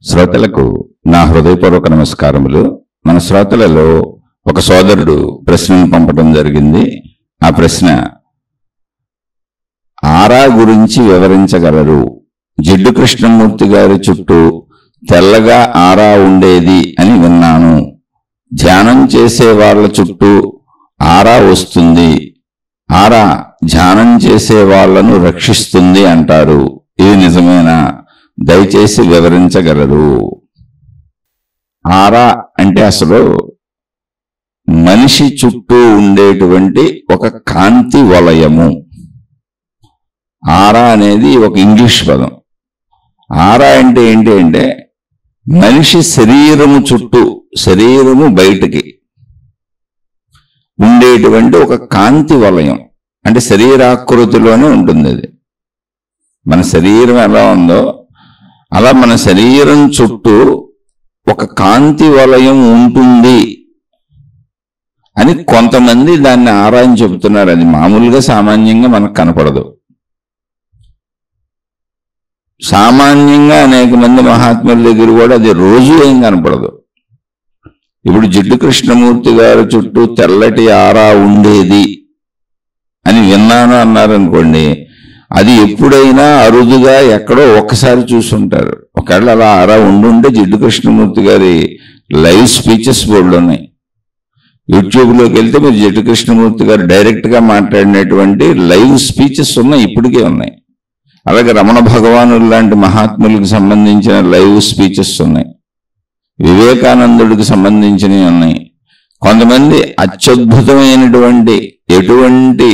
శ్రోతలకు నా హృదయపూర్వక నమస్కారములు. మన శ్రోతలలో ఒక సోదరుడు ప్రశ్నను పంపడం జరిగింది. ఆ ప్రశ్న, ఆరా గురించి వివరించగలరు? జిడ్డు కృష్ణమూర్తి గారి చుట్టూ తెల్లగా ఆరా ఉండేది అని విన్నాను. ధ్యానం చేసే వాళ్ళ చుట్టూ ఆరా వస్తుంది. ఆరా ధ్యానం చేసే వాళ్లను రక్షిస్తుంది అంటారు. ఇది నిజమేనా? దయచేసి వివరించగలరు. ఆరా అంటే అసలు మనిషి చుట్టూ ఉండేటువంటి ఒక కాంతి వలయము. ఆరా అనేది ఒక ఇంగ్లీష్ పదం. ఆరా అంటే ఏంటి అంటే మనిషి శరీరము చుట్టూ, శరీరము బయటికి ఉండేటువంటి ఒక కాంతి వలయం. అంటే శరీరాకృతిలోనే ఉంటుంది అది. మన శరీరం ఎలా ఉందో అలా మన శరీరం చుట్టూ ఒక కాంతి వలయం ఉంటుంది అని కొంతమంది దాన్ని ఆరా అని చెబుతున్నారు. అది మామూలుగా సామాన్యంగా మనకు కనపడదు. సామాన్యంగా అనేక మంది మహాత్ముల దగ్గర కూడా అది రోజు ఏం కనపడదు. ఇప్పుడు జిడ్డు కృష్ణమూర్తి గారి చుట్టూ తెల్లటి ఆరా ఉండేది అని విన్నాను అన్నారనుకోండి, అది ఎప్పుడైనా అరుదుగా ఎక్కడో ఒక్కసారి చూసుంటారు. ఒకవేళ అలా ఆరా ఉండుంటే జిడ్డు కృష్ణమూర్తి గారి లైవ్ స్పీచెస్ బోర్డులు ఉన్నాయి. యూట్యూబ్లోకి వెళ్తే మీరు జిడ్డు కృష్ణమూర్తి గారు డైరెక్ట్గా మాట్లాడినటువంటి లైవ్ స్పీచెస్ ఉన్నాయి, ఇప్పటికే ఉన్నాయి. అలాగే రమణ భగవానుడు లాంటి మహాత్ములకు సంబంధించిన లైవ్ స్పీచెస్ ఉన్నాయి. వివేకానందుడికి సంబంధించినవి ఉన్నాయి. కొంతమంది అత్యద్భుతమైనటువంటి ఎటువంటి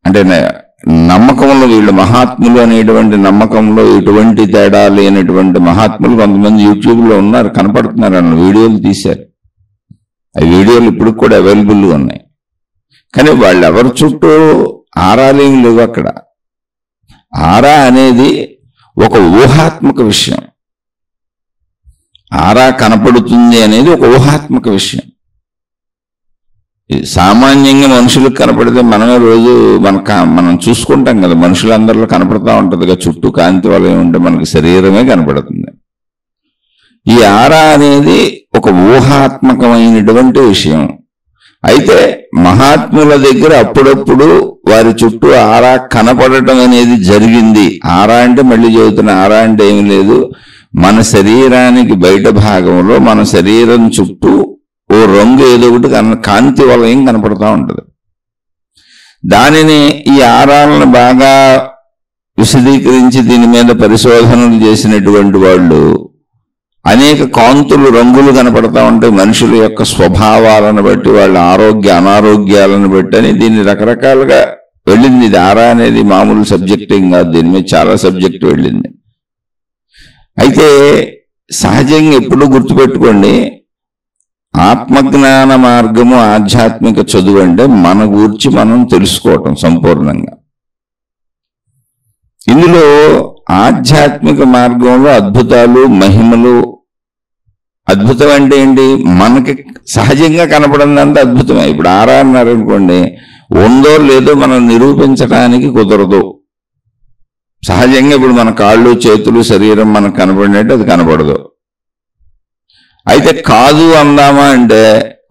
అంటే నమ్మకంలో, వీళ్ళు మహాత్ములు అనేటువంటి నమ్మకంలో ఎటువంటి తేడా లేనటువంటి మహాత్ములు కొంతమంది యూట్యూబ్లో ఉన్నారు, కనపడుతున్నారు. అన్న వీడియోలు తీశారు. ఆ వీడియోలు ఇప్పుడు కూడా అవైలబుల్గా ఉన్నాయి. కానీ వాళ్ళు ఎవరి చుట్టూ ఆరాలేమి లేవు. అక్కడ ఆరా అనేది ఒక ఊహాత్మక విషయం. ఆరా కనపడుతుంది అనేది ఒక ఊహాత్మక విషయం. సామాన్యంగా మనుషులకు కనపడితే మనమే రోజు మనం చూసుకుంటాం కదా, మనుషులందరిలో కనపడతా ఉంటుంది కదా, చుట్టూ కాంతి వలయం ఉంటే మనకి శరీరమే కనపడుతుంది. ఈ ఆరా అనేది ఒక ఊహాత్మకమైనటువంటి విషయం. అయితే మహాత్ముల దగ్గర అప్పుడప్పుడు వారి చుట్టూ ఆరా కనపడటం అనేది జరిగింది. ఆరా అంటే మళ్ళీ చెబుతున్న, ఆరా అంటే ఏమి లేదు, మన శరీరానికి బయట భాగంలో మన శరీరం చుట్టూ ఓ రంగు ఏదో ఒకటి కాంతి వలయం కనపడుతూ ఉంటుంది. దానిని ఈ ఆరాలను బాగా విశదీకరించి దీని మీద పరిశోధనలు చేసినటువంటి వాళ్ళు అనేక కాంతులు, రంగులు కనపడతా ఉంటాయి మనుషుల యొక్క స్వభావాలను బట్టి, వాళ్ళ ఆరోగ్య అనారోగ్యాలను బట్టి అని దీన్ని రకరకాలుగా వెళ్ళింది. ఇది ఆరా అనేది మామూలు సబ్జెక్ట్ ఏం కాదు, దీని మీద చాలా సబ్జెక్ట్ వెళ్ళింది. అయితే సహజంగా ఎప్పుడూ గుర్తుపెట్టుకోండి, ఆత్మజ్ఞాన మార్గము, ఆధ్యాత్మిక చదువు అంటే మన గురించి మనం తెలుసుకోవటం సంపూర్ణంగా. ఇందులో ఆధ్యాత్మిక మార్గంలో అద్భుతాలు, మహిమలు. అద్భుతం అంటే ఏంటి? మనకి సహజంగా కనపడిందంటే అద్భుతమే. ఇప్పుడు ఆరా అన్నారనుకోండి, ఉందో లేదో మనం నిరూపించడానికి కుదరదు. సహజంగా ఇప్పుడు మన కాళ్ళు, చేతులు, శరీరం మనకు కనపడినట్టు అది కనపడదు. అయితే కాదు అందామా అంటే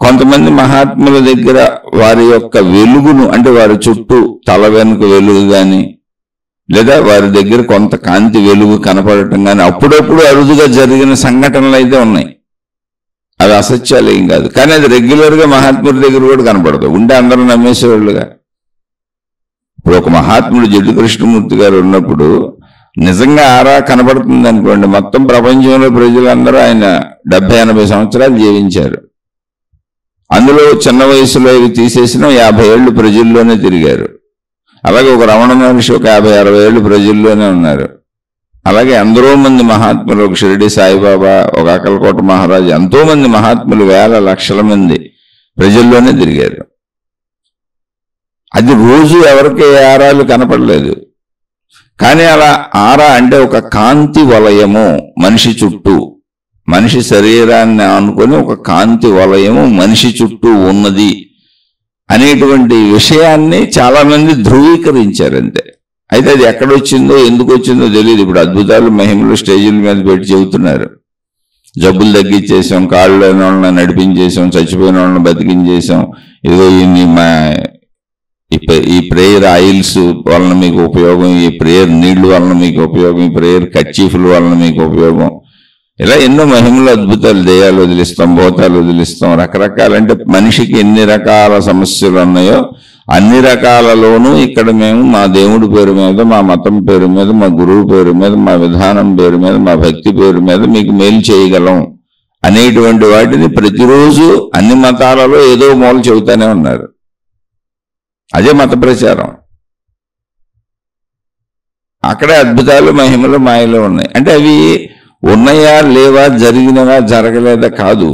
కొంతమంది మహాత్ముల దగ్గర వారి యొక్క వెలుగును, అంటే వారి చుట్టూ తల వెనుక వెలుగు కానీ, లేదా వారి దగ్గర కొంత కాంతి వెలుగు కనపడటం కానీ అప్పుడప్పుడు అరుదుగా జరిగిన సంఘటనలు అయితే ఉన్నాయి. అవి అసత్యాలు ఏం కాదు. కానీ అది రెగ్యులర్గా మహాత్ముడి దగ్గర కూడా కనపడదు. ఉంటే అందరూ నమ్మేసేవాళ్ళుగా. ఇప్పుడు ఒక మహాత్ముడు జిడ్డు కృష్ణమూర్తి గారు ఉన్నప్పుడు నిజంగా ఆరా కనపడుతుంది అనుకోండి, మొత్తం ప్రపంచంలో ప్రజలందరూ ఆయన 70-80 సంవత్సరాలు జీవించారు. అందులో చిన్న వయసులో ఇవి తీసేసిన 50 ఏళ్ళు ప్రజల్లోనే తిరిగారు. అలాగే ఒక రమణ మహర్షి ఒక 50-60 ఏళ్ళు ప్రజల్లోనే ఉన్నారు. అలాగే ఎందరో మంది మహాత్ములు, ఒక షిరిడి సాయిబాబా, ఒక అకల్కోట మహారాజు, ఎంతో మంది మహాత్ములు, వేల లక్షల మంది ప్రజల్లోనే తిరిగారు. అది రోజు ఎవరికి ఆరాలు కనపడలేదు. కానీ అలా ఆరా అంటే ఒక కాంతి వలయము మనిషి చుట్టూ, మనిషి శరీరాన్ని ఆనుకొని ఒక కాంతి వలయము మనిషి చుట్టూ ఉన్నది అనేటువంటి విషయాన్ని చాలా మంది ధృవీకరించారు. అంతే. అయితే అది ఎక్కడొచ్చిందో ఎందుకు వచ్చిందో తెలియదు. ఇప్పుడు అద్భుతాలు మహిమలు స్టేజీల మీద పెట్టి చెబుతున్నారు. జబ్బులు తగ్గించేసాం, కాళ్ళు లేని వాళ్ళని నడిపించేసాం, చచ్చిపోయిన వాళ్ళని బతికించేసాం, ఏదో ఈ ప్రేయర్ ఆయిల్స్ వలన మీకు ఉపయోగం, ఈ ప్రేయర్ నీళ్లు వలన మీకు ఉపయోగం, ఈ ప్రేయర్ కర్చీఫ్ల వలన మీకు ఉపయోగం, ఇలా ఎన్నో మహిమలు అద్భుతాలు, దెయ్యాలు వదిలిస్తాం, భూతాలు వదిలిస్తాం, రకరకాలంటే మనిషికి ఎన్ని రకాల సమస్యలు ఉన్నాయో అన్ని రకాలలోనూ ఇక్కడ మేము మా దేవుడి పేరు మీద, మా మతం పేరు మీద, మా గురువు పేరు మీద, మా విధానం పేరు మీద, మా భక్తి పేరు మీద మీకు మేలు చేయగలం అనేటువంటి వాటిని ప్రతిరోజు అన్ని మతాలలో ఏదో మూల చెబుతానే ఉన్నారు. అదే మత ప్రచారం. అక్కడే అద్భుతాలు మహిమలు మాయలు ఉన్నాయి. అంటే అవి ఉన్నాయా లేవా, జరిగినవా జరగలేదా కాదు,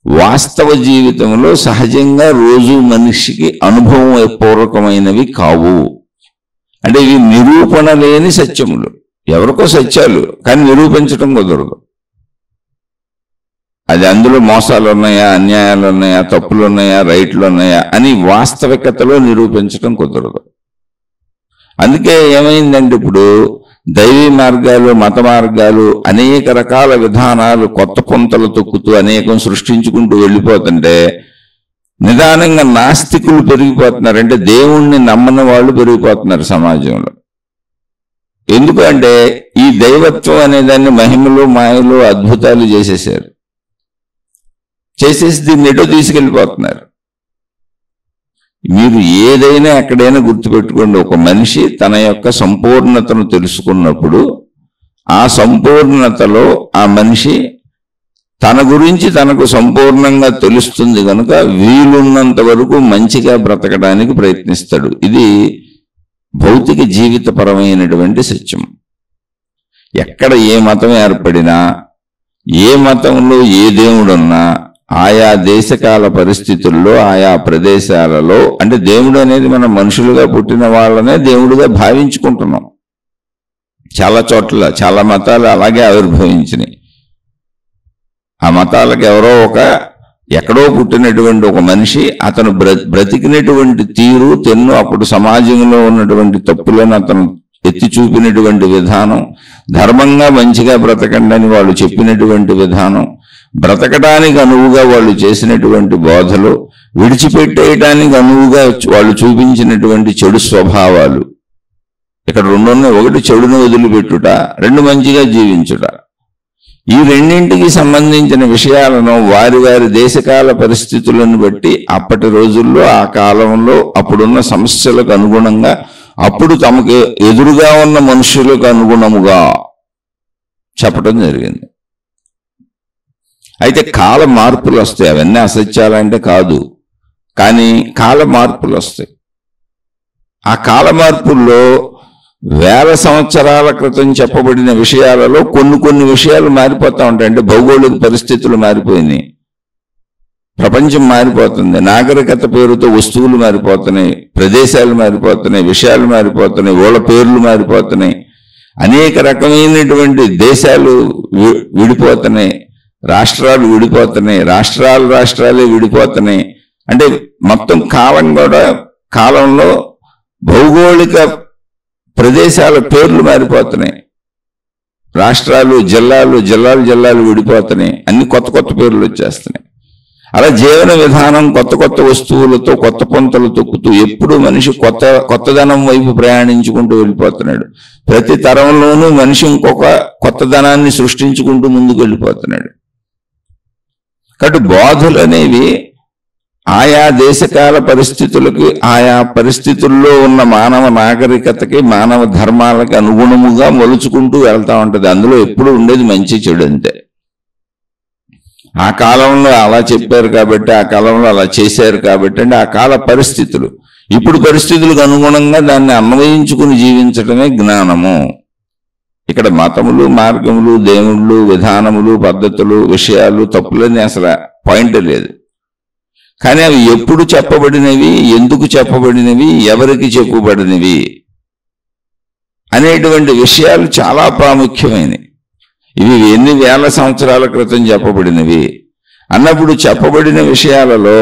వాస్తవ జీవితంలో సహజంగా రోజు మనిషికి అనుభవం పూర్వకమైనవి కావు. అంటే ఇవి నిరూపణ లేని సత్యములు. ఎవరికో సత్యాలు, కానీ నిరూపించడం కుదరదు. అది అందులో మోసాలు ఉన్నాయా, అన్యాయాలు ఉన్నాయా, తప్పులు ఉన్నాయా, రైట్లు ఉన్నాయా అని వాస్తవికతలో నిరూపించడం కుదరదు. అందుకే ఏమైందంటే ఇప్పుడు దైవీ మార్గాలు, మత మార్గాలు, అనేక రకాల విధానాలు కొత్త పొంతలు తొక్కుతూ అనేకం సృష్టించుకుంటూ వెళ్ళిపోతుంటే నిదానంగా నాస్తికులు పెరిగిపోతున్నారు. అంటే దేవుణ్ణి నమ్మని వాళ్ళు పెరిగిపోతున్నారు సమాజంలో. ఎందుకంటే ఈ దైవత్వం అనేదాన్ని మహిమలు మాయలు అద్భుతాలు చేసేసి దీన్ని ఎటో తీసుకెళ్ళిపోతున్నారు. మీరు ఏదైనా ఎక్కడైనా గుర్తుపెట్టుకోండి, ఒక మనిషి తన యొక్క సంపూర్ణతను తెలుసుకున్నప్పుడు ఆ సంపూర్ణతలో ఆ మనిషి తన గురించి తనకు సంపూర్ణంగా తెలుస్తుంది కనుక వీలున్నంత వరకు మంచిగా బ్రతకడానికి ప్రయత్నిస్తాడు. ఇది భౌతిక జీవితపరమైనటువంటి సత్యం. ఎక్కడ ఏ మతం ఏర్పడినా, ఏ మతంలో ఏ దేవుడున్నా ఆయా దేశకాల పరిస్థితుల్లో, ఆయా ప్రదేశాలలో, అంటే దేవుడు అనేది మనం మనుషులుగా పుట్టిన వాళ్ళనే దేవుడుగా భావించుకుంటున్నాం. చాలా చోట్ల చాలా మతాలు అలాగే ఆవిర్భవించినాయి. ఆ మతాలకు ఎవరో ఎక్కడో పుట్టినటువంటి ఒక మనిషి అతను బ్రతికినటువంటి తీరు, తెన్ను, అప్పుడు సమాజంలో ఉన్నటువంటి తప్పులను అతను ఎత్తి చూపినటువంటి విధానం, ధర్మంగా మంచిగా బ్రతకండి అని వాళ్ళు చెప్పినటువంటి విధానం, బ్రతకడానికి అనువుగా వాళ్ళు చేసినటువంటి బోధలు, విడిచిపెట్టేయడానికి అనువుగా వాళ్ళు చూపించినటువంటి చెడు స్వభావాలు. ఇక్కడ రెండు ఉన్నాయి. ఒకటి చెడును వదిలిపెట్టుట, రెండు మంచిగా జీవించుట. ఈ రెండింటికి సంబంధించిన విషయాలను వారి వారి దేశకాల పరిస్థితులను బట్టి అప్పటి రోజుల్లో, ఆ కాలంలో అప్పుడున్న సమస్యలకు అనుగుణంగా, అప్పుడు తమకు ఎదురుగా ఉన్న మనుషులకు అనుగుణముగా చెప్పడం జరిగింది. అయితే కాల మార్పులు వస్తాయి. అవన్నీ అసత్యాలంటే కాదు, కానీ కాల మార్పులు వస్తాయి. ఆ కాల మార్పుల్లో వేల సంవత్సరాల క్రితం చెప్పబడిన విషయాలలో కొన్ని విషయాలు మారిపోతూ ఉంటాయి. అంటే భౌగోళిక పరిస్థితులు మారిపోయినాయి, ప్రపంచం మారిపోతుంది, నాగరికత పేరుతో వస్తువులు మారిపోతున్నాయి, ప్రదేశాలు మారిపోతున్నాయి, విషయాలు మారిపోతున్నాయి, ఊళ్ళ పేర్లు మారిపోతున్నాయి, అనేక రకమైనటువంటి దేశాలు విడిపోతున్నాయి, రాష్ట్రాలు విడిపోతున్నాయి, రాష్ట్రాలే విడిపోతున్నాయి. అంటే మొత్తం కాలంలో భౌగోళిక ప్రదేశాల పేర్లు మారిపోతున్నాయి, రాష్ట్రాలు, జిల్లాలు విడిపోతున్నాయి, అన్ని కొత్త పేర్లు వచ్చేస్తున్నాయి. అలా జీవన విధానం కొత్త వస్తువులతో కొత్త పొంతలు తొక్కుతూ ఎప్పుడు మనిషి కొత్తదనం వైపు ప్రయాణించుకుంటూ వెళ్ళిపోతున్నాడు. ప్రతి తరంలోనూ మనిషి ఇంకొక కొత్తదనాన్ని సృష్టించుకుంటూ ముందుకు వెళ్ళిపోతున్నాడు. కాబట్టి బోధలు అనేవి ఆయా దేశకాల పరిస్థితులకి, ఆయా పరిస్థితుల్లో ఉన్న మానవ నాగరికతకి, మానవ ధర్మాలకి అనుగుణముగా మలుచుకుంటూ వెళ్తా ఉంటుంది. అందులో ఎప్పుడు ఉండేది మంచి చెడు అంతే. ఆ కాలంలో అలా చెప్పారు కాబట్టి, ఆ కాలంలో అలా చేశారు కాబట్టి, అంటే ఆ కాల పరిస్థితులు. ఇప్పుడు పరిస్థితులకు అనుగుణంగా దాన్ని అన్వయించుకుని జీవించడమే జ్ఞానము. ఇక్కడ మతములు, మార్గములు, దేవుళ్ళు, విధానములు, పద్ధతులు, విషయాలు, తప్పులని అసలు పాయింట్ లేదు. కానీ అవి ఎప్పుడు చెప్పబడినవి, ఎందుకు చెప్పబడినవి, ఎవరికి చెప్పబడినవి అనేటువంటి విషయాలు చాలా ప్రాముఖ్యమైనవి. ఇవి ఎన్ని వేల సంవత్సరాల క్రితం చెప్పబడినవి అన్నప్పుడు చెప్పబడిన విషయాలలో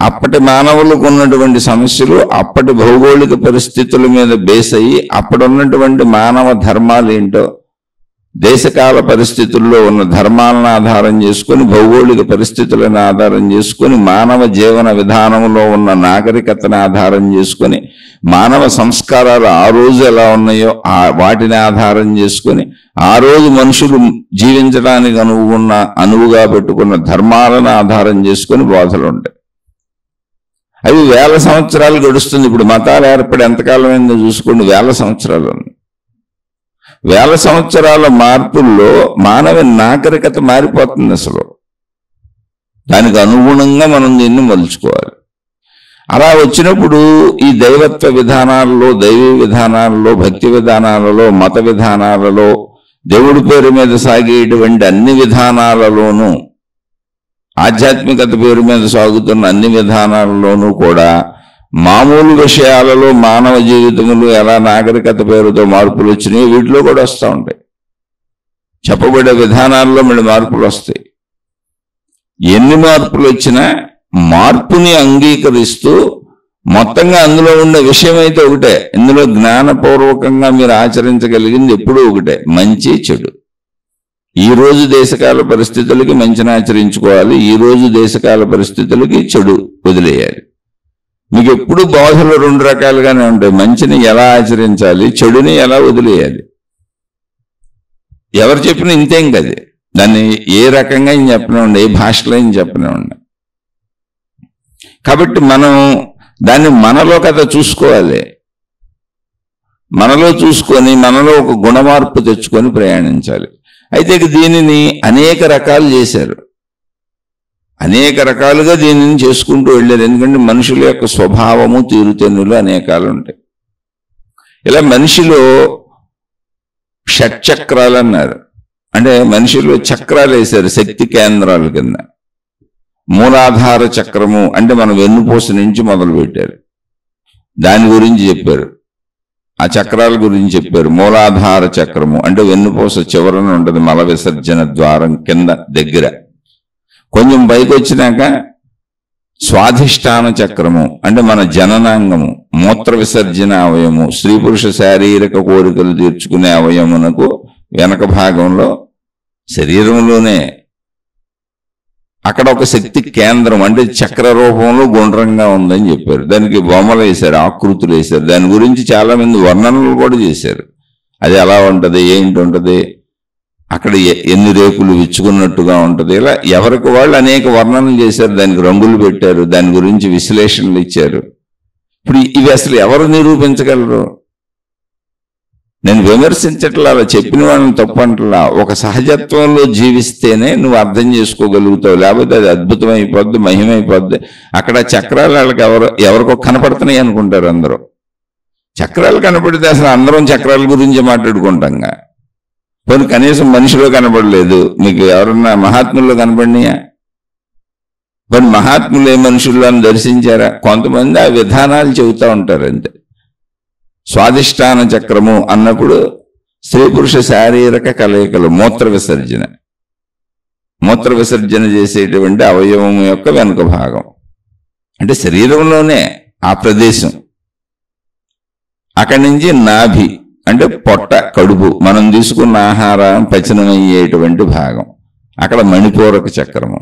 అప్పటి మానవులకు ఉన్నటువంటి సమస్యలు అప్పటి భౌగోళిక పరిస్థితుల మీద బేస్ అయ్యి అప్పుడున్నటువంటి మానవ ధర్మాలు ఏంటో, దేశకాల పరిస్థితుల్లో ఉన్న ధర్మాలను ఆధారం చేసుకొని, భౌగోళిక పరిస్థితులను ఆధారం చేసుకొని, మానవ జీవన విధానంలో ఉన్న నాగరికతను ఆధారం చేసుకొని, మానవ సంస్కారాలు ఆ రోజు ఎలా ఉన్నాయో వాటిని ఆధారం చేసుకొని, ఆ రోజు మనుషులు జీవించడానికి అనువుగా పెట్టుకున్న ధర్మాలను ఆధారం చేసుకొని బోధలు ఉంటాయి. అవి వేల సంవత్సరాలు గడుస్తుంది. ఇప్పుడు మతాలు ఏర్పడి ఎంతకాలం అయిందో చూసుకోండి, వేల సంవత్సరాలు. వేల సంవత్సరాల మార్పుల్లో మానవ నాగరికత మారిపోతుంది. అసలు దానికి అనుగుణంగా మనం దీన్ని మలుచుకోవాలి. అలా వచ్చినప్పుడు ఈ దైవత్వ విధానాలలో, దైవీ విధానాలలో, భక్తి విధానాలలో, మత విధానాలలో, దేవుడి పేరు మీద సాగేటువంటి అన్ని విధానాలలోనూ, ఆధ్యాత్మికత పేరు మీద సాగుతున్న అన్ని విధానాలలోనూ కూడా మామూలు విషయాలలో మానవ జీవితంలో ఎలా నాగరికత పేరుతో మార్పులు వచ్చినాయి, వీటిలో కూడా వస్తూ ఉంటాయి. చెప్పబడే విధానాల్లో మళ్ళీ మార్పులు వస్తాయి. ఎన్ని మార్పులు వచ్చినా మార్పుని అంగీకరిస్తూ మొత్తంగా అందులో ఉన్న విషయం అయితే ఒకటే. ఇందులో జ్ఞానపూర్వకంగా మీరు ఆచరించగలిగింది ఎప్పుడూ ఒకటే, మంచి చెడు. ఈ రోజు దేశకాల పరిస్థితులకి మంచిని ఆచరించుకోవాలి, ఈ రోజు దేశకాల పరిస్థితులకి చెడు వదిలేయాలి. మీకు ఎప్పుడు బోధలు రెండు రకాలుగానే ఉంటాయి. మంచిని ఎలా ఆచరించాలి, చెడుని ఎలా వదిలేయాలి. ఎవరు చెప్పినా ఇంతేం కదే, దాన్ని ఏ రకంగా ఏం చెప్పనివ్వండి, ఏ భాషలో ఏం చెప్పనివ్వండి. కాబట్టి మనం దాన్ని మనలో కథ చూసుకోవాలి. మనలో చూసుకొని మనలో ఒక గుణమార్పు తెచ్చుకొని ప్రయాణించాలి. అయితే దీనిని అనేక రకాలు చేశారు, అనేక రకాలుగా దీనిని చేసుకుంటూ వెళ్ళారు. ఎందుకంటే మనుషుల యొక్క స్వభావము, తీరుతెన్నులు అనేకాలు ఉంటాయి. ఇలా మనిషిలో షట్చక్రాలు అన్నారు. అంటే మనిషిలో చక్రాలు వేశారు, శక్తి కేంద్రాల కింద. మూలాధార చక్రము అంటే మన వెన్నుపూస నుంచి మొదలు పెట్టారు, దాని గురించి చెప్పారు. ఆ చక్రాల గురించి చెప్పారు. మూలాధార చక్రము అంటే వెన్నుపూస చివరన ఉంటుంది, మల విసర్జన ద్వారం కింద దగ్గర. కొంచెం పైకి వచ్చినాక స్వాధిష్టాన చక్రము అంటే మన జననాంగము, మూత్ర విసర్జన అవయము, స్త్రీ పురుష శారీరక కోరికలు తీర్చుకునే అవయమునకు వెనక భాగంలో శరీరంలోనే అక్కడ ఒక శక్తి కేంద్రం అంటే చక్ర రూపంలో గుండ్రంగా ఉందని చెప్పారు. దానికి బొమ్మలు వేశారు, ఆకృతులు వేశారు. దాని గురించి చాలా మంది వర్ణనలు కూడా చేశారు. అది ఎలా ఉంటుంది, ఏంటి ఉంటుంది, అక్కడ ఎన్ని రేకులు విచ్చుకున్నట్టుగా ఉంటుంది. ఇలా ఎవరికి వాళ్ళు అనేక వర్ణనలు చేశారు, దానికి రంగులు పెట్టారు, దాని గురించి విశ్లేషణలు ఇచ్చారు. ఇప్పుడు ఇవి అసలు ఎవరు నిరూపించగలరు? నేను విమర్శించట్లా, అలా చెప్పిన వాళ్ళని తప్పంటలా. ఒక సహజత్వంలో జీవిస్తేనే నువ్వు అర్థం చేసుకోగలుగుతావు, లేకపోతే అది అద్భుతమైపోద్ది, మహిమైపోద్ది. అక్కడ చక్రాలు వాళ్ళకి ఎవరికో కనపడుతున్నాయి అనుకుంటారు అందరూ. చక్రాలు కనపడితే అసలు అందరం చక్రాల గురించి మాట్లాడుకుంటాంగా. పోనీ కనీసం మనిషిలో కనపడలేదు, మీకు ఎవరన్నా మహాత్ముల్లో కనపడినాయా? పోనీ మహాత్ములు ఏ మనుషుల్లో అని దర్శించారా? కొంతమంది ఆ విధానాలు చెబుతూ ఉంటారు అంతే. స్వాధిష్టాన చక్రము అన్నప్పుడు స్త్రీ పురుష శారీరక కలయికలు, మూత్ర విసర్జన చేసేటువంటి అవయవం యొక్క వెనుక భాగం అంటే శరీరంలోనే ఆ ప్రదేశం. అక్కడి నుంచి నాభి అంటే పొట్ట, కడుపు, మనం తీసుకున్న ఆహారం పచనమయ్యేటువంటి భాగం, అక్కడ మణిపూరక చక్రము.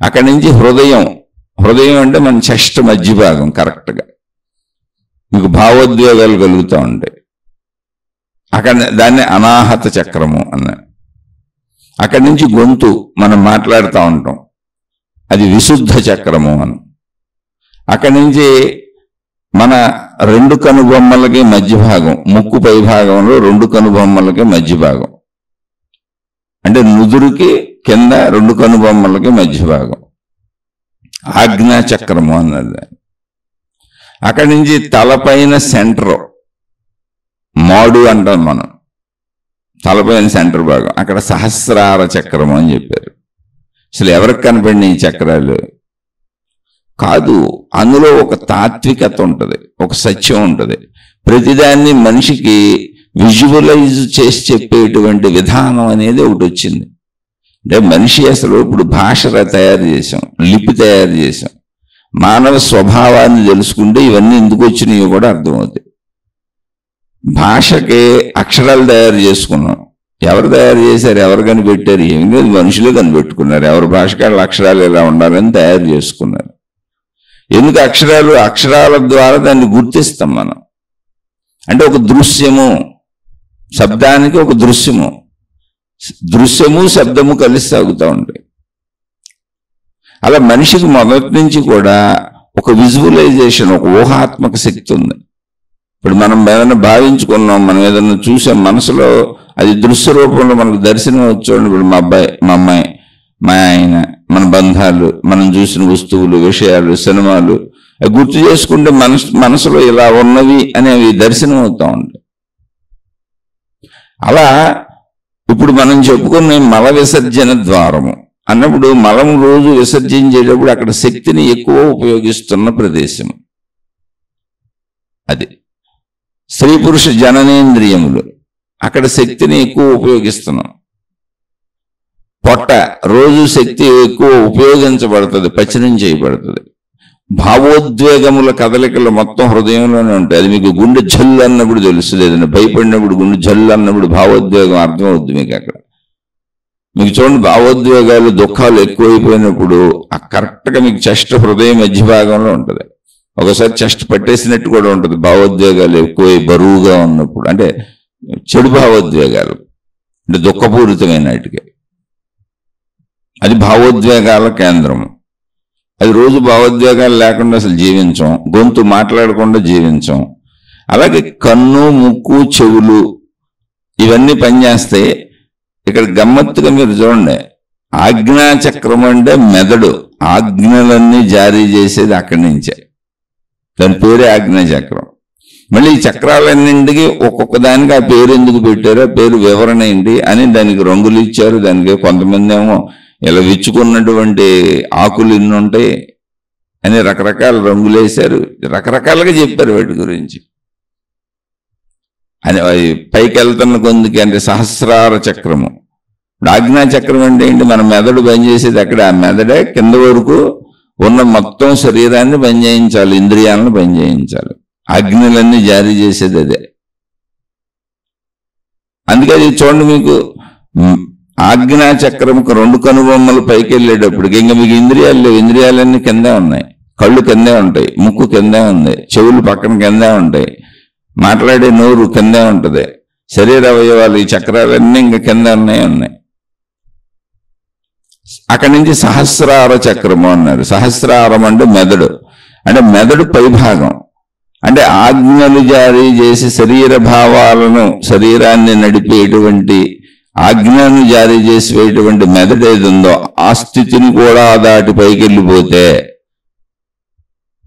అక్కడి నుంచి హృదయం అంటే మన చెస్ట్ మధ్య భాగం, కరెక్ట్గా మీకు భావోద్వేగాలు కలుగుతూ ఉంటాయి. అక్కడ దాన్ని అనాహత చక్రము అన్నారు. అక్కడి నుంచి గొంతు, మనం మాట్లాడుతూ ఉంటాం, అది విశుద్ధ చక్రము అని. అక్కడి నుంచి మన రెండు కనుబొమ్మలకి మధ్య భాగం, ముక్కు పై భాగంలో రెండు కనుబొమ్మలకి మధ్య భాగం అంటే నుదురుకి కింద రెండు కనుబొమ్మలకి మధ్య భాగం, ఆజ్ఞా చక్రము అన్నది. అక్కడి నుంచి తలపైన సెంటర్, మాడు అంటాం మనం, తలపైన సెంటర్ భాగం, అక్కడ సహస్రార చక్రము అని చెప్పారు. అసలు ఎవరికి కనపడిన ఈ చక్రాలు కాదు, అందులో ఒక తాత్వికత ఉంటుంది, ఒక సత్యం ఉంటుంది. ప్రతిదాన్ని మనిషికి విజువలైజ్ చేసి చెప్పేటువంటి విధానం అనేది ఒకటి వచ్చింది. అంటే మనిషి అసలు ఇప్పుడు భాష తయారు చేసాం, లిపి తయారు చేసాం. మానవ స్వభావాన్ని తెలుసుకుంటే ఇవన్నీ ఎందుకు వచ్చినాయో కూడా అర్థమవుతాయి. భాషకి అక్షరాలు తయారు చేసుకున్నాం. ఎవరు తయారు చేశారు? ఎవరు కనిపెట్టారు? ఏమి లేదు, మనుషులే కనిపెట్టుకున్నారు. ఎవరి భాషకాళ్ళ అక్షరాలు ఎలా ఉండాలని తయారు చేసుకున్నారు. ఎందుకు అక్షరాలు? అక్షరాల ద్వారా దాన్ని గుర్తిస్తాం మనం. అంటే ఒక దృశ్యము, శబ్దానికి ఒక దృశ్యము, దృశ్యము శబ్దము కలిసి సాగుతూ ఉంటాయి. అలా మనిషికి మొదటి నుంచి కూడా ఒక విజువలైజేషన్, ఒక ఊహాత్మక శక్తి ఉంది. ఇప్పుడు మనం ఏదైనా భావించుకున్నాం, మనం ఏదైనా చూసాం, మనసులో అది దృశ్య రూపంలో మనకు దర్శనం వచ్చేవాళ్ళు. ఇప్పుడు మా అబ్బాయి, మా అమ్మాయి, మా ఆయన, మన బంధాలు, మనం చూసిన వస్తువులు, విషయాలు, సినిమాలు గుర్తు చేసుకుంటే మనసులో ఇలా ఉన్నవి అనేవి దర్శనం అవుతా ఉంటాయి. అలా ఇప్పుడు మనం చెప్పుకున్న మల విసర్జన ద్వారము అన్నప్పుడు, మలము రోజు విసర్జించేటప్పుడు అక్కడ శక్తిని ఎక్కువ ఉపయోగిస్తున్న ప్రదేశం అది. స్త్రీ పురుష జననేంద్రియములు, అక్కడ శక్తిని ఎక్కువ ఉపయోగిస్తున్నాం. పొట్ట రోజు శక్తి ఎక్కువ ఉపయోగించబడుతుంది, పచనం చేయబడుతుంది. భావోద్వేగముల కదలికలు మొత్తం హృదయంలోనే ఉంటాయి. అది మీకు గుండె జల్లు అన్నప్పుడు తెలుస్తుంది. ఏదైనా భయపడినప్పుడు గుండె జల్లు అన్నప్పుడు భావోద్వేగం అర్థమవుద్ది మీకు. అక్కడ మీకు చూడండి, భావోద్వేగాలు, దుఃఖాలు ఎక్కువైపోయినప్పుడు కరెక్ట్గా మీకు చెస్ట్, హృదయం మధ్య భాగంలో ఉంటుంది. ఒకసారి చెస్ట్ పట్టేసినట్టు కూడా ఉంటుంది. భావోద్వేగాలు ఎక్కువై బరువుగా ఉన్నప్పుడు, అంటే చెడు భావోద్వేగాలు, అంటే దుఃఖపూరితమైన వాటికి, అది భావోద్వేగాల కేంద్రము. అది రోజు భావోద్వేగాలు లేకుండా అసలు జీవించం, గొంతు మాట్లాడకుండా జీవించం. అలాగే కన్ను, ముక్కు, చెవులు ఇవన్నీ పనిచేస్తే ఇక్కడ గమ్మత్తుగా మీరు చూడండి, ఆజ్ఞాచక్రం అంటే మెదడు, ఆజ్ఞలన్నీ జారీ చేసేది అక్కడి నుంచే. దాని పేరే ఆజ్ఞాచక్రం. మళ్ళీ ఈ చక్రాలన్నింటికి ఒక్కొక్క దానికి ఆ పేరు ఎందుకు పెట్టారో, పేరు వివరణ ఏంటి అని దానికి రంగులు ఇచ్చారు. దానికి కొంతమంది ఏమో ఇలా విచ్చుకున్నటువంటి ఆకులు ఇన్ని ఉంటాయి అని రకరకాల రంగులు వేశారు, రకరకాలుగా చెప్పారు వాటి గురించి. అని పైకి వెళ్తున్న కొందుకి అంటే సహస్రార చక్రము. ఇప్పుడు ఆజ్ఞా చక్రం అంటే ఏంటి? మన మెదడు పనిచేసేది అక్కడ. ఆ మెదడే కింద వరకు ఉన్న మొత్తం శరీరాన్ని పనిచేయించాలి, ఇంద్రియాలను పనిచేయించాలి, ఆజ్ఞలన్నీ జారీ చేసేది అదే. అందుకే అది చూడండి, మీకు ఆజ్ఞా చక్రంకు 2 కనుబొమ్మలు పైకి వెళ్ళేటప్పటికి ఇంకా మీకు ఇంద్రియాలు లేవు. ఇంద్రియాలన్నీ కిందే ఉన్నాయి. కళ్ళు కిందే ఉంటాయి, ముక్కు కిందే ఉంది, చెవులు పక్కన కిందే ఉంటాయి, మాట్లాడే నోరు కిందే ఉంటుంది, శరీర అవయవాలు, ఈ చక్రాలన్నీ ఇంకా కింద ఉన్నాయి. అక్కడి నుంచి సహస్రార చక్రము అన్నారు. సహస్రారం అంటే మెదడు, అంటే మెదడు పైభాగం. అంటే ఆజ్ఞలు జారీ చేసి శరీర భావాలను, శరీరాన్ని నడిపేటువంటి ఆజ్ఞను జారీ చేసేటువంటి మెదడు ఏది ఉందో ఆ స్థితిని కూడా దాటి పైకి వెళ్ళిపోతే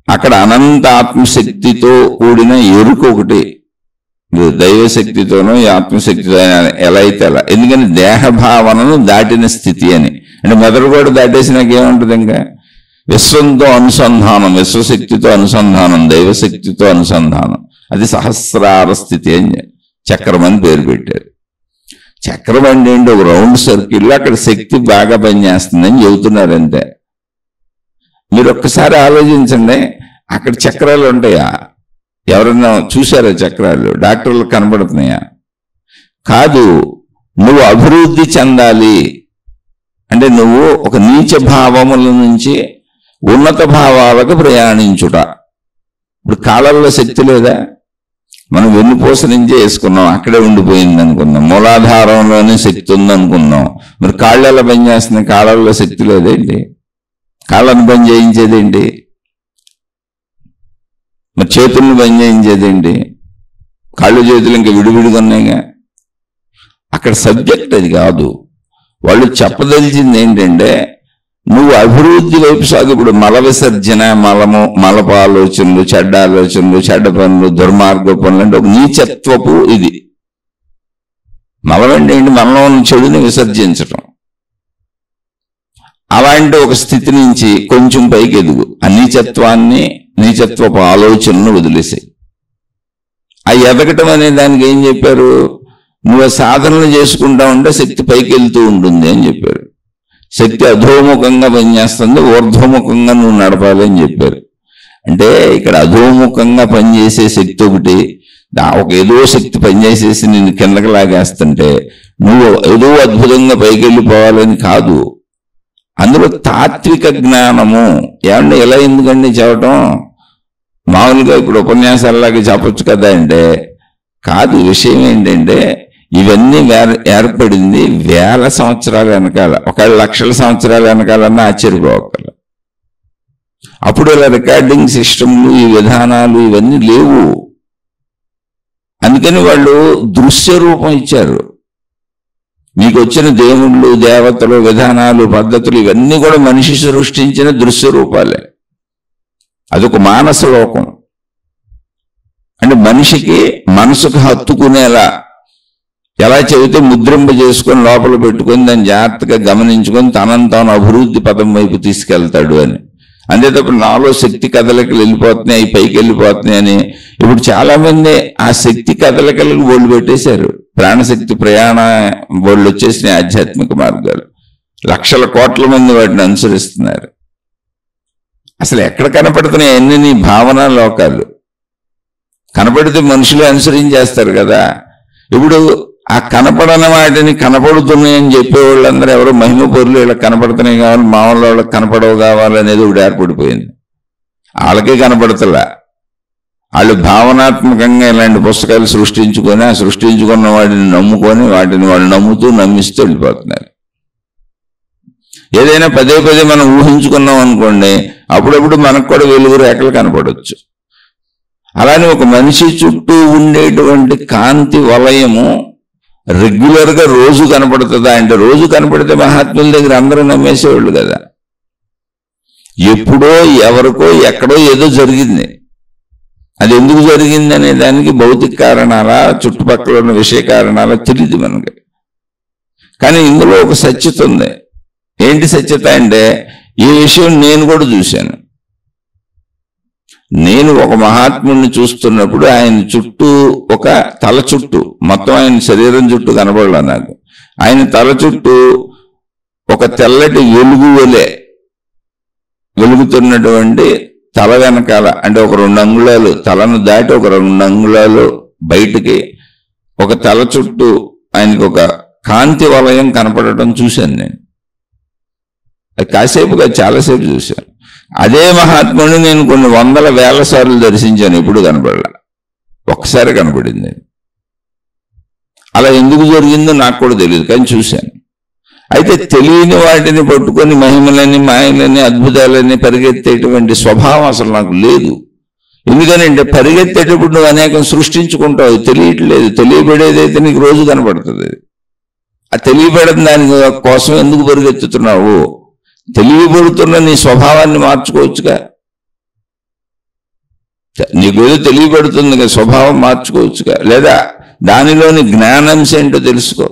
అక్కడ అనంత ఆత్మశక్తితో కూడిన ఎరుక ఒకటి, దైవశక్తితోనో ఈ ఆత్మశక్తితో ఎలా అయితే అలా. ఎందుకని దేహ భావనను దాటిన స్థితి అని. అంటే మెదడు కూడా దాటేసినాక ఏముంటుంది? ఇంకా విశ్వంతో అనుసంధానం, విశ్వశక్తితో అనుసంధానం, దైవశక్తితో అనుసంధానం. అది సహస్రార స్థితి అని చక్రం అని పేరు పెట్టారు. చక్రం అంటే ఏంటి? ఒక రౌండ్ సర్కిల్లో అక్కడ శక్తి బాగా పనిచేస్తుందని చెబుతున్నారు అంతే. మీరు ఒక్కసారి ఆలోచించండి, అక్కడ చక్రాలు ఉంటాయా? ఎవరన్నా చూసారా చక్రాలు? డాక్టర్లకు కనబడుతున్నాయా? కాదు. నువ్వు అభివృద్ధి చెందాలి అంటే నువ్వు ఒక నీచ భావముల నుంచి ఉన్నత భావాలకు ప్రయాణించుట. ఇప్పుడు కాళ్ళల్లో శక్తి లేదా? మనం వెన్నుపూస నుంచే వేసుకున్నాం, అక్కడే ఉండిపోయింది అనుకున్నాం. మూలాధారంలోనే శక్తి ఉందనుకున్నాం. మరి కాళ్ళు ఎలా పనిచేస్తున్నాయి? కాళ్ళల్లో శక్తి లేదేంటి? కాళ్ళను పని చేయించేదేంటి? మరి చేతులను పని చేయించేదేంటి? కాళ్ళు చేతులు ఇంకా విడివిడిగా ఉన్నాయిగా. అక్కడ సబ్జెక్ట్ అది కాదు. వాళ్ళు చెప్పదలిచింది ఏంటంటే నువ్వు అభివృద్ధి వైపు సాగు. ఇప్పుడు మల విసర్జన, మలము, మలప ఆలోచనలు, చెడ్డ ఆలోచనలు, చెడ్డ పనులు, దుర్మార్గ పనులు అంటే ఒక నీచత్వపు ఇది. మలం అంటే ఏంటి? మనలో ఉన్న చెడుని విసర్జించటం. అలాంటి ఒక స్థితి నుంచి కొంచెం పైకి ఎదుగు. ఆ నీచత్వాన్ని, నీచత్వపు ఆలోచనను వదిలేసాయి. ఆ ఎదగటం అనే దానికి ఏం చెప్పారు? నువ్వు సాధనలు చేసుకుంటా ఉంటే శక్తి పైకి వెళ్తూ ఉంటుంది అని చెప్పారు. శక్తి అధోముఖంగా పనిచేస్తుంది, ఊర్ధ్వముఖంగా నువ్వు నడపాలి అని చెప్పారు. అంటే ఇక్కడ అధోముఖంగా పనిచేసే శక్తి ఒకటి, ఒక ఏదో శక్తి పనిచేసేసి నిన్ను కిందకి లాగేస్తుంటే నువ్వు ఏదో అద్భుతంగా పైకి వెళ్ళిపోవాలని కాదు. అందులో తాత్విక జ్ఞానము. ఏమంటే ఇలా ఎందుకండి చెప్పటం, మామూలుగా ఇప్పుడు ఉపన్యాసాలలాగా చెప్పొచ్చు కదా అంటే కాదు. విషయం ఏంటంటే ఇవన్నీ ఏర్పడింది వేల సంవత్సరాల వెనకాల, ఒక లక్షల సంవత్సరాల వెనకాలన్నా ఆశ్చర్యపోగల. అప్పుడు ఇలా రికార్డింగ్ సిస్టమ్లు, ఈ విధానాలు ఇవన్నీ లేవు. అందుకని వాళ్ళు దృశ్య రూపం ఇచ్చారు. మీకు వచ్చిన దేవుళ్ళు, దేవతలు, విధానాలు, పద్ధతులు ఇవన్నీ కూడా మనిషి సృష్టించిన దృశ్య రూపాలే. అదొక మానస లోకం. అంటే మనిషికి మనసుకు హత్తుకునేలా ఎలా చెబితే ముద్రింప చేసుకొని లోపల పెట్టుకొని దాన్ని జాగ్రత్తగా గమనించుకొని తనను తాను అభివృద్ధి పదం వైపు తీసుకెళ్తాడు అని. అంతే తప్ప నాలో శక్తి కదలికలు వెళ్ళిపోతున్నాయి, పైకి వెళ్ళిపోతున్నాయి అని ఇప్పుడు చాలా మంది ఆ శక్తి కదలికలకు బోళ్ళు పెట్టేశారు. ప్రాణశక్తి ప్రయాణ బోళ్ళు వచ్చేసినాయి. ఆధ్యాత్మిక మార్గాలు లక్షల కోట్ల మంది వాటిని అనుసరిస్తున్నారు. అసలు ఎక్కడ కనపడుతున్నాయి అన్ని భావన లోకాలు? కనపడితే మనుషులు అనుసరించేస్తారు కదా. ఇప్పుడు ఆ కనపడని వాటిని కనపడుతున్నాయని చెప్పేవాళ్ళందరూ ఎవరో మహిమ పొరులు, వీళ్ళకి కనపడుతున్నాయి కావాలి, మామూలు వాళ్ళకి కనపడవు కావాలనేది ఒకటి ఏర్పడిపోయింది. వాళ్ళకే కనపడతలా. వాళ్ళు భావనాత్మకంగా ఇలాంటి పుస్తకాలు సృష్టించుకొని ఆ సృష్టించుకున్న వాటిని నమ్ముకొని వాటిని వాళ్ళు నమ్ముతూ నమ్మిస్తూ వెళ్ళిపోతున్నారు. ఏదైనా పదే పదే మనం ఊహించుకున్నాం అనుకోండి, అప్పుడప్పుడు మనకు కూడా వెలుగు రేఖలు కనపడవచ్చు. అలానే ఒక మనిషి చుట్టూ ఉండేటువంటి కాంతి వలయము రెగ్యులర్గా రోజు కనపడుతుందా అంటే రోజు కనపడితే మహాత్ముల దగ్గర అందరూ నమ్మేసేవాళ్ళు కదా. ఎప్పుడో ఎవరికో ఎక్కడో ఏదో జరిగింది. అది ఎందుకు జరిగింది అనే దానికి భౌతిక కారణాలా, చుట్టుపక్కల ఉన్న విషయ కారణాలా తెలియదు మనకి. కానీ ఇందులో ఒక సత్యత ఉంది. ఏంటి సత్యత అంటే ఈ విషయం నేను కూడా చూశాను. నేను ఒక మహాత్ముడిని చూస్తున్నప్పుడు ఆయన చుట్టూ ఒక తల చుట్టూ, మొత్తం ఆయన శరీరం చుట్టూ కనపడలా నాకు. ఆయన తల చుట్టూ ఒక తెల్లటి వెలుగు వలె వెలుగుతున్నటువంటి తల వెనకాల, అంటే ఒక 2 అంగుళాలు తలను దాటి ఒక 2 అంగుళాలు బయటికి ఒక తల చుట్టూ ఆయనకు ఒక కాంతి వలయం కనపడటం చూశాను నేను. కాసేపుగా చాలాసేపు చూశాను. అదే మహాత్ముడిని నేను కొన్ని 100,000 సార్లు దర్శించాను, ఎప్పుడు కనపడలా. ఒక్కసారి కనపడింది. అలా ఎందుకు జరిగిందో నాకు కూడా తెలియదు, కానీ చూశాను. అయితే తెలియని వాటిని పట్టుకొని మహిమలని, మాయలని, అద్భుతాలని పరిగెత్తేటువంటి స్వభావం అసలు నాకు లేదు. ఎందుకనంటే పరిగెత్తేటప్పుడు నువ్వు అనేకం సృష్టించుకుంటావు, తెలియట్లేదు. తెలియబడేదైతే నీకు రోజు కనపడుతుంది. ఆ తెలియబడిన దాని కోసం ఎందుకు పరిగెత్తుతున్నావు? తెలియబడుతున్న నీ స్వభావాన్ని మార్చుకోవచ్చుగా. నీకు ఏదో తెలియబడుతుంది కదా, స్వభావం మార్చుకోవచ్చుగా. లేదా దానిలోని జ్ఞానాంశం ఏంటో తెలుసుకో.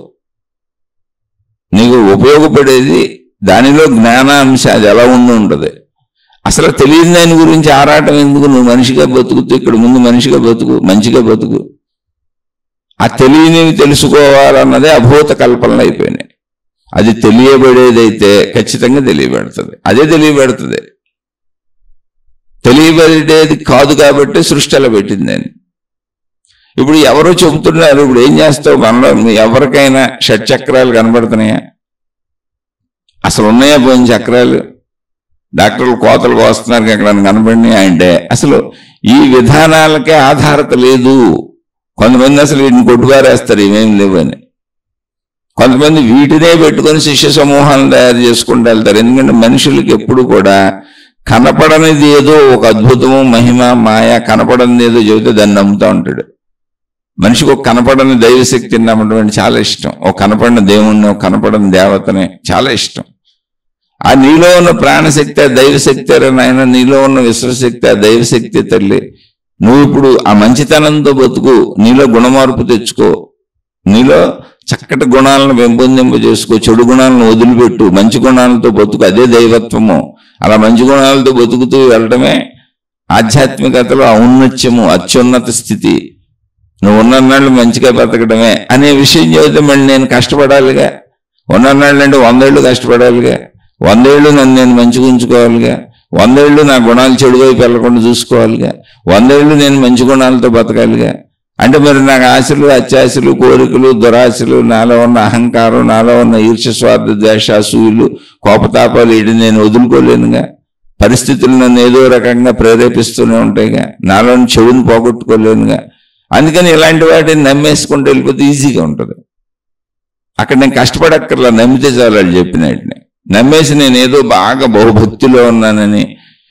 నీకు ఉపయోగపడేది దానిలో జ్ఞానాంశ, అది ఎలా ఉంటుంది. అసలు తెలియని దాని గురించి ఆరాటం ఎందుకు? నువ్వు మనిషిగా బతుకుతూ ఇక్కడ ముందు మనిషిగా బతుకు, మంచిగా బతుకు. ఆ తెలియనివి తెలుసుకోవాలన్నదే అభూత కల్పనలు అయిపోయినాయి. అది తెలియబడేదైతే ఖచ్చితంగా తెలియబడుతుంది. అదే తెలియబడుతుంది. తెలియబడేది కాదు కాబట్టి సృష్టి అలా పెట్టింది అని. ఇప్పుడు ఎవరో చెబుతున్నారు, ఇప్పుడు ఏం చేస్తావు? మనలో ఎవరికైనా షట్చక్రాలు కనబడుతున్నాయా? అసలు ఉన్నాయా పోయిన చక్రాలు? డాక్టర్లు కోతలు కోస్తున్నారు ఎక్కడ కనబడినాయా అంటే అసలు ఈ విధానాలకే ఆధారత లేదు. కొంతమంది అసలు వీటిని కొట్టుబారేస్తారు, ఇవేం లేవని. కొంతమంది వీటినే పెట్టుకొని శిష్య సమూహాలను తయారు చేసుకుంటూ వెళ్తారు. ఎందుకంటే మనుషులకి ఎప్పుడు కూడా కనపడనిది ఏదో ఒక అద్భుతము, మహిమ, మాయ, కనపడనిది ఏదో చెబితే దాన్ని నమ్ముతూ ఉంటాడు. మనిషికి ఒక కనపడని దైవశక్తిని నమ్మడం అంటే చాలా ఇష్టం. ఒక కనపడిన దేవుణ్ణి, ఒక కనపడని దేవతని చాలా ఇష్టం. ఆ నీలో ఉన్న ప్రాణశక్తి ఆ దైవశక్తి నాయన, నీలో ఉన్న విశ్వశక్తి ఆ దైవశక్తి తల్లి. నువ్వు ఇప్పుడు ఆ మంచితనంతో బతుకు, నీలో గుణమార్పు తెచ్చుకో, నీలో చక్కటి గుణాలను పెంపొందింప చేసుకో, చెడు గుణాలను వదిలిపెట్టు, మంచి గుణాలతో బతుకు. అదే దైవత్వము. అలా మంచి గుణాలతో బతుకుతూ వెళ్ళటమే ఆధ్యాత్మికతలో ఔన్నత్యము, అత్యున్నత స్థితి. నువ్వు ఉన్నన్నాళ్ళు మంచిగా బతకడమే అనే విషయం చెబితే మళ్ళీ నేను కష్టపడాలిగా. ఉన్నన్నాళ్ళు అంటే 100 ఏళ్ళు కష్టపడాలిగా. 100 ఏళ్ళు నన్ను నేను మంచిగా ఉంచుకోవాలిగా. 100 ఏళ్ళు నా గుణాలు చెడు వైపు వెళ్ళకుండా చూసుకోవాలిగా, 100 ఏళ్ళు నేను మంచి గుణాలతో బతకాలిగా. అంటే మరి నాకు ఆశలు, అత్యాశలు, కోరికలు, దురాశలు, నాలో ఉన్న అహంకారం, నాలో ఉన్న ఈర్ష్య, స్వార్థ, ద్వేష, అసూయలు, కోపతాపాలు వీటిని నేను వదులుకోలేనుగా. పరిస్థితులు నన్ను ఏదో రకంగా ప్రేరేపిస్తూనే ఉంటాయిగా. నాలోని చెడుని పోగొట్టుకోలేనుగా. అందుకని ఇలాంటి వాటిని నమ్మేసుకుంటూ వెళ్ళిపోతే ఈజీగా ఉంటుంది. అక్కడ నేను కష్టపడక్కర్లా, నమ్మితే చాలు వాళ్ళు చెప్పినట్టునే. నమ్మేసి నేను ఏదో బాగా బహుభక్తిలో ఉన్నానని,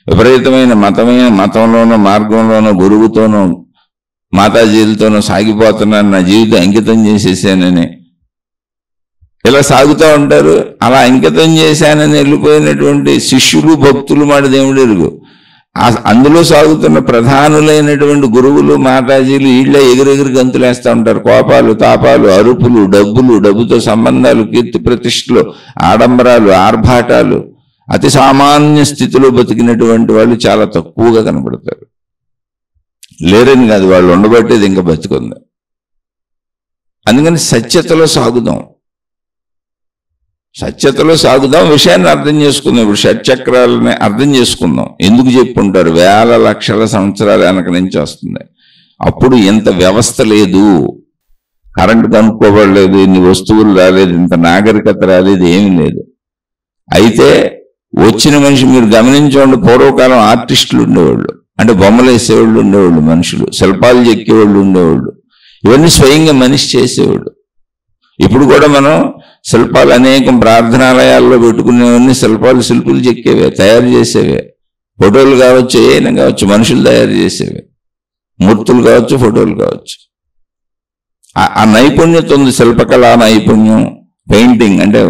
విపరీతమైన మతంలోనో మార్గంలోనో గురువుతోనో మాతాజీలతోనో సాగిపోతున్నాను, నా జీవితం అంకితం చేసేసానని ఇలా సాగుతూ ఉంటారు. అలా అంకితం చేశానని వెళ్ళిపోయినటువంటి శిష్యులు, భక్తులు మాట దేవుడు ఎరుగు. అందులో సాగుతున్న ప్రధానులైనటువంటి గురువులు, మాతాజీలు వీళ్ళే ఎగిరెగిరి గంతులేస్తూ ఉంటారు. కోపాలు, తాపాలు, అరుపులు, డబ్బుతో సంబంధాలు, కీర్తి ప్రతిష్టలు, ఆడంబరాలు, ఆర్భాటాలు, అతి సామాన్య స్థితిలో బతికినటువంటి వాళ్ళు చాలా తక్కువగా కనబడతారు. లేరని కాదు, వాళ్ళు ఉండబట్టేది ఇంకా బతికుంది. అందుకని సత్యతలో సాగుదాం, విషయాన్ని అర్థం చేసుకుందాం. ఇప్పుడు షట్చక్రాలని అర్థం చేసుకుందాం. ఎందుకు చెప్పుకుంటారు? వేల లక్షల సంవత్సరాల వెనక నుంచి వస్తుంది. అప్పుడు ఇంత వ్యవస్థ లేదు, కరెంటు కనుక్కోబడలేదు, ఇన్ని వస్తువులు రాలేదు, ఇంత నాగరికత రాలేదు, ఏమీ లేదు. అయితే వచ్చిన మనిషి మీరు గమనించండి, పూర్వకాలం ఆర్టిస్టులు ఉండేవాళ్ళు, అంటే బొమ్మలు వేసేవాళ్ళు ఉండేవాళ్ళు, మనుషులు శిల్పాలు చెక్కేవాళ్ళు ఉండేవాళ్ళు. ఇవన్నీ స్వయంగా మనిషి చేసేవాడు. ఇప్పుడు కూడా మనం శిల్పాలు అనేకం ప్రార్థనాలయాల్లో పెట్టుకునేవన్నీ శిల్పాలు శిల్పులు చెక్కేవే, తయారు చేసేవే. ఫోటోలు కావచ్చు, ఏమైనా కావచ్చు, మనుషులు తయారు చేసేవే, మూర్తులు కావచ్చు, ఫోటోలు కావచ్చు. ఆ నైపుణ్యత ఉంది, శిల్పకళా నైపుణ్యం. పెయింటింగ్ అంటే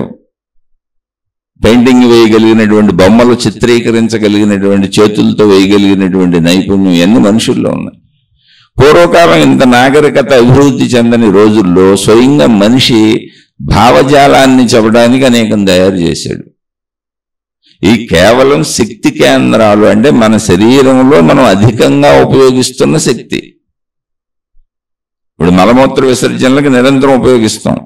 పెయింటింగ్ వేయగలిగినటువంటి, బొమ్మలు చిత్రీకరించగలిగినటువంటి, చేతులతో వేయగలిగినటువంటి నైపుణ్యం ఇవన్నీ మనుషుల్లో ఉన్నాయి. పూర్వకాలం ఇంత నాగరికత అభివృద్ధి చెందని రోజుల్లో స్వయంగా మనిషి భావజాలాన్ని చెప్పడానికి అనేకం తయారు చేశాడు. ఈ కేవలం శక్తి కేంద్రాలు అంటే మన శరీరంలో మనం అధికంగా ఉపయోగిస్తున్న శక్తి. ఇప్పుడు మలమూత్ర విసర్జనలకు నిరంతరం ఉపయోగిస్తాం.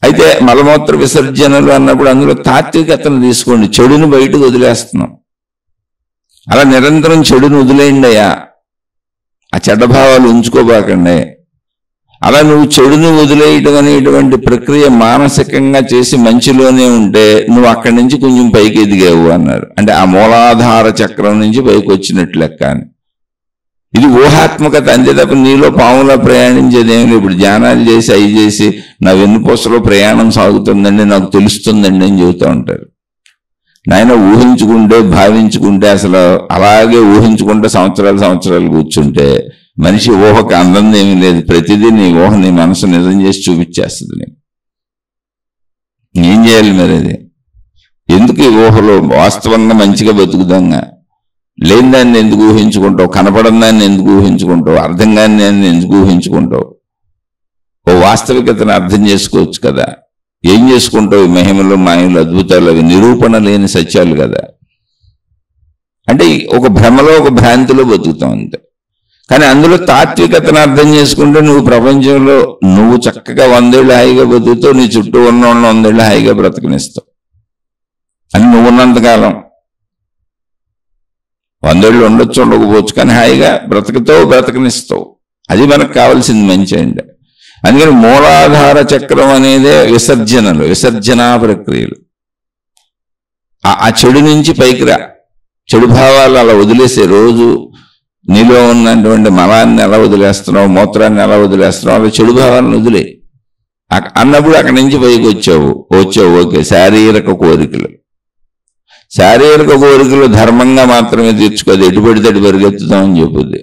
అయితే మలమూత్ర విసర్జనలు అన్నప్పుడు అందులో తాత్వికతను తీసుకోండి, చెడుని బయటకు వదిలేస్తున్నాం. అలా నిరంతరం చెడుని వదిలేయండి అయ్యా, ఆ చెడ్డ భావాలు ఉంచుకోబాకండి. అలా నువ్వు చెడుని వదిలేయటం అనేటువంటి ప్రక్రియ మానసికంగా చేసి మంచిలోనే ఉంటే నువ్వు అక్కడి నుంచి కొంచెం పైకి ఎదిగావు అన్నారు. అంటే ఆ మూలాధార చక్రం నుంచి పైకి వచ్చినట్లు లెక్క అని. ఇది ఊహాత్మకత అంతే తప్ప నీలో పాములా ప్రయాణించేదేమి. ఇప్పుడు ధ్యానాలు చేసి అవి చేసి నా వెన్నుపూసలో ప్రయాణం సాగుతుందండి, నాకు తెలుస్తుందండి అని చెబుతూ ఉంటారు. నాయన ఊహించుకుంటే, భావించుకుంటే, అసలు అలాగే ఊహించుకుంటే సంవత్సరాలు కూర్చుంటే మనిషి ఊహకు అందంది ఏమీ లేదు. ప్రతిదీ నీ ఊహ, నీ మనసు నిజం చేసి చూపించేస్తుంది. నీకు ఏం చేయాలి మరి? అది ఎందుకు ఈ ఊహలో వాస్తవంగా మంచిగా బతుకుదాంగా? లేని దాన్ని ఎందుకు ఊహించుకుంటావు? కనపడని దాన్ని ఎందుకు ఊహించుకుంటావు? అర్థం కాని దాన్ని ఎందుకు ఊహించుకుంటావు? ఓ వాస్తవికతను అర్థం చేసుకోవచ్చు కదా. ఏం చేసుకుంటావు? మహిమలు, మాయలు, అద్భుతాలు అవి నిరూపణ లేని సత్యాలు కదా. అంటే ఒక భ్రమలో, ఒక భ్రాంతిలో బతుకుతాం అంతే. కానీ అందులో తాత్వికతను అర్థం చేసుకుంటే నువ్వు ప్రపంచంలో నువ్వు చక్కగా 100 ఏళ్ళు హాయిగా బతుకుతావు, నీ చుట్టూ ఉన్న 100 ఏళ్ళు హాయిగా బ్రతకనిస్తావు. అని నువ్వు ఉన్నంతకాలం 100 ఏళ్ళు ఉండొచ్చు, ఉండకపోవచ్చు, కానీ హాయిగా బ్రతకనిస్తావు. అది మనకు కావాల్సింది మంచి అండి. అందుకని మూలాధార చక్రం అనేదే విసర్జనా ప్రక్రియలు. ఆ చెడు నుంచి పైకి రా, చెడు భావాలు అలా వదిలేసే. రోజు నీలో ఉన్నటువంటి మలాన్ని ఎలా వదిలేస్తున్నావు, మూత్రాన్ని ఎలా వదిలేస్తున్నావు, అలా చెడు భావాలను వదిలే అన్నప్పుడు అక్కడి నుంచి పైకి వచ్చావు. ఓకే. శారీరక కోరికలు ధర్మంగా మాత్రమే తీర్చుకోదు, ఎటు పడితే అటు పరిగెత్తుతామని చెప్పుద్ది.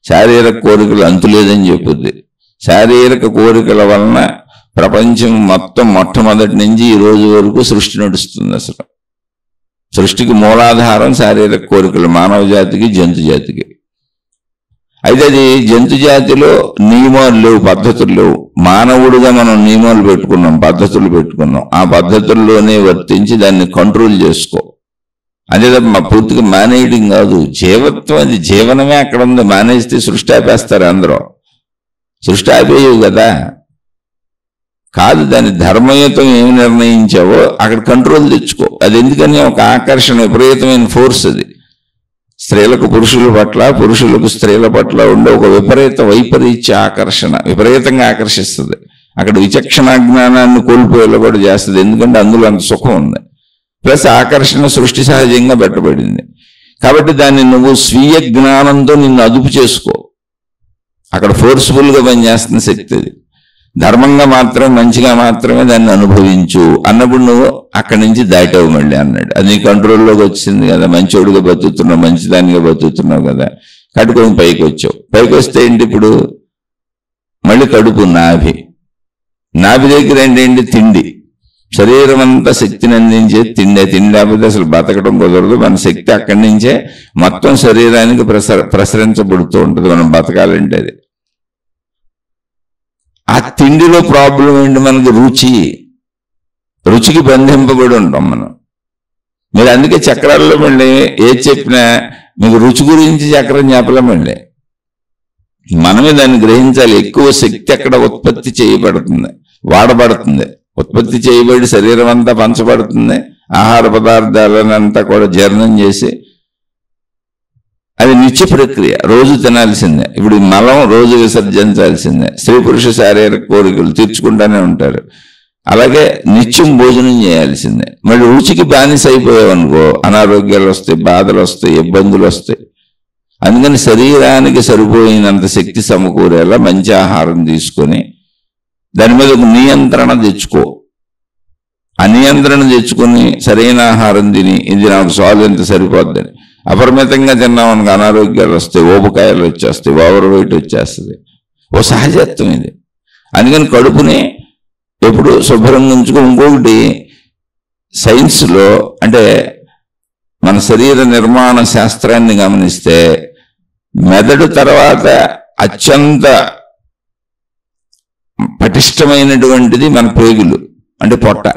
శారీరక కోరికలు అంతులేదని చెప్పుద్ది. శారీరక కోరికల వలన ప్రపంచం మొత్తం మొట్టమొదటి నుంచి ఈ రోజు వరకు సృష్టి నడుస్తుంది. అసలు సృష్టికి మూలాధారం శారీరక కోరికలు, మానవ జాతికి, జంతు జాతికి. అయితే అది జంతు జాతిలో నియమాలు లేవు, పద్ధతులు లేవు. మానవుడుగా మనం నియమాలు పెట్టుకున్నాం, పద్ధతులు పెట్టుకున్నాం. ఆ పద్ధతుల్లోనే వర్తించి దాన్ని కంట్రోల్ చేసుకో. అదే తప్ప మా పూర్తిగా మానేయడం కాదు. జీవత్వం, అది జీవనమే అక్కడ ఉంది. మానేస్తే సృష్టి ఆపేస్తారు అందరూ. సృష్టి ఆపేయవు కదా. కాదు, దాని ధర్మయుతం ఏమి నిర్ణయించావో అక్కడ కంట్రోల్ తెచ్చుకో. అది ఎందుకని ఒక ఆకర్షణ, విపరీతమైన ఫోర్స్ అది. స్త్రీలకు పురుషుల పట్ల, పురుషులకు స్త్రీల పట్ల ఉండే ఒక విపరీత వైపరీత్య ఆకర్షణ విపరీతంగా ఆకర్షిస్తుంది. అక్కడ విచక్షణ జ్ఞానాన్ని కోల్పోయేలా కూడా చేస్తుంది. ఎందుకంటే అందులో అంత సుఖం ఉంది. ప్లస్ ఆకర్షణ సృష్టి సహజంగా పెట్టబడింది కాబట్టి దాన్ని నువ్వు స్వీయ జ్ఞానంతో నిన్ను అదుపు చేసుకో. అక్కడ ఫోర్స్ఫుల్గా పనిచేస్తున్న శక్తి అది. ధర్మంగా మాత్రమే, మంచిగా మాత్రమే దాన్ని అనుభవించు అన్నప్పుడు నువ్వు అక్కడి నుంచి దాటావు మళ్ళీ అన్నాడు. అది నీ కంట్రోల్లోకి వచ్చింది కదా, మంచోడుగా బతుకుతున్నావు, మంచిదానిగా బతుకుతున్నావు కదా, కట్టుకొని పైకి వచ్చావు. పైకి వస్తే ఏంటి ఇప్పుడు మళ్ళీ కడుపు, నాభి దగ్గర ఏంటి తిండి, శరీరం అంతా శక్తిని అందించే తిండి. తిండి లేకపోతే అసలు బతకడం కుదరదు. మన శక్తి అక్కడి నుంచే మొత్తం శరీరానికి ప్రసరించబడుతూ ఉంటుంది మనం బతకాలంటే. అది ఆ తిండిలో ప్రాబ్లం ఏంటి, మనకి రుచికి బంధింపబడి ఉంటాం మనం. మీరు అందుకే చక్రాల్లో మళ్ళీ ఏది చెప్పినా మీకు రుచి గురించి చక్రం చెప్పలేమండి. మనమే దాన్ని గ్రహించాలి. ఎక్కువ శక్తి అక్కడ ఉత్పత్తి చేయబడుతుంది, వాడబడుతుంది, ఉత్పత్తి చేయబడి శరీరం అంతా పంచబడుతుంది. ఆహార పదార్థాలనంతా కూడా జీర్ణం చేసి అది నిత్య ప్రక్రియ, రోజు తినాల్సిందే. ఇప్పుడు మలం రోజు విసర్జించాల్సిందే. స్త్రీ పురుష శారీరక కోరికలు తీర్చుకుంటూనే ఉంటారు. అలాగే నిత్యం భోజనం చేయాల్సిందే. మళ్ళీ రుచికి బానిస అయిపోయావనుకో అనారోగ్యాలు వస్తాయి, బాధలు వస్తాయి, ఇబ్బందులు వస్తాయి. అందుకని శరీరానికి సరిపోయినంత శక్తి సమకూరేలా మంచి ఆహారం తీసుకొని దాని మీద ఒక నియంత్రణ తెచ్చుకో. ఆ నియంత్రణ తెచ్చుకొని సరైన ఆహారం తిని ఇది నాకు చాలు, ఎంత సరిపోద్దని. అపరిమితంగా తిన్నామనుకో అనారోగ్యాలు వస్తాయి, ఊబకాయలు వచ్చేస్తాయి, ఓవర్ వెయిట్ వచ్చేస్తుంది. ఓ సహజత్వం ఇది. అందుకని కడుపుని ఎప్పుడు శుభ్రంగా ఉంచుకో. ఇంకొకటి సైన్స్లో అంటే మన శరీర నిర్మాణ శాస్త్రాన్ని గమనిస్తే మెదడు తర్వాత అత్యంత పటిష్టమైనటువంటిది మన పేగులు, అంటే పొట్ట.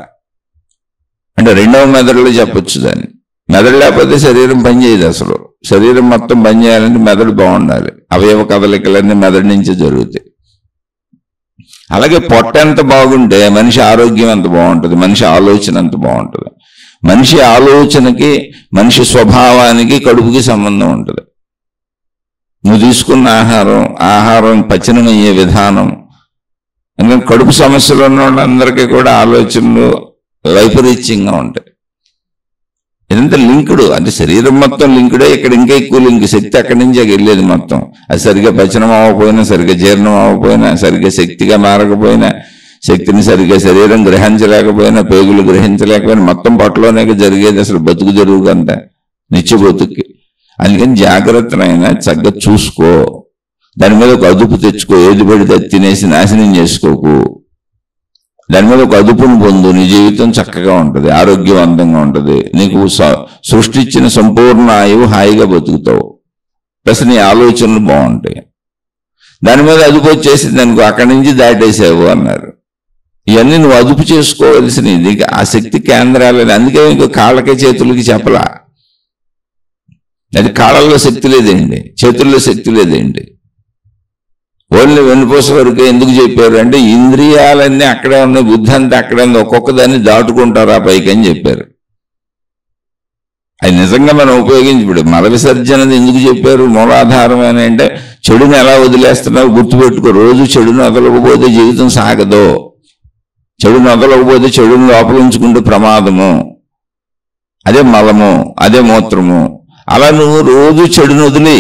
అంటే రెండవ మెదడులో చెప్పొచ్చు దాన్ని. మెదడు లేకపోతే శరీరం పనిచేయదు. అసలు శరీరం మొత్తం పనిచేయాలంటే మెదడు బాగుండాలి. అవయవ కదలికలన్నీ మెదడు నుంచే జరుగుతాయి. అలాగే పొట్ట ఎంత బాగుంటే మనిషి ఆరోగ్యం ఎంత బాగుంటుంది, మనిషి ఆలోచన ఎంత బాగుంటుంది. మనిషి ఆలోచనకి, మనిషి స్వభావానికి కడుపుకి సంబంధం ఉంటుంది. నువ్వు తీసుకున్న ఆహారం పచనమయ్యే విధానం. ఎందుకంటే కడుపు సమస్యలు ఉన్న వాళ్ళందరికీ కూడా ఆలోచనలు వైపరీత్యంగా ఉంటాయి. ఇదంతా లింకుడు, అంటే శరీరం మొత్తం లింకుడే. ఇక్కడ ఇంకా ఎక్కువ లింక్, శక్తి అక్కడి నుంచి వెళ్ళేది మొత్తం. అది సరిగ్గా పచనం అవ్వకపోయినా, సరిగ్గా జీర్ణం అవ్వకపోయినా, సరిగ్గా శక్తిగా మారకపోయినా, శక్తిని సరిగ్గా శరీరం గ్రహించలేకపోయినా, పేగులు గ్రహించలేకపోయినా మొత్తం పొట్టలోనే జరిగేది అసలు బతుకు జరుగుకంతా, నిత్య బతుక్కి. అందుకని జాగ్రత్తనైనా చక్కగా చూసుకో, దాని మీద ఒక అదుపు తెచ్చుకో. ఏది పడితే తినేసి నాశనం చేసుకోకు. దాని మీద ఒక అదుపును పొందు. నీ జీవితం చక్కగా ఉంటుంది, ఆరోగ్యవంతంగా ఉంటుంది. నీకు సృష్టించిన సంపూర్ణ ఆయువు హాయిగా బతుకుతావు. ప్లస్ నీ ఆలోచనలు బాగుంటాయి. దాని మీద అదుపు వచ్చేసింది అనుకో, అక్కడి నుంచి దాటేసావు అన్నారు. ఇవన్నీ నువ్వు అదుపు చేసుకోవాల్సినది. ఆ శక్తి కేంద్రాలని అందుకే ఇంకో కాళ్ళకి చేతులకి చెప్పలా. అది కాళ్ళల్లో శక్తి లేదేంటి, చేతుల్లో శక్తి లేదేంటి, ఓన్లీ వెన్నుపూస వరకు ఎందుకు చెప్పారు అంటే ఇంద్రియాలన్నీ అక్కడే ఉన్నాయి, బుద్ధి అంతా అక్కడే ఉంది, ఒక్కొక్క దాన్ని దాటుకుంటారు ఆ పైకి అని చెప్పారు. అది నిజంగా మనం ఉపయోగించి ఇప్పుడు మల విసర్జనది ఎందుకు చెప్పారు, మూలాధారం అని అంటే చెడుని ఎలా వదిలేస్తున్నావు గుర్తుపెట్టుకో. రోజు చెడుని వదలకపోతే జీవితం సాగదు. చెడుని వదలకపోతే చెడుని లోపల ఉంచుకుంటే ప్రమాదము. అదే మలము, అదే మూత్రము. అలా నువ్వు రోజు చెడుని వదిలి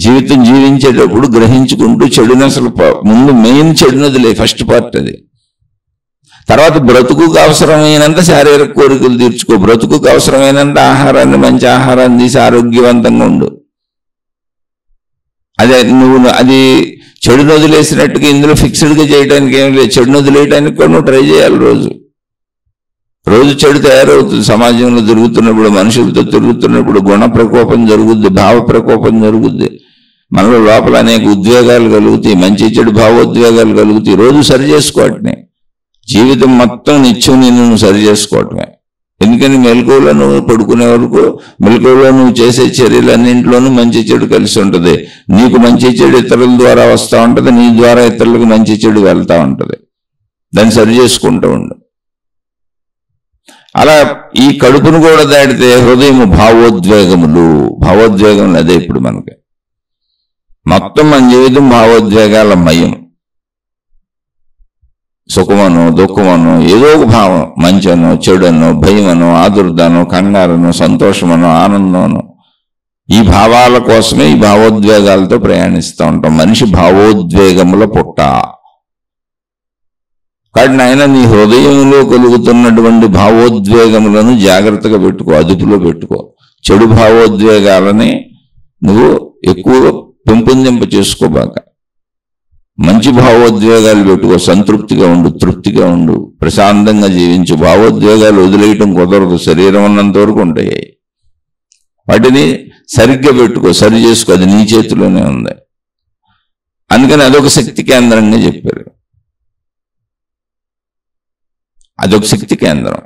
జీవితం జీవించేటప్పుడు గ్రహించుకుంటూ చెడుని అసలు ముందు మెయిన్ చెడుని వదిలే, ఫస్ట్ పార్ట్ అది. తర్వాత బ్రతుకుకు అవసరమైనంత శారీరక కోరికలు తీర్చుకో. బ్రతుకుకు అవసరమైనంత ఆహారాన్ని, మంచి ఆహారాన్ని తీసి ఆరోగ్యవంతంగా ఉండు. అదే నువ్వు అది చెడును వదిలేసినట్టుగా ఇందులో ఫిక్స్డ్గా చేయడానికి ఏం లేదు. చెడును వదిలేయడానికి కూడా నువ్వు ట్రై చేయాలి. రోజు చెడు తయారవుతుంది. సమాజంలో తిరుగుతున్నప్పుడు, మనుషులతో తిరుగుతున్నప్పుడు గుణ ప్రకోపం జరుగుద్ది, భావ ప్రకోపం జరుగుద్ది. మనలో లోపల అనేక ఉద్వేగాలు కలుగుతాయి, మంచి చెడు భావోద్వేగాలు కలుగుతాయి. రోజు సరి చేసుకోవటమే జీవితం మొత్తం. నిత్యం నువ్వు సరి చేసుకోవటమే. ఎందుకని మెలకువలో నువ్వు పడుకునే వరకు మెలకువలో నువ్వు చేసే చర్యలన్నింటిలోనూ మంచి చెడు కలిసి ఉంటుంది. నీకు మంచి చెడు ఇతరుల ద్వారా వస్తూ ఉంటుంది, నీ ద్వారా ఇతరులకు మంచి చెడు వెళ్తూ ఉంటుంది. దాన్ని సరి చేసుకుంటూ ఉండు. అలా ఈ కడుపును కూడా దాటితే హృదయము భావోద్వేగములు అదే ఇప్పుడు మనకి మొత్తం మన జీవితం భావోద్వేగాల మయం. సుఖమనో దుఃఖమనో ఏదో ఒక భావం, మంచనో చెడునో భయమనో ఆదుర్దనో కంగారనో సంతోషమనో ఆనందమనో ఈ భావాల కోసమే ఈ భావోద్వేగాలతో ప్రయాణిస్తూ ఉంటాం. మనిషి భావోద్వేగముల పుట్ట. కాబట్టి ఆయన నీ హృదయంలో కలుగుతున్నటువంటి భావోద్వేగములను జాగ్రత్తగా పెట్టుకో, అదుపులో పెట్టుకో. చెడు భావోద్వేగాలని నువ్వు ఎక్కువ పెంపొందింప చేసుకోబాక. మంచి భావోద్వేగాలు పెట్టుకో, సంతృప్తిగా ఉండు, తృప్తిగా ఉండు, ప్రశాంతంగా జీవించు. భావోద్వేగాలు వదిలేయటం కుదరదు, శరీరం ఉన్నంత వరకు ఉంటాయి. వాటిని సరిగ్గా పెట్టుకో, సరి చేసుకో, అది నీ చేతిలోనే ఉంది. అందుకని అదొక శక్తి కేంద్రంగా చెప్పారు. అదొక శక్తి కేంద్రం.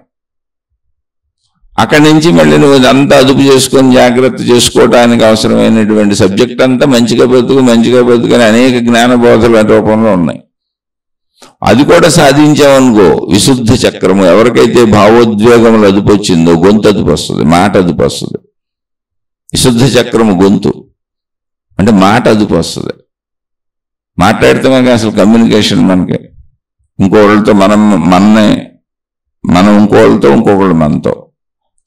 అక్కడి నుంచి మళ్ళీ నువ్వు అంతా అదుపు చేసుకొని జాగ్రత్త చేసుకోవడానికి అవసరమైనటువంటి సబ్జెక్ట్ అంతా మంచిగా బతుకుని అనేక జ్ఞాన బోధల రూపంలో ఉన్నాయి. అది కూడా సాధించావనుకో విశుద్ధ చక్రము. ఎవరికైతే భావోద్వేగములు అదుపు వచ్చిందో గొంతు అదుపు వస్తుంది, మాట అదుపు వస్తుంది. విశుద్ధ చక్రము గొంతు అంటే మాట అదుపు వస్తుంది. మాట్లాడితే మనకి అసలు కమ్యూనికేషన్ మనకి ఇంకొకళ్ళతో మనం ఇంకోళ్ళతో, ఇంకొకళ్ళు మనతో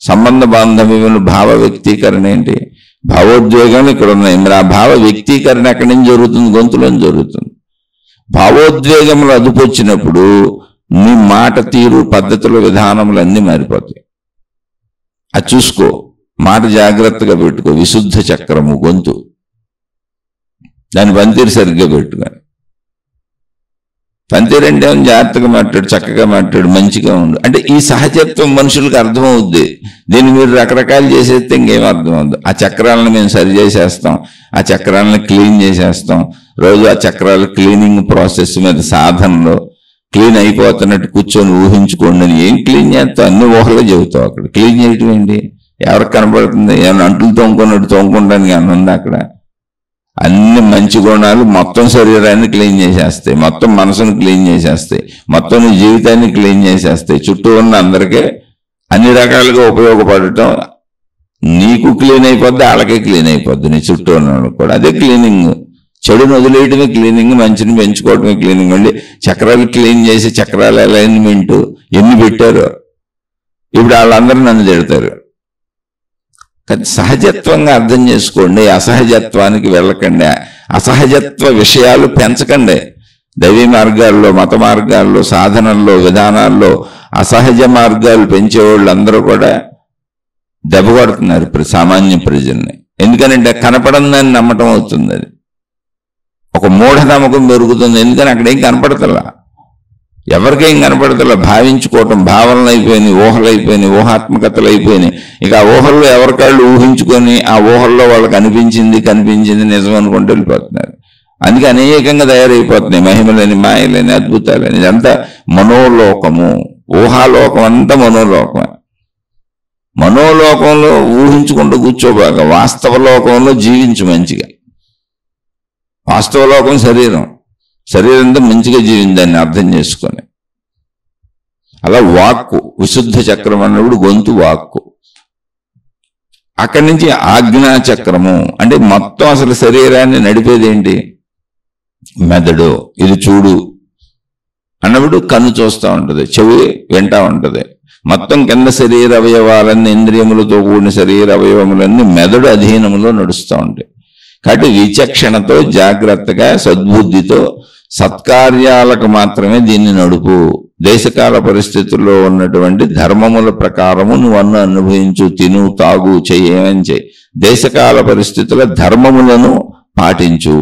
సంబంధ బాంధవ్యములు. భావ వ్యక్తీకరణ ఏంటి? భావోద్వేగాలు ఇక్కడ ఉన్నాయి. మరి ఆ భావ వ్యక్తీకరణ ఎక్కడి నుంచి జరుగుతుంది? గొంతులోని జరుగుతుంది. భావోద్వేగములు అదుపు వచ్చినప్పుడు నీ మాట తీరు, పద్ధతులు, విధానములు అన్నీ మారిపోతాయి. అది చూసుకో, మాట జాగ్రత్తగా పెట్టుకో. విశుద్ధ చక్రము గొంతు, దాని పనితీరు సరిగ్గా పెట్టుకొని. పనితీరంటే జాగ్రత్తగా మాట్లాడు, చక్కగా మాట్లాడు, మంచిగా ఉండు. అంటే ఈ సహజత్వం మనుషులకు అర్థమవుద్ది. దీన్ని మీరు రకరకాలు చేసేస్తే ఇంకేం అర్థం అవుద్ది. ఆ చక్రాలను మేము సరి చేసేస్తాం, ఆ చక్రాలను క్లీన్ చేసేస్తాం. రోజు ఆ చక్రాలు క్లీనింగ్ ప్రాసెస్ మీద సాధనలో క్లీన్ అయిపోతున్నట్టు కూర్చొని ఊహించుకోండి అని. ఏం క్లీన్ చేస్తావు? అన్ని ఊహలో చెబుతావు. అక్కడ క్లీన్ చేయటం ఏంటి? ఎవరికి కనపడుతుంది? ఏమైనా అంటులు తోముకున్నట్టు తోముకుంటానికి ఏమన్నా ఉందా అక్కడ? అన్ని మంచి గుణాలు మొత్తం శరీరాన్ని క్లీన్ చేసేస్తాయి, మొత్తం మనసును క్లీన్ చేసేస్తాయి, మొత్తం నీ జీవితాన్ని క్లీన్ చేసేస్తాయి. చుట్టూ ఉన్న అందరికీ అన్ని రకాలుగా ఉపయోగపడటం. నీకు క్లీన్ అయిపోద్ది, వాళ్ళకే క్లీన్ అయిపోద్ది, నీ చుట్టూ ఉన్న కూడా. అదే క్లీనింగ్. చెడును వదిలేయటమే క్లీనింగ్, మంచిని పెంచుకోవటమే క్లీనింగ్. మళ్ళీ చక్రాలు క్లీన్ చేసి చక్రాల అలైన్మెంట్ ఎన్ని పెట్టారు. ఇప్పుడు వాళ్ళందరూ నన్ను తిడతారు. కానీ సహజత్వంగా అర్థం చేసుకోండి. అసహజత్వానికి వెళ్ళకండి, అసహజత్వ విషయాలు పెంచకండి. దైవీ మార్గాల్లో, మత మార్గాల్లో, సాధనల్లో, విధానాల్లో అసహజ మార్గాలు పెంచేవాళ్ళు అందరూ కూడా దెబ్బకొడుతున్నారు సామాన్య ప్రజల్ని. ఎందుకనంటే కనపడందని నమ్మటం అవుతుంది. అది ఒక మూఢనమ్మకం పెరుగుతుంది. ఎందుకని అక్కడేం కనపడతలా, ఎవరికేం కనపడతలా. భావించుకోవటం, భావనలు అయిపోయినాయి, ఊహలు అయిపోయినాయి, ఊహాత్మకతలు అయిపోయినాయి. ఇక ఆ ఊహల్లో ఎవరికాళ్ళు ఊహించుకొని ఆ ఊహల్లో వాళ్ళకి కనిపించింది నిజం అనుకుంటూ వెళ్ళిపోతున్నారు. అందుకే అనేకంగా తయారైపోతున్నాయి మహిమలని, మాయలని, అద్భుతాలని. ఇదంతా మనోలోకము. ఊహాలోకం అంతా మనోలోకమే. మనోలోకంలో ఊహించుకుంటూ కూర్చోబాగా వాస్తవ లోకంలో జీవించు మంచిగా. వాస్తవ లోకం శరీరంతో మంచిగా జీవిందాన్ని అర్థం చేసుకొని. అలా వాక్కు, విశుద్ధ చక్రం అన్నప్పుడు గొంతు, వాక్కు. అక్కడి నుంచి ఆజ్ఞా చక్రము అంటే మొత్తం అసలు శరీరాన్ని నడిపేది ఏంటి? మెదడు. ఇది చూడు అన్నప్పుడు కన్ను చూస్తూ ఉంటుంది, చెవి వింటా ఉంటుంది. మొత్తం కింద శరీర అవయవాలన్నీ, ఇంద్రియములతో కూడిన శరీర అవయవములన్నీ మెదడు అధీనములో నడుస్తూ ఉంటాయి. కాబట్టి విచక్షణతో, జాగ్రత్తగా, సద్బుద్ధితో సత్కార్యాలకు మాత్రమే దీన్ని నడుపు. దేశకాల పరిస్థితుల్లో ఉన్నటువంటి ధర్మముల ప్రకారము నువ్వు అనుభవించు, తిను, తాగు, చెయ్యి, ఏమని చెయ్యి. దేశకాల పరిస్థితుల ధర్మములను పాటించు.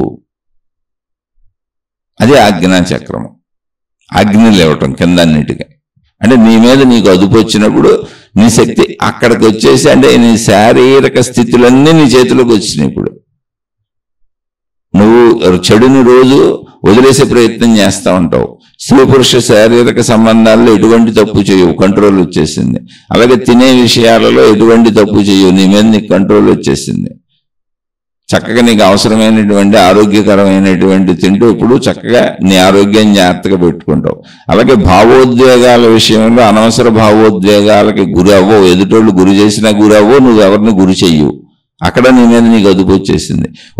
అదే ఆజ్ఞా చక్రము. అగ్ని లేవటం కిందన్నిటికీ. అంటే నీ మీద నీకు అదుపు వచ్చినప్పుడు నీ శక్తి అక్కడికి వచ్చేసి, అంటే నీ శారీరక స్థితులన్నీ నీ చేతిలోకి వచ్చినాయి. ఇప్పుడు నువ్వు చెడుని రోజు వదిలేసే ప్రయత్నం చేస్తూ ఉంటావు. స్త్రీ పురుష శారీరక సంబంధాల్లో ఎటువంటి తప్పు చేయవు, కంట్రోల్ వచ్చేసింది. అలాగే తినే విషయాలలో ఎటువంటి తప్పు చేయవు, నీ మీద నీకు కంట్రోల్ వచ్చేసింది. చక్కగా నీకు అవసరమైనటువంటి ఆరోగ్యకరమైనటువంటి తింటూ ఇప్పుడు చక్కగా నీ ఆరోగ్యాన్ని జాగ్రత్తగా పెట్టుకుంటావు. అలాగే భావోద్వేగాల విషయంలో అనవసర భావోద్వేగాలకి గురి అవ్వవు. ఎదుటోళ్ళు గురి చేసినా గురి అవ్వవు, నువ్వు ఎవరిని గురి చెయ్యవు. అక్కడ నీ మీద నీకు అదుపు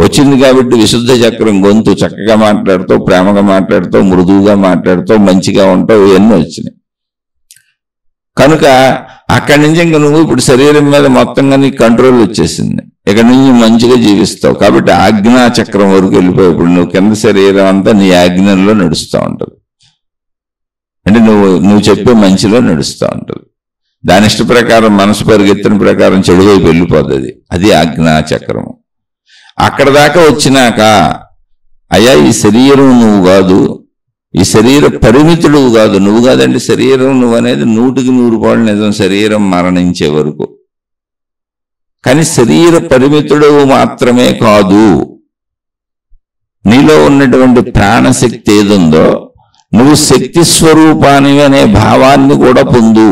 వచ్చింది కాబట్టి విశుద్ధ చక్రం గొంతు చక్కగా మాట్లాడుతావు, ప్రేమగా మాట్లాడుతావు, మృదువుగా మాట్లాడుతావు, మంచిగా ఉంటావు, ఇవన్నీ వచ్చినాయి. కనుక అక్కడి నుంచి ఇంక నువ్వు ఇప్పుడు శరీరం మీద మొత్తంగా నీకు కంట్రోల్ వచ్చేసింది. ఇక్కడ నుంచి మంచిగా జీవిస్తావు. కాబట్టి ఆజ్ఞా చక్రం వరకు వెళ్ళిపోయి ఇప్పుడు నువ్వు కింద శరీరం అంతా నీ ఆజ్ఞలో నడుస్తూ ఉంటుంది. అంటే నువ్వు చెప్పే మంచిలో నడుస్తూ ఉంటుంది. దాని ఇష్ట ప్రకారం మనసు పరిగెత్తిన ప్రకారం చెడు వైపు వెళ్ళిపోతుంది. అది ఆజ్ఞా చక్రము. అక్కడ దాకా వచ్చినాక అయ్యా ఈ శరీరం నువ్వు కాదు, ఈ శరీర పరిమితుడు కాదు, నువ్వు కాదండి శరీరం నువ్వు అనేది 100% నిజం శరీరం మరణించే వరకు. కానీ శరీర పరిమితుడు మాత్రమే కాదు, నీలో ఉన్నటువంటి ప్రాణశక్తి ఏదుందో నువ్వు శక్తి స్వరూపానివి అనే భావాన్ని కూడా పొందు.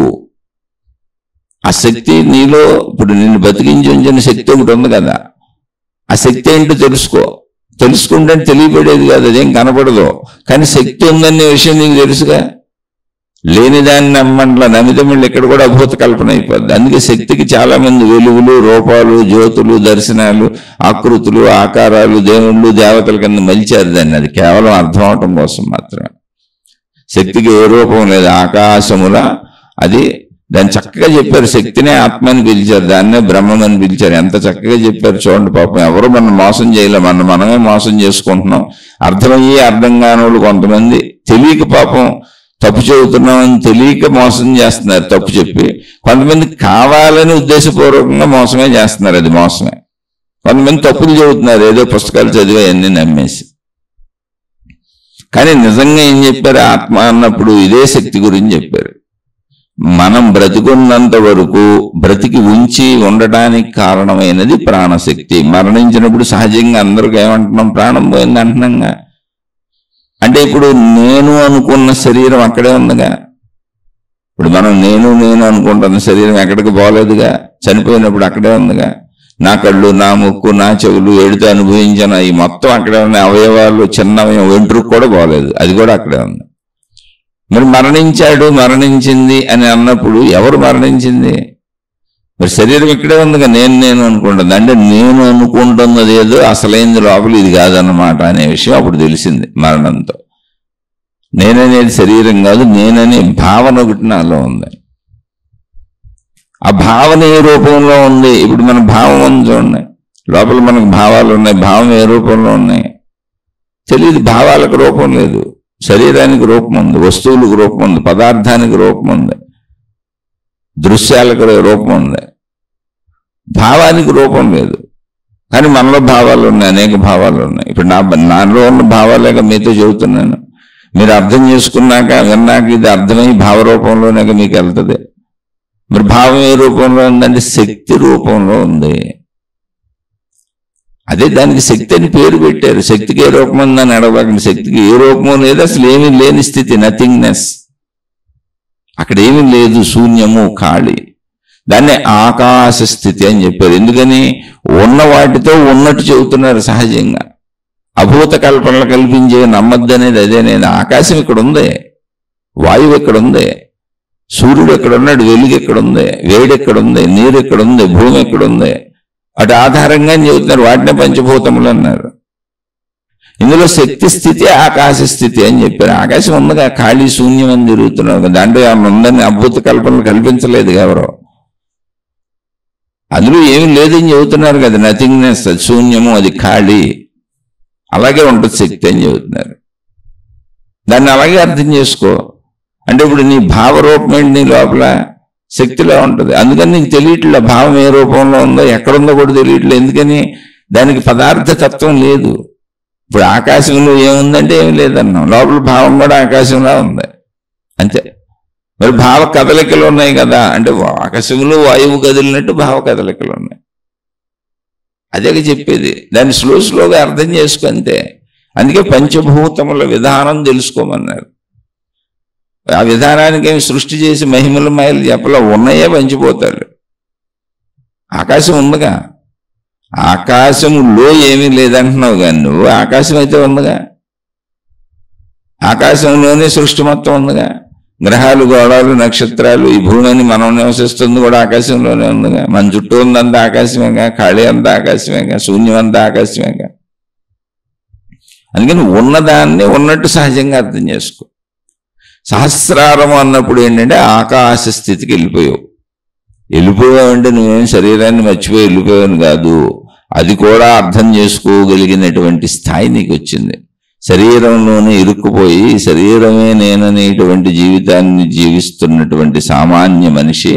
ఆ శక్తి నీలో ఇప్పుడు నిన్ను బతికించి ఉంచిన శక్తి ఒకటి ఉంది కదా, ఆ శక్తి ఏంటో తెలుసుకుంటే తెలియబడేది కాదు, అదేం కనపడదు. కానీ శక్తి ఉందనే విషయం నీకు తెలుసుగా. లేని దాన్ని నమ్మితే మళ్ళీ ఇక్కడ కూడా అభూత కల్పన అయిపోద్ది. అందుకే శక్తికి చాలా మంది వెలుగులు, రూపాలు, జ్యోతులు, దర్శనాలు, ఆకృతులు, ఆకారాలు, దేవుళ్ళు, దేవతల కింద మలిచారు దాన్ని. అది కేవలం అర్థం అవటం కోసం మాత్రమే. శక్తికి ఏ రూపం లేదు, ఆకాశముల అది దాన్ని చక్కగా చెప్పారు. శక్తినే ఆత్మ అని పిలిచారు, దాన్నే బ్రహ్మం అని పిలిచారు. ఎంత చక్కగా చెప్పారు చూడండి. పాపం ఎవరు మనం మోసం చేయలేం, మనమే మోసం చేసుకుంటున్నాం. అర్థమయ్యి అర్థం కాని వాళ్ళు కొంతమంది తెలియక పాపం తప్పు చెబుతున్నామని తెలియక మోసం చేస్తున్నారు తప్పు చెప్పి. కొంతమంది కావాలని ఉద్దేశపూర్వకంగా మోసమే చేస్తున్నారు, అది మోసమే. కొంతమంది తప్పులు చెబుతున్నారు ఏదో పుస్తకాలు చదివి అన్నీ నమ్మేసి. కానీ నిజంగా ఏం చెప్పారు? ఆత్మ అన్నప్పుడు ఇదే శక్తి గురించి చెప్పారు. మనం బ్రతికున్నంత వరకు బ్రతికి ఉంచి ఉండటానికి కారణమైనది ప్రాణశక్తి. మరణించినప్పుడు సహజంగా అందరికీ ఏమంటున్నాం? ప్రాణం పోయింది అంటున్నాంగా. అంటే ఇప్పుడు నేను అనుకున్న శరీరం అక్కడే ఉందిగా. ఇప్పుడు మనం నేను అనుకుంటున్న శరీరం ఎక్కడికి పోలేదుగా. చనిపోయినప్పుడు అక్కడే ఉందిగా. నా కళ్ళు, నా ముక్కు, నా చెవులు, ఏడుతో అనుభవించిన ఈ మొత్తం అక్కడే ఉన్నాయి. అవయవాలు, చిన్న వెంట్రుకు కూడా పోలేదు, అది కూడా అక్కడే ఉంది. మరి మరణించింది అని అన్నప్పుడు ఎవరు మరణించింది? మరి శరీరం ఇక్కడే ఉందిగా. నేను అనుకుంటుంది. అంటే నేను అనుకుంటున్నది ఏదో అసలైంది లోపల ఇది కాదన్నమాట అనే విషయం అప్పుడు తెలిసింది మరణంతో. నేననేది శరీరం కాదు, నేననే భావన ఒకటి నాలో ఉంది. ఆ భావన ఏ రూపంలో ఉంది? ఇప్పుడు మన భావం ఉంది చూడండి, లోపల మనకు భావాలు ఉన్నాయి. భావం ఏ రూపంలో ఉన్నాయి తెలియదు. భావాలకు రూపం లేదు. శరీరానికి రూపం ఉంది, వస్తువులకు రూపం ఉంది, పదార్థానికి రూపం ఉంది, దృశ్యాలకు రూపం ఉంది. భావానికి రూపం లేదు. కానీ మనలో భావాలు ఉన్నాయి, అనేక భావాలు ఉన్నాయి. ఇప్పుడు నాలో ఉన్న భావాలేక మీతో చెబుతున్నాను. మీరు అర్థం చేసుకున్నాక విన్నాక ఇది అర్థమై భావరూపంలోనే మీకు వెళ్తుంది. మరి భావం ఏ రూపంలో ఉందంటే శక్తి రూపంలో ఉంది. అదే దానికి శక్తి అని పేరు పెట్టారు. శక్తికి ఏ రూపం ఉందని అడగకండి. శక్తికి ఏ రూపమో లేదు, అసలు ఏమీ లేని స్థితి, నథింగ్నెస్. అక్కడ ఏమీ లేదు, శూన్యము, ఖాళీ. దాన్ని ఆకాశ స్థితి అని చెప్పారు. ఎందుకని? ఉన్న వాటితో ఉన్నట్టు చెబుతున్నారు. సహజంగా అభూత కల్పనలు కల్పించే నమ్మద్దు అనేది అదేనేది. ఆకాశం ఇక్కడ ఉంది, వాయువు ఇక్కడ ఉంది, సూర్యుడు ఎక్కడ ఉన్నాడు, వెలుగు ఎక్కడ ఉంది, వేడి ఎక్కడ ఉంది, నీరు ఎక్కడ ఉంది, భూమి ఎక్కడ ఉంది, అటు ఆధారంగా చెబుతున్నారు. వాటినే పంచభూతములు అన్నారు. ఇందులో శక్తి స్థితి, ఆకాశ స్థితి అని చెప్పారు. ఆకాశం ఉందిగా, ఖాళీ శూన్యం అని తిరుగుతున్నారు. దాంట్లో ఏమన్నా ఉందని అద్భుత కల్పనలు కల్పించలేదు ఎవరో. అందులో ఏమి లేదని చెబుతున్నారు కదా, నథింగ్నెస్, అది శూన్యము, అది ఖాళీ, అలాగే ఉంటుంది శక్తి అని చెబుతున్నారు. దాన్ని అలాగే అర్థం చేసుకో. అంటే ఇప్పుడు నీ భావరూపం ఏంటి? నీ లోపల శక్తిలో ఉంటుంది. అందుకని నీకు తెలియట్లే భావం ఏ రూపంలో ఉందో, ఎక్కడుందో కూడా తెలియట్లేదు. ఎందుకని? దానికి పదార్థ తత్వం లేదు. ఇప్పుడు ఆకాశంలో ఏముందంటే ఏమి లేదన్నాం, లోపల భావం కూడా ఆకాశంలో ఉంది అంతే. మరి భావ కదలికలు ఉన్నాయి కదా, అంటే ఆకాశంలో వాయువు కదిలినట్టు భావ కదలికలు ఉన్నాయి. అదే చెప్పేది. దాన్ని స్లోగా అర్థం చేసుకుంటే. అందుకే పంచభూతముల విధానం తెలుసుకోమన్నారు. ఆ విధానానికి ఏమి సృష్టి చేసి మహిమలు మాయలు చెప్పలా, ఉన్నాయే పంచిపోతాడు. ఆకాశం ఉందిగా, ఆకాశములో ఏమీ లేదంటున్నావు కానీ నువ్వు ఆకాశం అయితే ఉందిగా, ఆకాశంలోనే సృష్టి మొత్తం ఉందిగా. గ్రహాలు, గోళాలు, నక్షత్రాలు, ఈ భూమిని మనం నివసిస్తుంది కూడా ఆకాశంలోనే ఉందిగా. మన చుట్టూ ఉందంతా ఆకాశమేగా, ఖాళీ అంతా ఆకాశమేగా, శూన్యం అంతా ఆకాశమేగా. అందుకని ఉన్నదాన్ని ఉన్నట్టు సహజంగా అర్థం చేసుకో. సహస్రారం అన్నప్పుడు ఏంటంటే ఆకాశ స్థితికి వెళ్ళిపోయావంటే నువ్వేం శరీరాన్ని మర్చిపోయి వెళ్ళిపోయాను కాదు, అది కూడా అర్థం చేసుకోగలిగినటువంటి స్థాయి నీకు వచ్చింది. శరీరంలోనే ఇరుక్కుపోయి శరీరమే నేననేటువంటి జీవితాన్ని జీవిస్తున్నటువంటి సామాన్య మనిషి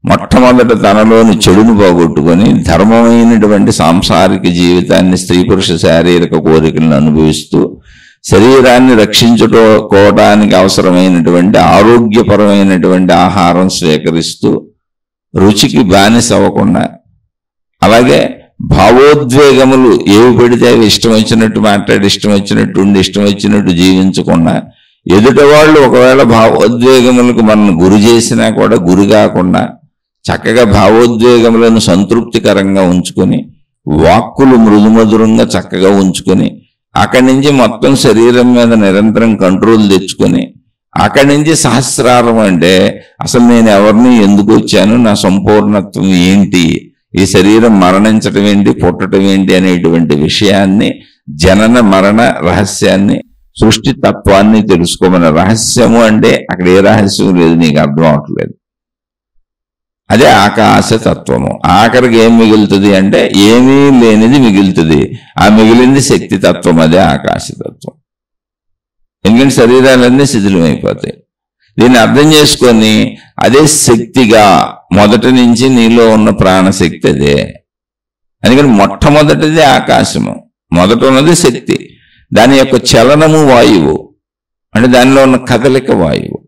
మొట్టమొదట తనలోని చెడును పోగొట్టుకొని ధర్మమైనటువంటి సాంసారిక జీవితాన్ని, స్త్రీ పురుష శారీరక కోరికలను అనుభవిస్తూ శరీరాన్ని రక్షించుకోవడానికి అవసరమైనటువంటి ఆరోగ్యపరమైనటువంటి ఆహారం స్వీకరిస్తూ రుచికి బానిస అవ్వకుండా, అలాగే భావోద్వేగములు ఏవి పడితే అవి ఇష్టం వచ్చినట్టు మాట్లాడి, ఇష్టం వచ్చినట్టు ఉండి, ఇష్టం వచ్చినట్టు జీవించకుండా, ఎదుట వాళ్ళు ఒకవేళ భావోద్వేగములకు మనం గురి చేసినా కూడా గురి కాకుండా చక్కగా భావోద్వేగములను సంతృప్తికరంగా ఉంచుకొని, వాక్కులు మృదుమధురంగా చక్కగా ఉంచుకొని, అక్కడి నుంచి మొత్తం శరీరం మీద నిరంతరం కంట్రోల్ తెచ్చుకొని, అక్కడి నుంచి సహస్రారం అంటే అసలు నేను ఎవరిని, ఎందుకు వచ్చాను, నా సంపూర్ణత్వం ఏంటి, ఈ శరీరం మరణించటం ఏంటి, పుట్టడం ఏంటి అనేటువంటి విషయాన్ని, జనన మరణ రహస్యాన్ని, సృష్టి తత్వాన్ని తెలుసుకోమన్న. రహస్యము అంటే అక్కడ ఏ రహస్యం లేదు, నీకు అర్థం అవట్లేదు. అదే ఆకాశ తత్వము. ఆఖరికి ఏం మిగులుతుంది అంటే ఏమీ లేనిది మిగులుతుంది. ఆ మిగిలింది శక్తి తత్వం, అదే ఆకాశతత్వం. ఎందుకంటే శరీరాలన్నీ శిథిలమైపోతాయి. దీన్ని అర్థం చేసుకొని అదే శక్తిగా మొదటి నుంచి నీలో ఉన్న ప్రాణశక్తి అదే. అందుకని మొట్టమొదటిది ఆకాశము, మొదట ఉన్నది శక్తి. దాని యొక్క చలనము వాయువు, అంటే దానిలో ఉన్న కదలిక వాయువు.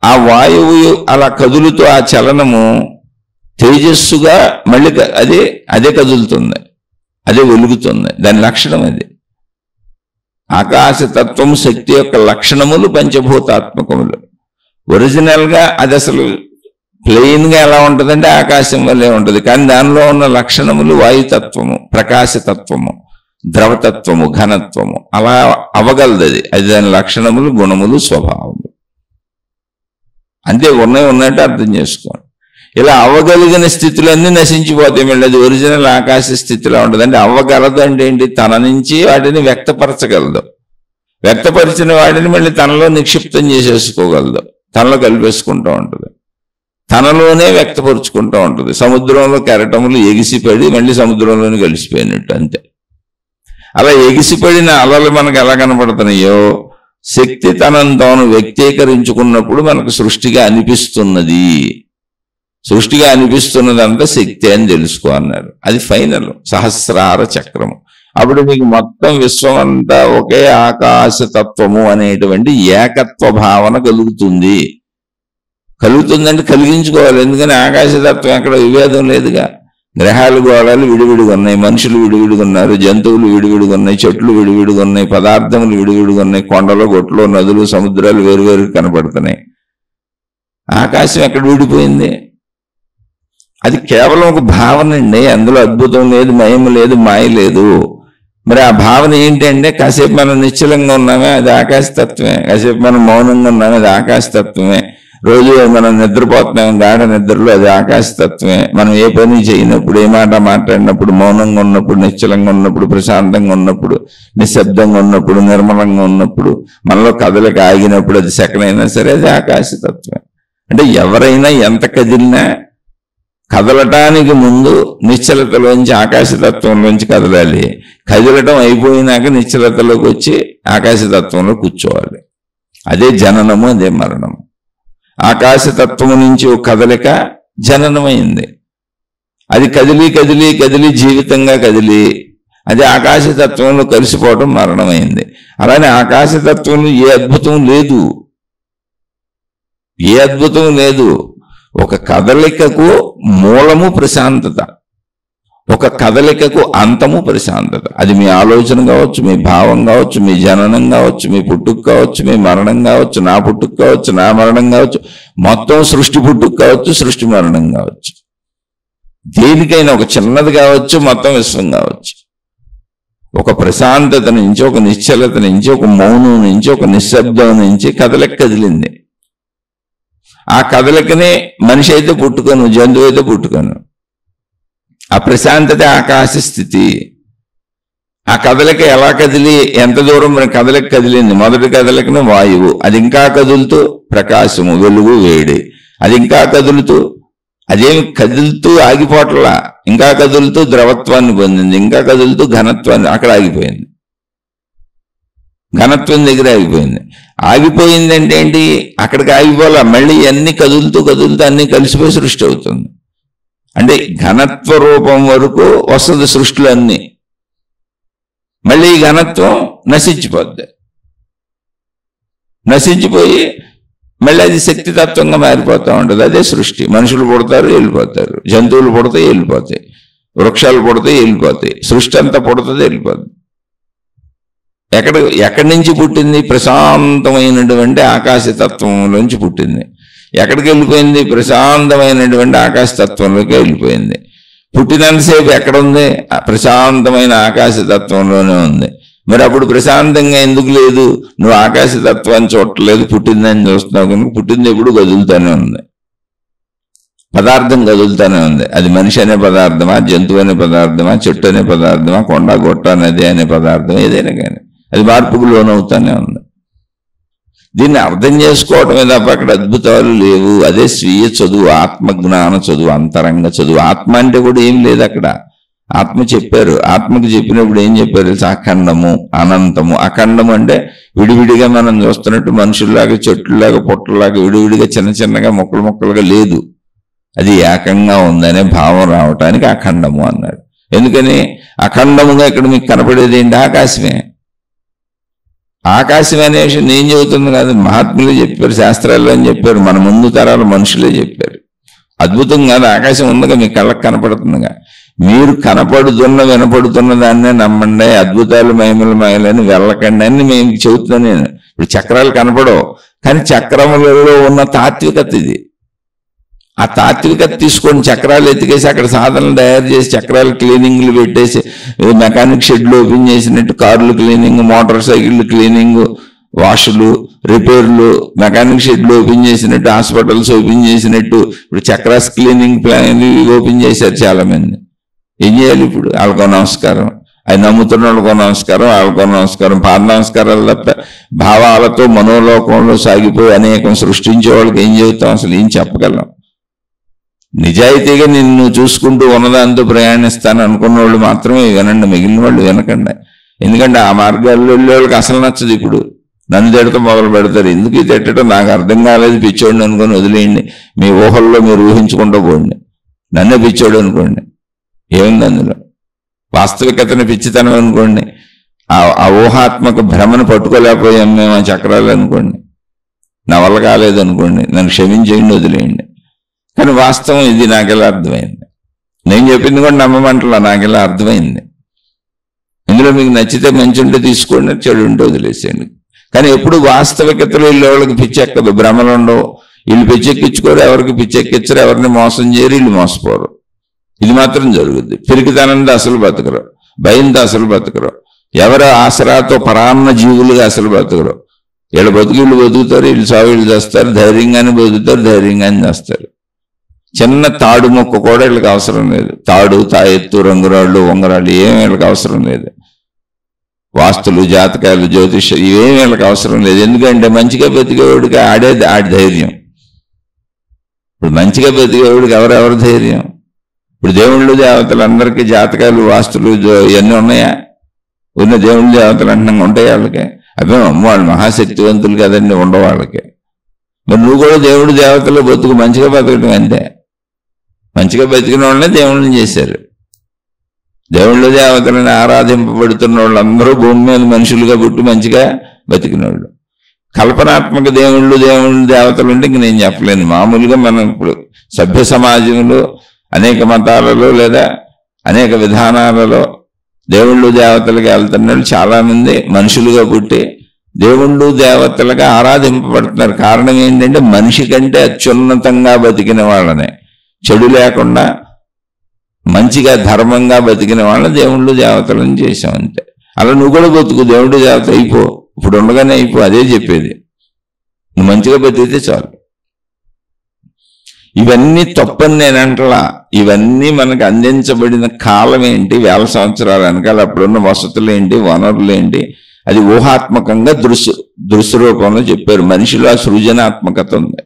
ఆ వాయువు అలా కదులుతూ ఆ చలనము తేజస్సుగా మళ్ళీ అదే కదులుతుంది, అదే వెలుగుతుంది. దాని లక్షణం అది. ఆకాశతత్వము శక్తి యొక్క లక్షణములు పంచభూతాత్మకములు. ఒరిజినల్గా అది అసలు ప్లెయిన్గా ఎలా ఉంటుందంటే ఆకాశం వల్లే ఉంటుంది. కానీ దానిలో ఉన్న లక్షణములు వాయుతత్వము, ప్రకాశతత్వము, ద్రవతత్వము, ఘనత్వము అలా అవగలదు. అది దాని లక్షణములు, గుణములు, స్వభావములు అంతే. ఉన్నట్టు అర్థం చేసుకోండి. ఇలా అవ్వగలిగిన స్థితులన్నీ నశించిపోతాయి. మళ్ళీ అది ఒరిజినల్ ఆకాశ స్థితిలో ఉంటుంది. అంటే అవ్వగలదు అంటే ఏంటి, తన నుంచి వాటిని వ్యక్తపరచగలదు. వ్యక్తపరిచిన వాటిని మళ్ళీ తనలో నిక్షిప్తం చేసేసుకోగలదు, తనలో కలిపేసుకుంటూ ఉంటుంది, తనలోనే వ్యక్తపరుచుకుంటూ ఉంటుంది. సముద్రంలో కెరటములు ఎగిసిపడి మళ్ళీ సముద్రంలోనే కలిసిపోయినట్టు అంతే. అలా ఎగిసిపడిన అలలు మనకు ఎలా కనపడుతున్నాయో, శక్తి తనను తాను వ్యక్తీకరించుకున్నప్పుడు మనకు సృష్టిగా అనిపిస్తున్నది. సృష్టిగా అనిపిస్తున్నదంతా శక్తి అని తెలుసుకో అన్నారు. అది ఫైనల్ సహస్రార చక్రము. అప్పుడు మీకు మొత్తం విశ్వం అంతా ఒకే ఆకాశతత్వము అనేటువంటి ఏకత్వ భావన కలుగుతుంది. కలుగుతుందంటే కలిగించుకోవాలి. ఎందుకని ఆకాశతత్వం ఎక్కడ విభేదం లేదుగా. గ్రహాలు, గోళాలు విడివిడిగా ఉన్నాయి, మనుషులు విడివిడిగా ఉన్నారు, జంతువులు విడివిడిగా ఉన్నాయి, చెట్లు విడివిడిగా ఉన్నాయి, పదార్థములు విడివిడిగా ఉన్నాయి, కొండలు, గొట్లు, నదులు, సముద్రాలు వేరువేరు కనపడుతున్నాయి. ఆకాశం ఎక్కడ విడిపోయింది? అది కేవలం ఒక భావన అండి. అందులో అద్భుతం లేదు, మహిమ లేదు, మాయ లేదు. మరి ఆ భావన ఏంటంటే కాసేపు మనం నిశ్చలంగా ఉన్నామే, అది ఆకాశతత్వమే. కాసేపు మనం మౌనంగా ఉన్నామే, అది ఆకాశతత్వమే. రోజు మనం నిద్రపోతున్నాం గాఢ నిద్రలో, అది ఆకాశతత్వమే. మనం ఏ పని చేయనప్పుడు, ఏ మాట మాట్లాడినప్పుడు, మౌనంగా ఉన్నప్పుడు, నిశ్చలంగా ఉన్నప్పుడు, ప్రశాంతంగా ఉన్నప్పుడు, నిశ్శబ్దంగా ఉన్నప్పుడు, నిర్మలంగా ఉన్నప్పుడు, మనలో కదలిక ఆగినప్పుడు, అది సెకనైనా సరే అది ఆకాశతత్వమే. అంటే ఎవరైనా ఎంత కదిలినా కదలటానికి ముందు నిశ్చలతలోంచి, ఆకాశతత్వంలోంచి కదలాలి. కదలటం అయిపోయినాక నిశ్చలతలోకి వచ్చి ఆకాశతత్వంలో కూర్చోవాలి. అదే జననము, అదే మరణము. ఆకాశతత్వము నుంచి ఒక కదలిక జననమైంది. అది కదిలి కదిలి కదిలి జీవితంగా కదిలి అది ఆకాశతత్వంలో కలిసిపోవడం మరణమైంది. అలానే ఆకాశతత్వంలో ఏ అద్భుతం లేదు, ఏ అద్భుతం లేదు. ఒక కదలికకు మూలము ప్రశాంతత, ఒక కదలికకు అంతము ప్రశాంతత. అది మీ ఆలోచన కావచ్చు, మీ భావం కావచ్చు, మీ జననం కావచ్చు, మీ పుట్టుక కావచ్చు, మీ మరణం కావచ్చు, నా పుట్టుక కావచ్చు, నా మరణం కావచ్చు, మొత్తం సృష్టి పుట్టుక కావచ్చు, సృష్టి మరణం కావచ్చు. దేనికైనా ఒక చిన్నది కావచ్చు, మొత్తం విశ్వం కావచ్చు. ఒక ప్రశాంతత నుంచి, ఒక నిశ్చలత నుంచి, ఒక మౌనం నుంచి, ఒక నిశ్శబ్దం నుంచి కదలిక కదిలింది. ఆ కదలికనే మనిషి అయితే పుట్టుకోను, జంతువు అయితే పుట్టుకోను. ఆ ప్రశాంతత ఆకాశ స్థితి. ఆ కదలిక ఎలా కదిలి ఎంత దూరం కదలిక కదిలింది? మొదటి కదలికను వాయువు, అది ఇంకా కదులుతూ ప్రకాశము, వెలుగు, వేడి. అది ఇంకా కదులుతూ, అదేమి కదులుతూ ఆగిపోవట్లా, ఇంకా కదులుతూ ద్రవత్వాన్ని పొందింది, ఇంకా కదులుతూ ఘనత్వాన్ని, అక్కడ ఆగిపోయింది. ఘనత్వం దగ్గర ఆగిపోయింది. ఆగిపోయింది అంటే ఏంటి? అక్కడికి ఆగిపోలా, మళ్ళీ అన్ని కదులుతూ కదులుతూ అన్ని కలిసిపోయి సృష్టి అవుతుంది. అంటే ఘనత్వ రూపం వరకు వస్తుంది సృష్టిలో అన్ని. మళ్ళీ ఈ ఘనత్వం నశించిపోద్ది. నశించిపోయి మళ్ళీ అది శక్తితత్వంగా మారిపోతూ ఉంటుంది. అదే సృష్టి. మనుషులు పుడతారు, వెళ్ళిపోతారు. జంతువులు పుడతాయి, వెళ్ళిపోతాయి. వృక్షాలు పుడతాయి, వెళ్ళిపోతాయి. సృష్టి అంతా పుడుతుంది, వెళ్ళిపోతుంది. ఎక్కడి నుంచి పుట్టింది? ప్రశాంతమైనటువంటి ఆకాశతత్వంలోంచి పుట్టింది. ఎక్కడికి వెళ్ళిపోయింది? ప్రశాంతమైనటువంటి ఆకాశతత్వంలోకి వెళ్ళిపోయింది. పుట్టినంతసేపు ఎక్కడుంది? ప్రశాంతమైన ఆకాశతత్వంలోనే ఉంది. మరి అప్పుడు ప్రశాంతంగా ఎందుకు లేదు? నువ్వు ఆకాశతత్వాన్ని చూడట్లేదు, పుట్టిందని చూస్తున్నావు కనుక. పుట్టింది ఎప్పుడు కదులుతానే ఉంది, పదార్థం కదులుతానే ఉంది. అది మనిషి అనే పదార్థమా, జంతువు అనే పదార్థమా, చెట్టు అనే పదార్థమా, కొండ గొట్ట నది అనే పదార్థం, ఏదైనా కానీ అది మార్పుకు లోనవుతానే ఉంది. దీన్ని అర్థం చేసుకోవటమే తప్ప అక్కడ అద్భుతాలు లేవు. అదే స్వీయ చదువు, ఆత్మజ్ఞాన చదువు, అంతరంగ చదువు. ఆత్మ అంటే కూడా ఏం లేదు అక్కడ. ఆత్మ చెప్పారు. ఆత్మకు చెప్పినప్పుడు ఏం చెప్పారు? అఖండము, అనంతము. అఖండము అంటే విడివిడిగా మనం చూస్తున్నట్టు మనుషుల్లాగా, చెట్లులాగా, పొట్టలాగా విడివిడిగా చిన్న చిన్నగా మొక్కలు మొక్కలుగా లేదు. అది ఏకంగా ఉందనే భావం రావటానికి అఖండము అన్నాడు. ఎందుకని? అఖండముగా ఇక్కడ మీకు కనపడేది ఏంటి? ఆకాశమే. ఆకాశం అనే విషయం నేను చెబుతుంది కాదు, మహాత్ములే చెప్పారు, శాస్త్రాల్లో అని చెప్పారు, మన ముందు తరాల మనుషులే చెప్పారు. అద్భుతం కాదు? ఆకాశం ఉందిగా, మీ కళ్ళకు కనపడుతుందిగా. మీరు కనపడుతున్న వినపడుతున్న దాన్నే నమ్మండి. అద్భుతాలు మహిమలు వెళ్ళకండి అని మేము చెబుతున్నాను నేను. ఇప్పుడు చక్రాలు కనపడవు, కానీ చక్రములలో ఉన్న తాత్వికత ఇది. ఆ తాత్వికత తీసుకొని చక్రాలు ఎత్తికేసి అక్కడ సాధనలు తయారు చేసి చక్రాలు క్లీనింగ్లు పెట్టేసి మెకానిక్ షెడ్లు ఓపెన్ చేసినట్టు కార్లు క్లీనింగ్, మోటార్ సైకిళ్ళు క్లీనింగ్, వాషులు, రిపేర్లు, మెకానిక్ షెడ్లు ఓపెన్ చేసినట్టు, హాస్పిటల్స్ ఓపెన్ చేసినట్టు ఇప్పుడు చక్రాస్ క్లీనింగ్ ప్లాన్ ఓపెన్ చేశారు చాలా మంది. ఏం చేయాలి ఇప్పుడు? వాళ్ళకో నమస్కారం, అది నమ్ముతున్న వాళ్ళకో నమస్కారం, వాళ్ళకో నమస్కారం. పాద నమస్కారాలు తప్ప భావాలతో మనోలోకంలో సాగిపోయి అనేకం సృష్టించే వాళ్ళకి ఏం చెబుతాం? అసలు ఏం చెప్పగలం? నిజాయితీగా నిన్ను చూసుకుంటూ ఉన్నదాంతో ప్రయాణిస్తాను అనుకున్న వాళ్ళు మాత్రమే వినండి, మిగిలిన వాళ్ళు వినకండి. ఎందుకంటే ఆ మార్గాల్లో వెళ్ళే వాళ్ళకి అసలు నచ్చదు. ఇప్పుడు నన్ను తిడతా మొదలు పెడతారు. ఎందుకు ఇది తిట్టడం నాకు అర్థం కాలేదు, పిచ్చోడిని అనుకొని వదిలేయండి. మీ ఊహల్లో మీరు ఊహించుకుంటూ పోండి. నన్నే పిచ్చోడు అనుకోండి, ఏముంది అందులో? వాస్తవికతను పిచ్చితనం అనుకోండి. ఆ ఊహాత్మక భ్రమను పట్టుకోలేకపోయాం మేము ఆ చక్రాలు అనుకోండి. నా వల్ల కాలేదు అనుకోండి, నన్ను క్షమించేయండి, వదిలేయండి. కానీ వాస్తవం ఇది నాకు ఎలా అర్థమైంది? నేను చెప్పింది కూడా నమ్మమంటలా, నాకు ఎలా అర్థమైంది. ఇందులో మీకు నచ్చితే మంచి ఉంటే తీసుకోండి, చెడు ఉంటే వదిలేసేయండి. కానీ ఎప్పుడు వాస్తవికతలో వీళ్ళు వాళ్ళకి పిచ్చెక్కదు, భ్రమలు ఉండవు. వీళ్ళు పిచ్చెక్కించుకోరు, ఎవరికి పిచ్చెక్కించరు, ఎవరిని మోసం చేయరు, వీళ్ళు మోసపోరు. ఇది మాత్రం జరుగుద్ది. పిరికితనంతో అసలు బతకరు, భయంతో అసలు బతకరు, ఎవరి ఆసరాతో పరాన్న జీవులుగా అసలు బతకరు. వీళ్ళ బతుకు వీళ్ళు బతుకుతారు, వీళ్ళు సాగు వీళ్ళు చేస్తారు, ధైర్యంగానే బతుకుతారు, ధైర్యంగానే చేస్తారు. చిన్న తాడు మొక్క కూడా వీళ్ళకి అవసరం లేదు. తాడు, తాయెత్తు, రంగురాళ్ళు, ఉంగరాళ్ళు ఏమి వీళ్ళకి అవసరం లేదు. వాస్తులు, జాతకాలు, జ్యోతిష్యం ఇవేమి వీళ్ళకి అవసరం లేదు. ఎందుకంటే మంచిగా బతికేవాడికి ఆడి ధైర్యం. ఇప్పుడు మంచిగా బతికేవాడికి ఎవరెవరి ధైర్యం? ఇప్పుడు దేవుళ్ళు దేవతలు అందరికీ జాతకాలు, వాస్తులు ఇవన్నీ ఉన్నాయా? ఉన్న దేవుళ్ళు దేవతలు అంటున్నాగా ఉంటాయి వాళ్ళకి? అవి వాళ్ళు మహాశక్తివంతులు కదండి, ఉండవు వాళ్ళకి. మరి నువ్వు కూడా దేవుడు దేవతలు బతుకు, మంచిగా బతకటం అంతే. మంచిగా బతికిన వాళ్ళనే దేవుళ్ళని చేశారు. దేవుళ్ళు దేవతలను ఆరాధింపబడుతున్న వాళ్ళందరూ భూమి మీద మనుషులుగా పుట్టి మంచిగా బతికిన వాళ్ళు. కల్పనాత్మక దేవుళ్ళు దేవతలు అంటే ఇంక నేను చెప్పలేను. మామూలుగా మనం ఇప్పుడు సభ్య సమాజంలో అనేక మతాలలో లేదా అనేక విధానాలలో దేవుళ్ళు దేవతలుగా వెళ్తున్న చాలామంది మనుషులుగా పుట్టి దేవుళ్ళు దేవతలుగా ఆరాధింపబడుతున్నారు. కారణం ఏంటంటే మనిషి కంటే అత్యున్నతంగా బతికిన వాళ్ళనే, చెడు లేకుండా మంచిగా ధర్మంగా బతికిన వాళ్ళ దేవుళ్ళు దేవతలను చేసాం అంతే. అలా నువ్వు కూడా బతుకు, దేవుడు దేవత అయిపో, ఇప్పుడు ఉండగానే అయిపో. అదే చెప్పేది, నువ్వు మంచిగా బతికితే చాలు. ఇవన్నీ తప్పని నేను అంటలా. ఇవన్నీ మనకు అందించబడిన కాలం ఏంటి, వేల సంవత్సరాల వెనకాల అప్పుడున్న వసతులు ఏంటి, వనరులు ఏంటి, అది ఊహాత్మకంగా దృశ్య రూపంలో చెప్పారు. మనిషిలో ఆ సృజనాత్మకత ఉంది.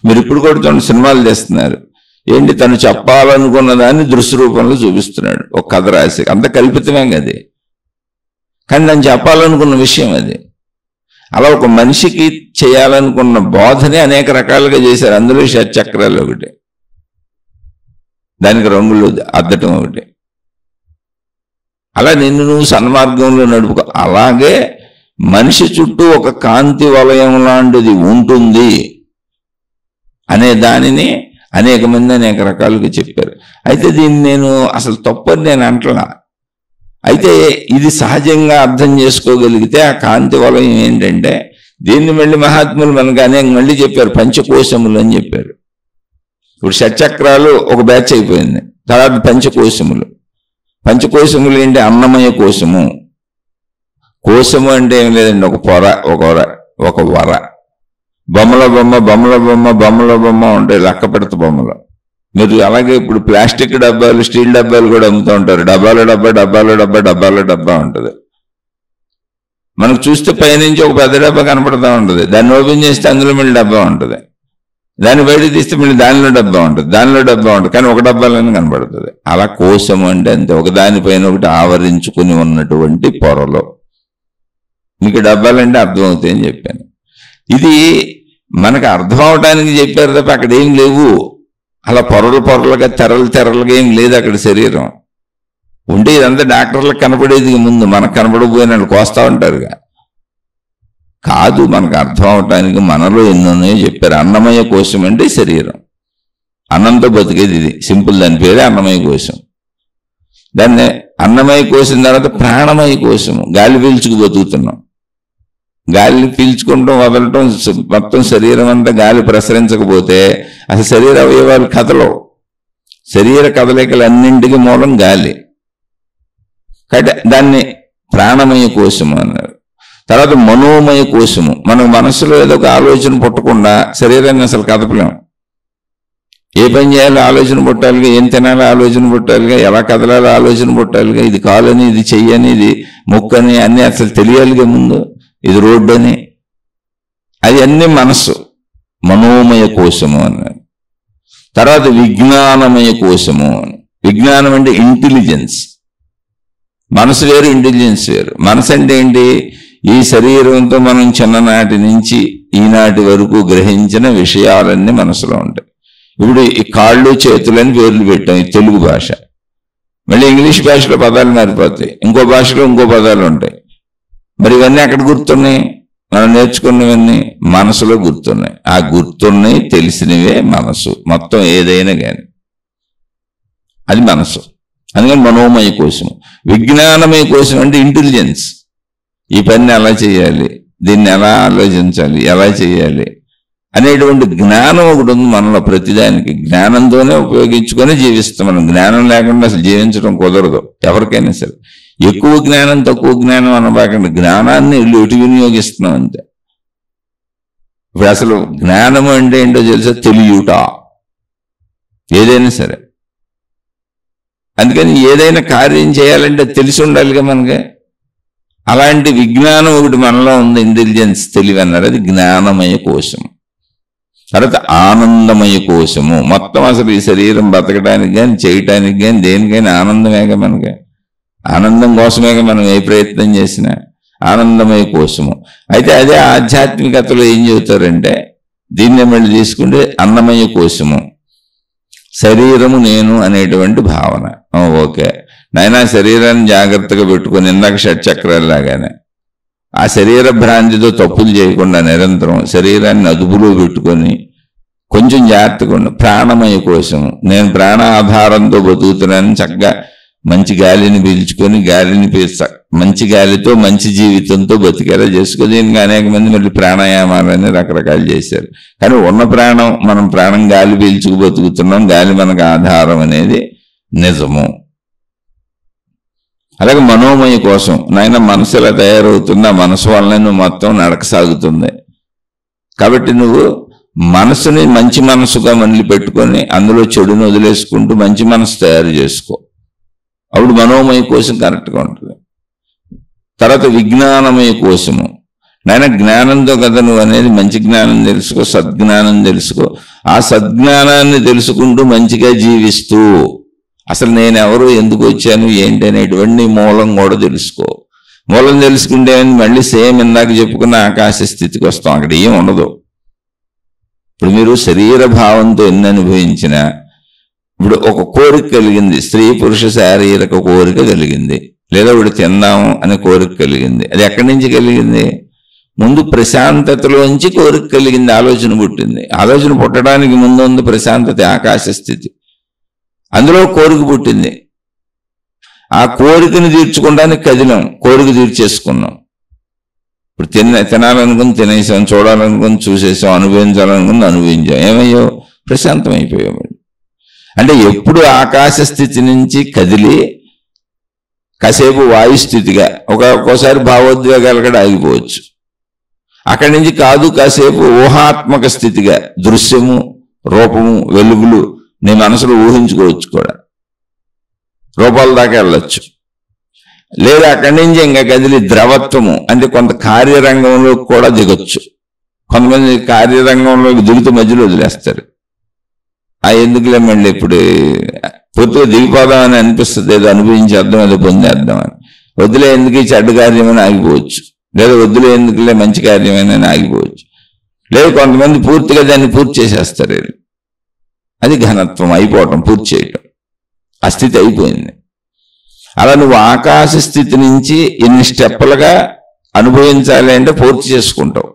మీరు ఇప్పుడు కూడా సినిమాలు చేస్తున్నారు, ఏంటి తను చెప్పాలనుకున్న దాన్ని దృశ్య రూపంలో చూపిస్తున్నాడు, ఒక కథ రాసి. అంత కల్పితమే కది, కానీ తను చెప్పాలనుకున్న విషయం అది. అలా ఒక మనిషికి చేయాలనుకున్న బోధనే అనేక రకాలుగా చేశారు. అందులో షట్చక్రాలు ఒకటి, దానికి రంగులు అద్దటం ఒకటి. అలా నిన్ను నువ్వు సన్మార్గంలో నడుపుకో. అలాగే మనిషి చుట్టూ ఒక కాంతి వలయం లాంటిది ఉంటుంది అనే దానిని అనేక మంది అనేక రకాలుగా చెప్పారు. అయితే దీన్ని నేను అసలు తప్పని నేను అంటలా. అయితే ఇది సహజంగా అర్థం చేసుకోగలిగితే ఆ కాంతి వలయం ఏంటంటే, దీన్ని మళ్ళీ మహాత్ములు మనకు అనేక మళ్ళీ చెప్పారు, పంచకోశములు అని చెప్పారు. ఇప్పుడు షట్చక్రాలు ఒక బ్యాచ్ అయిపోయింది, తర్వాత పంచకోశములు. పంచకోశములు ఏంటి? అన్నమయ కోశము. కోశము అంటే ఏం లేదండి, ఒక పొర, ఒక వర. బొమ్మల బొమ్మ ఉంటాయి, లక్క పెడత బొమ్మలు. మీరు అలాగే ఇప్పుడు ప్లాస్టిక్ డబ్బాలు, స్టీల్ డబ్బాలు కూడా అమ్ముతూ ఉంటారు. డబ్బాలో డబ్బా ఉంటుంది. మనకు చూస్తే పైనుంచి ఒక పెద్ద డబ్బా కనపడుతూ ఉంటుంది, దాన్ని ఓపెన్ చేస్తే అందులో మళ్ళీ డబ్బా ఉంటుంది, దాన్ని బయట తీస్తే మళ్ళీ దానిలో డబ్బా ఉంటుంది, కానీ ఒక డబ్బాలోనే కనపడుతుంది. అలా కోశము అంటే అంతే, ఒకదానిపైన ఒకటి ఆవరించుకుని ఉన్నటువంటి పొరలో. మీకు డబ్బాలంటే అర్థమవుతాయి అని చెప్పాను. ఇది మనకు అర్థం అవడానికి చెప్పారు తప్ప అక్కడ ఏం లేవు. అలా పొరలుగా తెరలుగా ఏం లేదు అక్కడ శరీరం ఉంటే. ఇదంతా డాక్టర్లకు కనపడేది ముందు, మనకు కనపడబోయిన వాళ్ళు కోస్తా ఉంటారుగా. కాదు, మనకు అర్థం అవటానికి మనలో ఎన్నోనే చెప్పారు. అన్నమయ కోశం అంటే శరీరం, అన్నంతో బతికేది ఇది సింపుల్. దాని పేరే అన్నమయ కోశం. దాన్ని అన్నమయ కోశం తర్వాత ప్రాణమయ కోశము. గాలి పీల్చుకు బతుకుతున్నాం, గాలిని పీల్చుకుంటాం వదలటం, మొత్తం శరీరం అంతా గాలి ప్రసరించకపోతే అసలు శరీర అవయవాలు కదలవు. శరీర కదలికలన్నింటికి మూలం గాలి. కాబట్టి దాన్ని ప్రాణమయ కోశము అన్నారు. తర్వాత మనోమయ కోశము. మన మనసులో ఏదో ఒక ఆలోచన పుట్టకుండా శరీరాన్ని అసలు కదపలేము. ఏ పని చేయాలో ఆలోచన పుట్టాలిగా, ఏం తినాలో ఆలోచన పుట్టాలిగా, ఎలా కదలాలో ఆలోచన పుట్టాలిగా, ఇది కాలని, ఇది చెయ్యని, ఇది ముక్కని అన్నీ అసలు తెలియాలిగా ముందు, ఇది రోడ్డు అని. అది అన్ని మనస్సు, మనోమయ కోశము అన్నారు. తర్వాత విజ్ఞానమయ కోశము. విజ్ఞానం అంటే ఇంటెలిజెన్స్. మనసు వేరు, ఇంటెలిజెన్స్ వేరు. మనసు అంటే ఏంటి? ఈ శరీరంతో మనం చిన్ననాటి నుంచి ఈనాటి వరకు గ్రహించిన విషయాలన్నీ మనసులో ఉంటాయి. ఇప్పుడు ఈ కాళ్ళు చేతులని పేర్లు పెట్టాం, ఈ తెలుగు భాష. మళ్ళీ ఇంగ్లీష్ భాషలో పదాలు మారిపోతాయి, ఇంకో భాషలో ఇంకో పదాలు ఉంటాయి. మరి ఇవన్నీ ఎక్కడ గుర్తున్నాయి? మనం నేర్చుకున్నవన్నీ మనసులో గుర్తున్నాయి. ఆ గుర్తున్నాయి, తెలిసినవే మనసు. మొత్తం ఏదైనా కానీ అది మనసు. అందుకని మనోమయ కోశము. విజ్ఞానమయ కోశం అంటే ఇంటెలిజెన్స్. ఈ పని ఎలా చేయాలి, దీన్ని ఎలా ఆలోచించాలి, ఎలా చేయాలి అనేటువంటి జ్ఞానం ఒకటి ఉంది మనలో. ప్రతిదానికి జ్ఞానంతోనే ఉపయోగించుకొని జీవిస్తాం మనం. జ్ఞానం లేకుండా అసలు జీవించడం కుదరదు ఎవరికైనా సరే. ఎక్కువ జ్ఞానం తక్కువ జ్ఞానం అనబాకండి, జ్ఞానాన్ని ఎటు వినియోగిస్తున్నాం అంతే. ఇప్పుడు అసలు జ్ఞానము అంటే ఏంటో తెలుసా? తెలియుట. ఏదైనా సరే, అందుకని ఏదైనా కార్యం చేయాలంటే తెలిసి ఉండాలిగా మనకి. అలాంటి విజ్ఞానం ఒకటి మనలో ఉంది, ఇంటెలిజెన్స్, తెలివి అన్నారు. అది జ్ఞానమయ కోశం. తర్వాత ఆనందమయ కోశము. మొత్తం అసలు ఈ శరీరం బతకడానికి కానీ చేయటానికి కానీ దేనికైనా ఆనందమేగా మనకి. ఆనందం కోసమేగా మనం ఏ ప్రయత్నం చేసినా. ఆనందమయ కోశము. అయితే అదే ఆధ్యాత్మికతలో ఏం చెబుతారంటే, దీన్ని మళ్ళీ తీసుకుంటే అన్నమయ కోశము. శరీరము నేను అనేటువంటి భావన. ఓకే నాయనా, శరీరాన్ని జాగ్రత్తగా పెట్టుకొని, ఇందాక షట్చక్రాలు లాగానే ఆ శరీర భ్రాంతితో తప్పులు చేయకుండా నిరంతరం శరీరాన్ని అదుపులో పెట్టుకొని కొంచెం జాగ్రత్తగా ఉండి. ప్రాణమయ కోశము. నేను ప్రాణ ఆధారంతో బతుకుతున్నాను, చక్కగా మంచి గాలిని పీల్చుకొని మంచి గాలితో మంచి జీవితంతో బతికేలా చేసుకో. దీనికి అనేక మంది మళ్ళీ ప్రాణాయామాలని రకరకాలు చేశారు. కానీ ఉన్న ప్రాణం, మనం ప్రాణం గాలి పీల్చుకు బతుకుతున్నాం, గాలి మనకు ఆధారం అనేది నిజము. అలాగే మనోమయ కోసం నాయన మనసు ఎలా తయారవుతుంది, ఆ మనసు వల్లనే నువ్వు మొత్తం నడక సాగుతుంది. కాబట్టి నువ్వు మనసుని మంచి మనసుగా మళ్ళీ పెట్టుకొని అందులో చెడుని వదిలేసుకుంటూ మంచి మనసు తయారు చేసుకో. అప్పుడు మనోమయ కోసం కరెక్ట్గా ఉంటుంది. తర్వాత విజ్ఞానమయ కోసము నాయన జ్ఞానంతో కదా నువ్వు అనేది, మంచి జ్ఞానం తెలుసుకో, సద్జ్ఞానం తెలుసుకో. ఆ సద్జ్ఞానాన్ని తెలుసుకుంటూ మంచిగా జీవిస్తూ అసలు నేను ఎవరు, ఎందుకు వచ్చాను, ఏంటి అనేటువంటి మూలం కూడా తెలుసుకో. మూలం తెలుసుకుంటే మళ్ళీ సేమ్ ఇందాక చెప్పుకున్న ఆకాశ స్థితికి వస్తాం. అక్కడ ఏం ఉండదు. ఇప్పుడు మీరు శరీర భావంతో ఎన్ని అనుభవించినా, ఇప్పుడు ఒక కోరిక కలిగింది, స్త్రీ పురుష శారీరక కోరిక కలిగింది, లేదా ఇప్పుడు తిందాము అనే కోరిక కలిగింది. అది ఎక్కడి నుంచి కలిగింది? ముందు ప్రశాంతతలోంచి కోరిక కలిగింది, ఆలోచన పుట్టింది. ఆలోచన పుట్టడానికి ముందు ఉంది ప్రశాంతత, ఆకాశ స్థితి. అందులో కోరిక పుట్టింది. ఆ కోరికను తీర్చుకోవడానికి కదిలాం, కోరిక తీర్చేసుకున్నాం. ఇప్పుడు తినాలనుకుని తినేసాం, చూడాలనుకుని చూసేసాం, అనుభవించాలనుకుని అనుభవించాం. ఏమయ్యో? ప్రశాంతం అయిపోయాం. అంటే ఎప్పుడు ఆకాశ స్థితి నుంచి కదిలి కాసేపు వాయుస్థితిగా, ఒక్కోసారి భావోద్వేగాలు కూడా ఆగిపోవచ్చు. అక్కడి నుంచి కాదు, కాసేపు ఊహాత్మక స్థితిగా దృశ్యము, రూపము, వెలుగులు నీ మనసులో ఊహించుకోవచ్చు కూడా, రూపాల దాకా వెళ్ళొచ్చు. లేదా అక్కడి నుంచి ఇంకా కదిలి ద్రవత్వము అంటే కొంత కార్యరంగంలో కూడా దిగొచ్చు. కొంతమంది కార్యరంగంలోకి దిగుతూ మధ్యలో వదిలేస్తారు. ఎందుకులే మళ్ళీ ఇప్పుడు పూర్తిగా దిగిపోదామని అనిపిస్తుంది, ఏదో అనుభవించేద్దాం, ఏదో పొందేద్దామని. వద్దులే ఎందుకు ఈ చెడ్డ కార్యమని ఆగిపోవచ్చు, లేదా వద్దులే ఎందుకులే మంచి కార్యమైనా ఆగిపోవచ్చు. లేదు కొంతమంది పూర్తిగా దాన్ని పూర్తి చేసేస్తారు. అది ఘనత్వం, అయిపోవటం, పూర్తి చేయటం. ఆ స్థితి అయిపోయింది. అలా నువ్వు ఆకాశ స్థితి నుంచి ఎన్ని స్టెప్పులుగా అనుభవించాలి అంటే పూర్తి చేసుకుంటావు.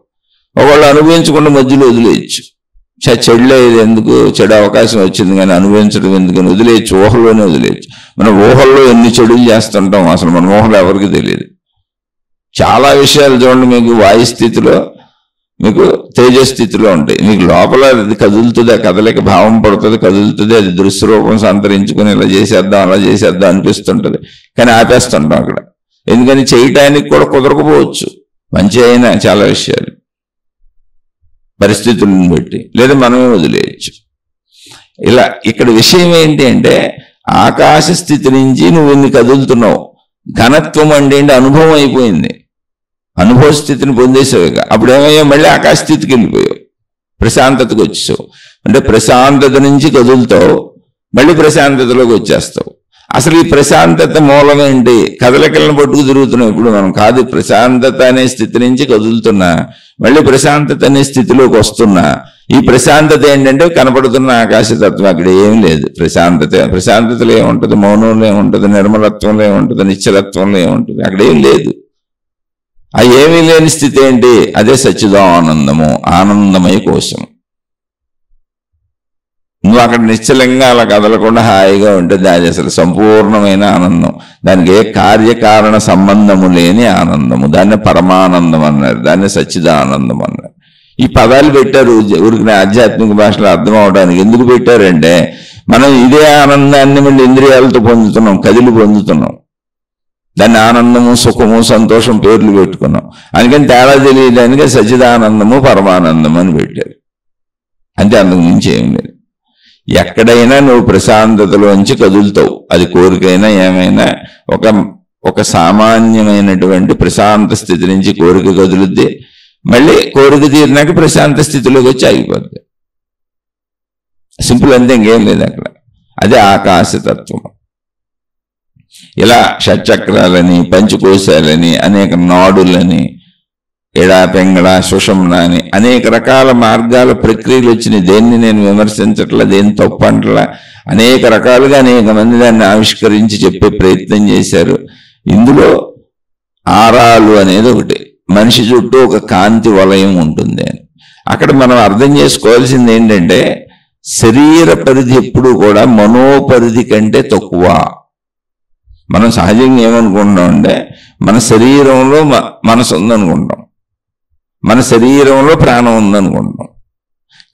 ఒకళ్ళు అనుభవించకుండా మధ్యలో వదిలేయచ్చు. చెడులేదు ఎందుకు, చెడు అవకాశం వచ్చింది కానీ అనుభవించడం ఎందుకని వదిలేయచ్చు, ఊహల్లోనే వదిలేయచ్చు. మనం ఊహల్లో ఎన్ని చెడులు చేస్తుంటాం అసలు మన ఊహలు ఎవరికి తెలియదు. చాలా విషయాలు చూడండి, మీకు వాయుస్థితిలో, మీకు తేజస్థితిలో ఉంటాయి. మీకు లోపల అది కదులుతుంది, ఆ కదలిక భావం పడుతుంది, కదులుతుంది, అది దృశ్యరూపం సంతరించుకుని ఇలా చేసేద్దాం అలా చేసేద్దాం అనిపిస్తుంటది. కానీ ఆపేస్తుంటాం అక్కడ. ఎందుకని చేయటానికి కూడా కుదరకపోవచ్చు, మంచి అయినా చాలా విషయాలు పరిస్థితులను బట్టి, లేదా మనమే వదిలేయచ్చు. ఇలా ఇక్కడ విషయం ఏంటి అంటే ఆకాశ స్థితి నుంచి నువ్వు ఇన్ని కదులుతున్నావు. ఘనత్వం అంటే అనుభవం అయిపోయింది, అనుభవ స్థితిని పొందేసావు. అప్పుడు ఏమయ్యా? మళ్ళీ ఆకాశ స్థితికి వెళ్ళిపోయావు, ప్రశాంతతకు వచ్చేసావు. అంటే ప్రశాంతత నుంచి కదులుతావు, మళ్ళీ ప్రశాంతతలోకి వచ్చేస్తావు. అసలు ఈ ప్రశాంతత మూలం ఏంటి? కదలికలను పట్టుకు తిరుగుతున్నాం ఇప్పుడు మనం. కాదు, ప్రశాంతత అనే స్థితి నుంచి కదులుతున్నా, మళ్ళీ ప్రశాంతత అనే స్థితిలోకి వస్తున్నా. ఈ ప్రశాంతత ఏంటంటే కనపడుతున్న ఆకాశతత్వం. అక్కడ ఏం లేదు ప్రశాంతతలో ఏముంటుంది? మౌనంలో ఏముంటుంది? నిర్మలత్వంలో ఏముంటుంది? నిశ్చలత్వంలో ఏముంటుంది? అక్కడ ఏం లేదు. ఆ ఏమీ లేని స్థితి ఏంటి? అదే సచ్చిదానందము, ఆనందమయ కోశం. నువ్వు అక్కడ నిశ్చలంగా అలా కదలకుండా హాయిగా ఉంటుంది, అది అసలు సంపూర్ణమైన ఆనందం. దానికి ఏ కార్యకారణ సంబంధము లేని ఆనందము. దాన్ని పరమానందం అన్నారు, దాన్ని సచ్చిదానందం అన్నారు. ఈ పదాలు పెట్టారు ఊరికి ఆధ్యాత్మిక భాషలో అర్థం అవడానికి. ఎందుకు పెట్టారంటే మనం ఇదే ఆనందాన్ని మళ్ళీ ఇంద్రియాలతో పొందుతున్నాం, కదిలి పొందుతున్నాం. దాన్ని ఆనందము, సుఖము, సంతోషం పేర్లు పెట్టుకున్నాం. అందుకని తేడా తెలియడానికి సచ్చిదానందము, పరమానందము అని పెట్టారు. అంతే, అందుకు మించి ఏం లేదు. ఎక్కడైనా నువ్వు ప్రశాంతతలోంచి కదులుతావు. అది కోరికైనా ఏమైనా ఒక సామాన్యమైనటువంటి ప్రశాంత స్థితి నుంచి కోరిక కదులుద్ది, మళ్ళీ కోరిక తీరినాక ప్రశాంత స్థితిలోకి వచ్చి ఆగిపోద్ది. సింపుల్, అంతే, ఇంకేం లేదు అక్కడ. అదే ఆకాశతత్వం. ఇలా షట్చక్రాలని, పంచకోశాలని, అనేక నాడులని, ఎడా, పెంగళ, సుషుమ్న అని అనేక రకాల మార్గాల ప్రక్రియలు వచ్చినాయి. దేన్ని నేను విమర్శించట్లా, దేన్ని తప్పంటలా. అనేక రకాలుగా అనేక మంది దాన్ని ఆవిష్కరించి చెప్పే ప్రయత్నం చేశారు. ఇందులో ఆరాలు అనేది ఒకటి, మనిషి చుట్టూ ఒక కాంతి వలయం ఉంటుంది అని. అక్కడ మనం అర్థం చేసుకోవాల్సింది ఏంటంటే శరీర పరిధి ఎప్పుడు కూడా మనోపరిధి కంటే తక్కువ. మనం సహజంగా ఏమనుకుంటాం అంటే మన శరీరంలో మనసు ఉందనుకుంటాం, మన శరీరంలో ప్రాణం ఉందనుకుంటాం.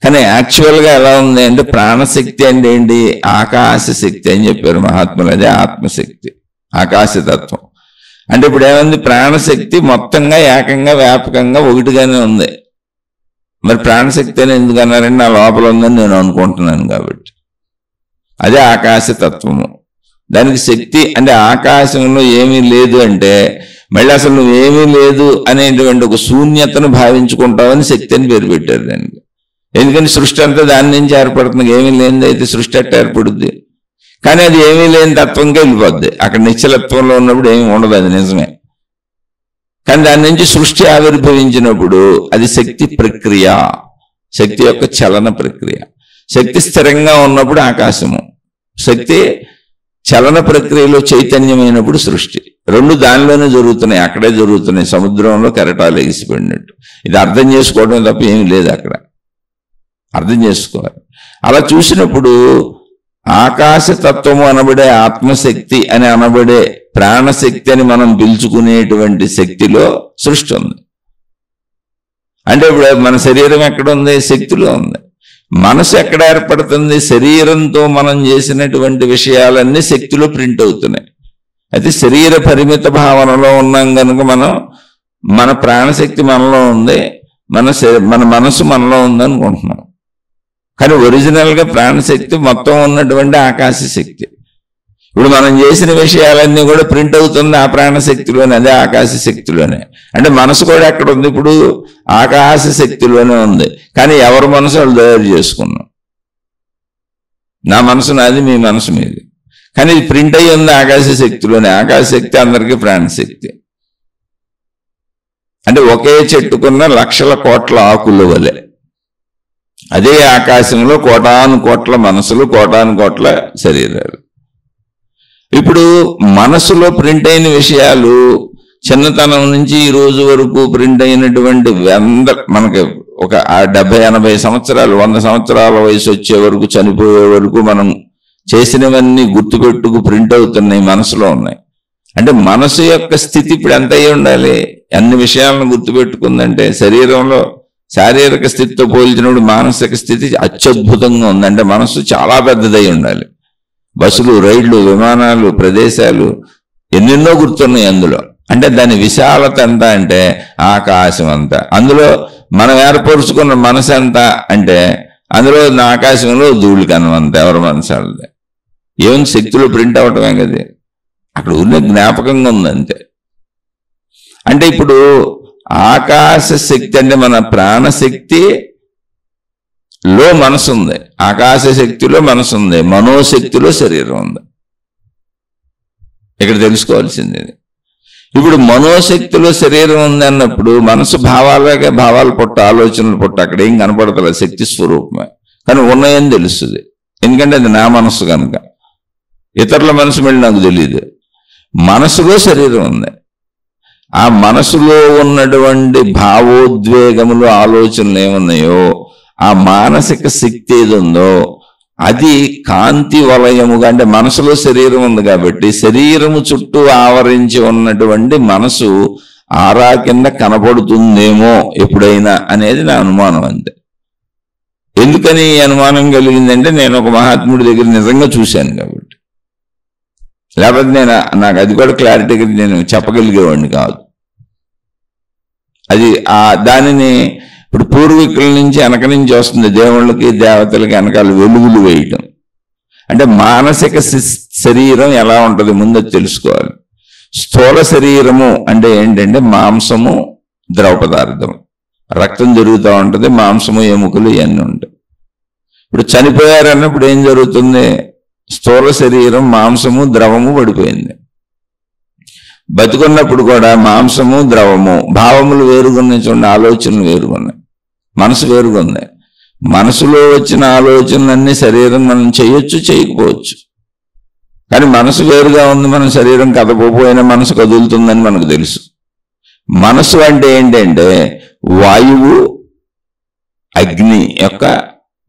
కానీ యాక్చువల్గా ఎలా ఉంది అంటే ప్రాణశక్తి అంటే ఏంటి? ఆకాశ శక్తి అని చెప్పారు మహాత్ములు. అదే ఆత్మశక్తి, ఆకాశతత్వం. అంటే ఇప్పుడు ఏముంది? ప్రాణశక్తి మొత్తంగా ఏకంగా వ్యాపకంగా ఒకటిగానే ఉంది. మరి ప్రాణశక్తి అని ఎందుకు అన్నారంటే నా లోపల ఉందని నేను అనుకుంటున్నాను కాబట్టి. అదే ఆకాశతత్వము. దానికి శక్తి అంటే ఆకాశంలో ఏమీ లేదు అంటే మళ్ళీ అసలు నువ్వేమీ లేదు అనేటువంటి ఒక శూన్యతను భావించుకుంటావని శక్తి అని పేరు పెట్టారు దానికి. ఎందుకని సృష్టి అంతా దాని నుంచి ఏర్పడుతుంది. ఏమీ లేనిది అయితే సృష్టి అట్ట ఏర్పడుద్ది. కానీ అది ఏమీ లేని తత్వంగా వెళ్ళిపోద్ది. అక్కడ నిశ్చలత్వంలో ఉన్నప్పుడు ఏమీ ఉండదు, అది నిజమే. కానీ దాని నుంచి సృష్టి ఆవిర్భవించినప్పుడు అది శక్తి ప్రక్రియ, శక్తి యొక్క చలన ప్రక్రియ. శక్తి స్థిరంగా ఉన్నప్పుడు ఆకాశము, శక్తి చలన ప్రక్రియలో చైతన్యమైనప్పుడు సృష్టి. రెండు దానిలోనే జరుగుతున్నాయి, అక్కడే జరుగుతున్నాయి. సముద్రంలో కెరటాలు ఎగిసిపడినట్టు. ఇది అర్థం చేసుకోవడం తప్ప ఏమీ లేదు, అక్కడ అర్థం చేసుకోవాలి. అలా చూసినప్పుడు ఆకాశతత్వము అనబడే ఆత్మశక్తి అని అనబడే ప్రాణశక్తి అని మనం పిలుచుకునేటువంటి శక్తిలో సృష్టి ఉంది. అంటే ఇప్పుడు మన శరీరం ఎక్కడ ఉంది? శక్తిలో ఉంది. మనసు ఎక్కడ ఏర్పడుతుంది? శరీరంతో మనం చేసినటువంటి విషయాలన్నీ శక్తిలో ప్రింట్ అవుతున్నాయి. అయితే శరీర పరిమిత భావనలో ఉన్నాం కనుక మన ప్రాణశక్తి మనలో ఉంది, మన మనసు మనలో ఉంది అనుకుంటున్నాం. కానీ ఒరిజినల్గా ప్రాణశక్తి మొత్తం ఉన్నటువంటి ఆకాశ శక్తి. ఇప్పుడు మనం చేసిన విషయాలన్నీ కూడా ప్రింట్ అవుతుంది ఆ ప్రాణశక్తిలోనే, అదే ఆకాశ శక్తిలోనే. అంటే మనసు కూడా ఎక్కడ ఉంది? ఇప్పుడు ఆకాశ శక్తిలోనే ఉంది. కానీ ఎవరి మనసు వాళ్ళు తయారు చేసుకున్నాం. నా మనసు నాది, మీ మనసు మీది. కానీ ఇది ప్రింట్ అయ్యి ఉంది ఆకాశ శక్తిలోనే. ఆకాశ శక్తి అందరికీ ప్రాణశక్తి. అంటే ఒకే చెట్టుకున్న లక్షల కోట్ల ఆకుల వలె అదే ఆకాశంలో కోటాను కోట్ల మనసులు, కోటాను కోట్ల శరీరాలు. ఇప్పుడు మనసులో ప్రింట్ అయిన విషయాలు చిన్నతనం నుంచి ఈ రోజు వరకు ప్రింట్ అయినటువంటి మనకి ఒక 70-80 సంవత్సరాలు, 100 సంవత్సరాల వయసు వచ్చే వరకు, చనిపోయే వరకు మనం చేసినవన్నీ గుర్తుపెట్టుకు ప్రింట్ అవుతున్నాయి, మనసులో ఉన్నాయి. అంటే మనసు యొక్క స్థితి ఇప్పుడు ఎంత అయి ఉండాలి? అన్ని విషయాలను గుర్తుపెట్టుకుందంటే శరీరంలో శారీరక స్థితితో పోల్చినప్పుడు మానసిక స్థితి అత్యద్భుతంగా ఉంది. అంటే మనసు చాలా పెద్దదై ఉండాలి. బస్సులు, రైళ్లు, విమానాలు, ప్రదేశాలు ఎన్నెన్నో గుర్తున్నాయి అందులో. అంటే దాని విశాలత ఎంత అంటే ఆకాశం అంతా. అందులో మనం ఏర్పరుచుకున్న మనసు ఎంత అంటే అందులో ఆకాశంలో ధూళి కన్నంత ఎవరి మనసు వాళ్ళది. ఏముంది? శక్తిలో ప్రింట్ అవటమే కదా, అక్కడ ఉన్న జ్ఞాపకంగా ఉంది అంతే. అంటే ఇప్పుడు ఆకాశ శక్తి అంటే మన ప్రాణశక్తిలో మనసు ఉంది, ఆకాశ శక్తిలో మనసు ఉంది, మనోశక్తిలో శరీరం ఉంది. ఇక్కడ తెలుసుకోవాల్సింది. ఇప్పుడు మనోశక్తిలో శరీరం ఉంది అన్నప్పుడు మనసు భావాలు పుట్ట, ఆలోచనలు పుట్ట, అక్కడ ఏం కనపడతలేదు, శక్తి స్వరూపమే. కానీ ఉన్నాయని తెలుస్తుంది, ఎందుకంటే అది నా మనసు కనుక. ఇతరుల మనసు మళ్ళీ నాకు తెలియదు. మనసులో శరీరం ఉంది. ఆ మనసులో ఉన్నటువంటి భావోద్వేగములు, ఆలోచనలు ఏమున్నాయో ఆ మానసిక శక్తి ఏది ఉందో అది కాంతి వలయముగా, అంటే మనసులో శరీరం ఉంది కాబట్టి శరీరము చుట్టూ ఆవరించి ఉన్నటువంటి మనసు ఆరా కింద కనపడుతుందేమో ఎప్పుడైనా అనేది నా అనుమానం. అంతే. ఎందుకని ఈ అనుమానం కలిగిందంటే నేను ఒక మహాత్ముడి దగ్గర నిజంగా చూశాను కాబట్టి. లేకపోతే నాకు అది కూడా క్లారిటీగా నేను చెప్పగలిగేవాడిని కాదు. అది దానిని ఇప్పుడు పూర్వీకుల నుంచి వెనక నుంచి వస్తుంది. దేవుళ్ళకి, దేవతలకి వెనకాల వెలుగులు వేయటం అంటే మానసిక శరీరం ఎలా ఉంటుంది ముందు తెలుసుకోవాలి. స్థూల శరీరము అంటే ఏంటంటే మాంసము, ద్రవ పదార్థం, రక్తం జరుగుతూ ఉంటుంది, మాంసము, ఎముకలు ఇవన్నీ ఉంటాయి. ఇప్పుడు చనిపోయారన్నప్పుడు ఏం జరుగుతుంది? స్థూల శరీరం, మాంసము, ద్రవము పడిపోయింది. బతుకున్నప్పుడు కూడా మాంసము, ద్రవము, భావములు వేరుగున్నాయి చూడండి, ఆలోచనలు వేరుగున్నాయి, మనసు వేరుగుంది. మనసులో వచ్చిన ఆలోచనలన్నీ శరీరం మనం చేయొచ్చు, చేయకపోవచ్చు. కానీ మనసు వేరుగా ఉంది. మన శరీరం కదపోయినా మనసు కదులుతుందని మనకు తెలుసు. మనసు అంటే ఏంటంటే వాయువు, అగ్ని యొక్క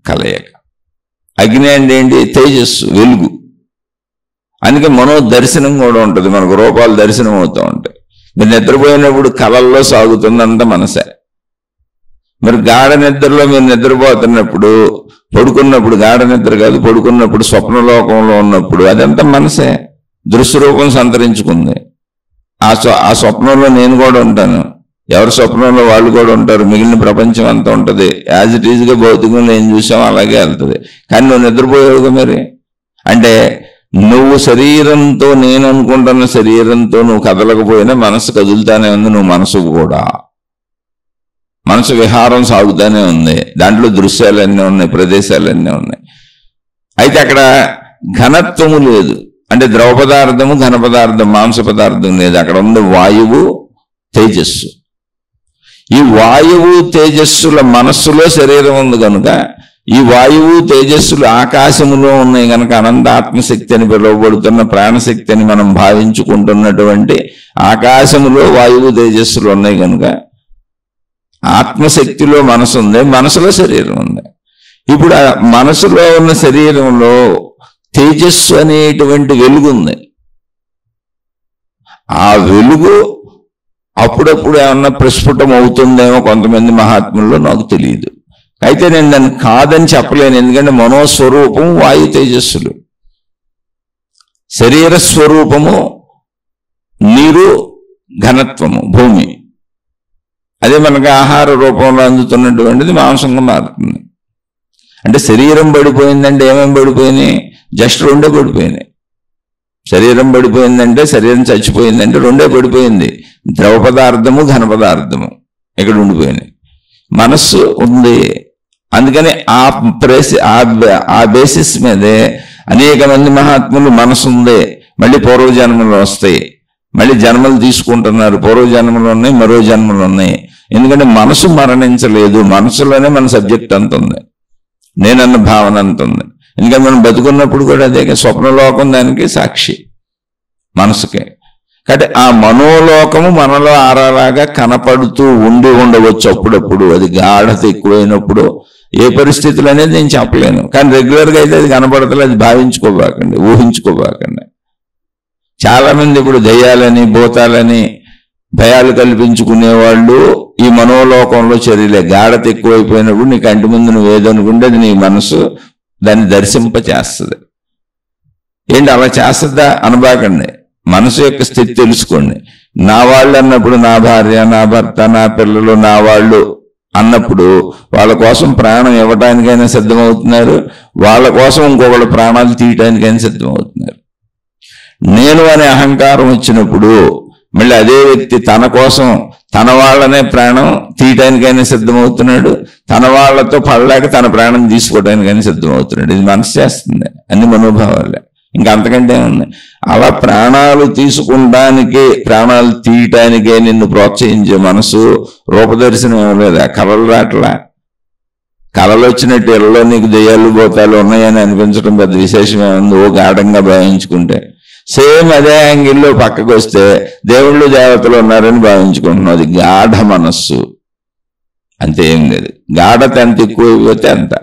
కలయిక. అగ్ని అంటే ఏంటి? తేజస్సు, వెలుగు. అందుకే మనో దర్శనం కూడా ఉంటుంది, మనకు రూపాలు దర్శనం అవుతూ ఉంటాయి. మీరు నిద్రపోయినప్పుడు కళల్లో సాగుతుందంతా మనసే. మరి గాఢ నిద్రలో మీరు నిద్రపోతున్నప్పుడు, పడుకున్నప్పుడు, గాఢ నిద్ర కాదు, పడుకున్నప్పుడు స్వప్నలోకంలో ఉన్నప్పుడు అదంతా మనసే దృశ్య రూపం సంతరించుకుంది. ఆ స్వప్నంలో నేను కూడా ఉంటాను, ఎవరి స్వప్నంలో వాళ్ళు కూడా ఉంటారు, మిగిలిన ప్రపంచం అంతా ఉంటుంది. యాజ్ ఇట్ ఈజ్గా భౌతికంలో ఏం చూసామో అలాగే వెళ్తుంది. కానీ నువ్వు నిద్రపోయావుగా మరి. అంటే నువ్వు శరీరంతో, నేను అనుకుంటున్న శరీరంతో నువ్వు కదలకపోయినా మనసు కదులుతానే ఉంది. నువ్వు మనసు కూడా, మనసు విహారం సాగుతానే ఉంది. దాంట్లో దృశ్యాలన్నీ ఉన్నాయి, ప్రదేశాలన్నీ ఉన్నాయి. అయితే అక్కడ ఘనత్వము లేదు. అంటే ద్రవ పదార్థము, ఘన పదార్థం, మాంస పదార్థం లేదు. అక్కడ ఉంది వాయువు, తేజస్సు. ఈ వాయువు తేజస్సుల మనస్సులో శరీరం ఉంది కనుక, ఈ వాయువు తేజస్సులు ఆకాశములో ఉన్నాయి కనుక, అనంతాత్మశక్తి అని పిలువబడుతున్న ప్రాణశక్తి అని మనం భావించుకుంటున్నటువంటి ఆకాశములో వాయువు తేజస్సులు ఉన్నాయి కనుక, ఆత్మశక్తిలో మనసు ఉంది, మనసులో శరీరం ఉంది. ఇప్పుడు ఆ మనసులో ఉన్న శరీరంలో తేజస్సు అనేటువంటి వెలుగు ఉంది. ఆ వెలుగు అప్పుడప్పుడు ఏమన్నా ప్రస్ఫుటం అవుతుందేమో కొంతమంది మహాత్ముల్లో, నాకు తెలియదు. అయితే నేను దాన్ని కాదని చెప్పలేను. ఎందుకంటే మనోస్వరూపము వాయు తేజస్సులు, శరీర స్వరూపము నీరు, ఘనత్వము భూమి. అదే మనకు ఆహార రూపంలో అందుతున్నటువంటిది మాంసంగా మారుతుంది. అంటే శరీరం పడిపోయిందంటే ఏమేమి పడిపోయినాయి? జస్ట్ రెండే పడిపోయినాయి. శరీరం పడిపోయిందంటే, శరీరం చచ్చిపోయిందంటే రెండే పడిపోయింది, ద్రవ పదార్థము, ఘన పదార్థము ఇక్కడ ఉండిపోయినాయి. మనస్సు ఉంది. అందుకని ఆ బేసిస్ మీదే అనేక మంది మహాత్ములు మనసు ఉంది, మళ్ళీ పూర్వజన్మలు వస్తాయి, మళ్ళీ జన్మలు తీసుకుంటున్నారు. పూర్వజన్మలు ఉన్నాయి, మరో జన్మలు ఉన్నాయి. ఎందుకంటే మనసు మరణించలేదు. మనసులోనే మన సబ్జెక్ట్ అంత ఉంది, నేనన్న భావన అంత ఉంది. ఎందుకంటే మనం బతుకున్నప్పుడు కూడా అదే, స్వప్నలోకం దానికి సాక్షి మనసుకే. కాబట్టి ఆ మనోలోకము మనలో ఆరాలాగా కనపడుతూ ఉండవచ్చు అప్పుడప్పుడు. అది గాఢత ఎక్కువైనప్పుడు ఏ పరిస్థితులు అనేది నేను చెప్పలేను. కానీ రెగ్యులర్గా అయితే అది కనపడతలే, అది భావించుకోబాకండి, ఊహించుకోబాకండి. చాలా మంది ఇప్పుడు దయ్యాలని, భూతాలని భయాలు కల్పించుకునేవాళ్ళు ఈ మనోలోకంలో చర్యలే. గాఢత ఎక్కువైపోయినప్పుడు నీ కంటి ముందు నువ్వు ఏదనుకుంటే అది నీ మనసు దాన్ని దర్శింపచేస్తుంది. ఏంటి అలా చేస్తుందా అనబాకండి. మనసు యొక్క స్థితి తెలుసుకోండి. నా వాళ్ళు అన్నప్పుడు నా భార్య, నా భర్త, నా పిల్లలు, నా వాళ్ళు అన్నప్పుడు వాళ్ళ కోసం ప్రాణం ఇవ్వటానికైనా సిద్ధమవుతున్నారు, వాళ్ళ కోసం ఇంకొకళ్ళ ప్రాణాలు తీయటానికైనా సిద్ధమవుతున్నారు. నేను అనే అహంకారం వచ్చినప్పుడు మళ్ళీ అదే వ్యక్తి తన కోసం తన వాళ్ళనే ప్రాణం తీయటానికైనా సిద్ధమవుతున్నాడు, తన వాళ్లతో పడలేక తన ప్రాణం తీసుకోవడానికైనా సిద్ధమవుతున్నాడు. ఇది మనసు చేస్తుంది, అన్ని మనోభావాలే, ఇంకా అంతకంటే ఉంది. అలా ప్రాణాలు తీసుకుంటానికే, ప్రాణాలు తీయటానికే నిన్ను ప్రోత్సహించే మనసు రూపదర్శనం ఏమలేదా? కళలు రాట్లా? కళలు వచ్చినట్టు ఇళ్ళలో నీకు దెయ్యాలు భూతాలు ఉన్నాయని అనిపించడం పెద్ద విశేషమే ఉంది ఓ గాఢంగా భావించుకుంటే. సేమ్ అదే యాంగిల్లో పక్కకు వస్తే దేవుళ్ళు దేవతలు ఉన్నారని భావించుకుంటున్నాం. అది గాఢ మనస్సు, అంతే, ఏం లేదు. గాఢత ఎంత ఎక్కువైపోతే అంత.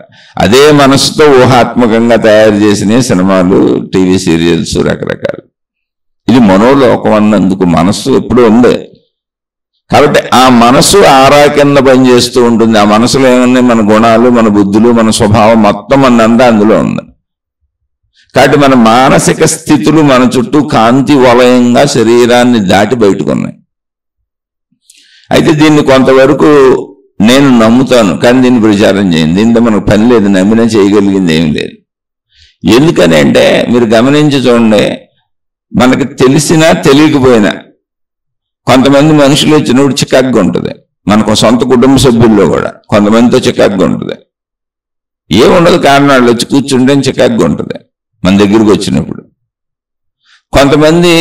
అదే మనస్సుతో ఊహాత్మకంగా తయారు చేసిన సినిమాలు, టీవీ సీరియల్స్, రకరకాలు. ఇది మనోలోకం అన్నందుకు మనస్సు ఎప్పుడూ ఉంది. కాబట్టి ఆ మనసు ఆరా కింద పనిచేస్తూ ఉంటుంది. ఆ మనసులో ఏమున్నాయి? మన గుణాలు, మన బుద్ధులు, మన స్వభావం మొత్తం అన్నంతా అందులో ఉంది. కాబట్టి మన మానసిక స్థితులు మన చుట్టూ కాంతి వలయంగా శరీరాన్ని దాటి బయటకున్నాయి. అయితే దీన్ని కొంతవరకు నేను నమ్ముతాను, కానీ దీన్ని ప్రచారం చేయండి. దీంతో మనకు పని లేదు, నమ్మినా చేయగలిగింది ఏమి లేదు. ఎందుకని అంటే మీరు గమనించి చూడండి, మనకు తెలిసినా తెలియకపోయినా కొంతమంది మనుషులు వచ్చినప్పుడు చికాగ్గా ఉంటుంది. మనకు సొంత కుటుంబ సభ్యుల్లో కూడా కొంతమందితో చికాగ్గా ఉంటుంది. ఏముండదు, కారణాలు వచ్చి కూర్చుంటే చికాగ్గా ఉంటుంది మన దగ్గరికి వచ్చినప్పుడు. కొంతమంది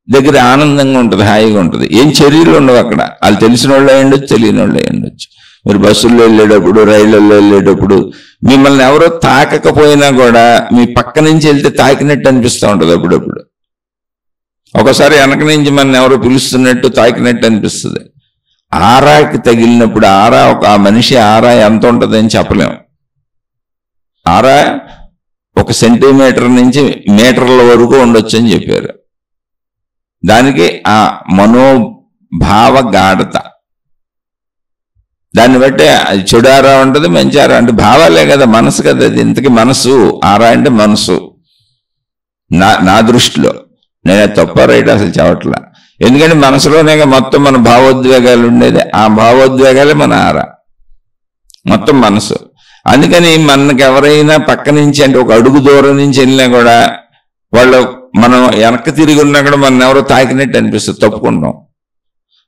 దగ్గర ఆనందంగా ఉంటుంది, హాయిగా ఉంటుంది, ఏం చర్యలు ఉండవు అక్కడ. వాళ్ళు తెలిసిన వాళ్ళు అయి ఉండొచ్చు, తెలియని వాళ్ళు అయి ఉండొచ్చు. మీరు బస్సుల్లో వెళ్ళేటప్పుడు, రైళ్లలో వెళ్ళేటప్పుడు మిమ్మల్ని ఎవరో తాకకపోయినా కూడా మీ పక్క నుంచి వెళ్తే తాకినట్టు అనిపిస్తూ ఉంటుంది అప్పుడప్పుడు. ఒకసారి వెనక నుంచి మన ఎవరో పిలుస్తున్నట్టు, తాకినట్టు అనిపిస్తుంది. ఆరాకి తగిలినప్పుడు ఆ మనిషి ఆరా ఎంత ఉంటుందని చెప్పలేము. ఆరా 1 సెంటీమీటర్ నుంచి మీటర్ల వరకు ఉండొచ్చు అని చెప్పారు. దానికి ఆ మనోభావ గాఢత, దాన్ని బట్టి అది చెడు ఆరా ఉంటుంది, మంచి ఆరా అంటే భావాలే కదా, మనసు కదా అది. ఇంతకీ మనసు ఆరా అంటే మనసు నా దృష్టిలో. నేను తప్ప రైట్ అసలు చెప్పట్లా. ఎందుకంటే మనసులోనే మొత్తం మన భావోద్వేగాలు ఉండేది, ఆ భావోద్వేగాలే మన ఆరా, మొత్తం మనసు. అందుకని మనకి ఎవరైనా పక్క నుంచి అంటే ఒక అడుగు దూరం నుంచి వెళ్ళినా కూడా వాళ్ళు మనం వెనక్కి తిరిగి ఉన్నా కూడా మన ఎవరో తాకినట్టు అనిపిస్తుంది, తప్పుకుంటాం.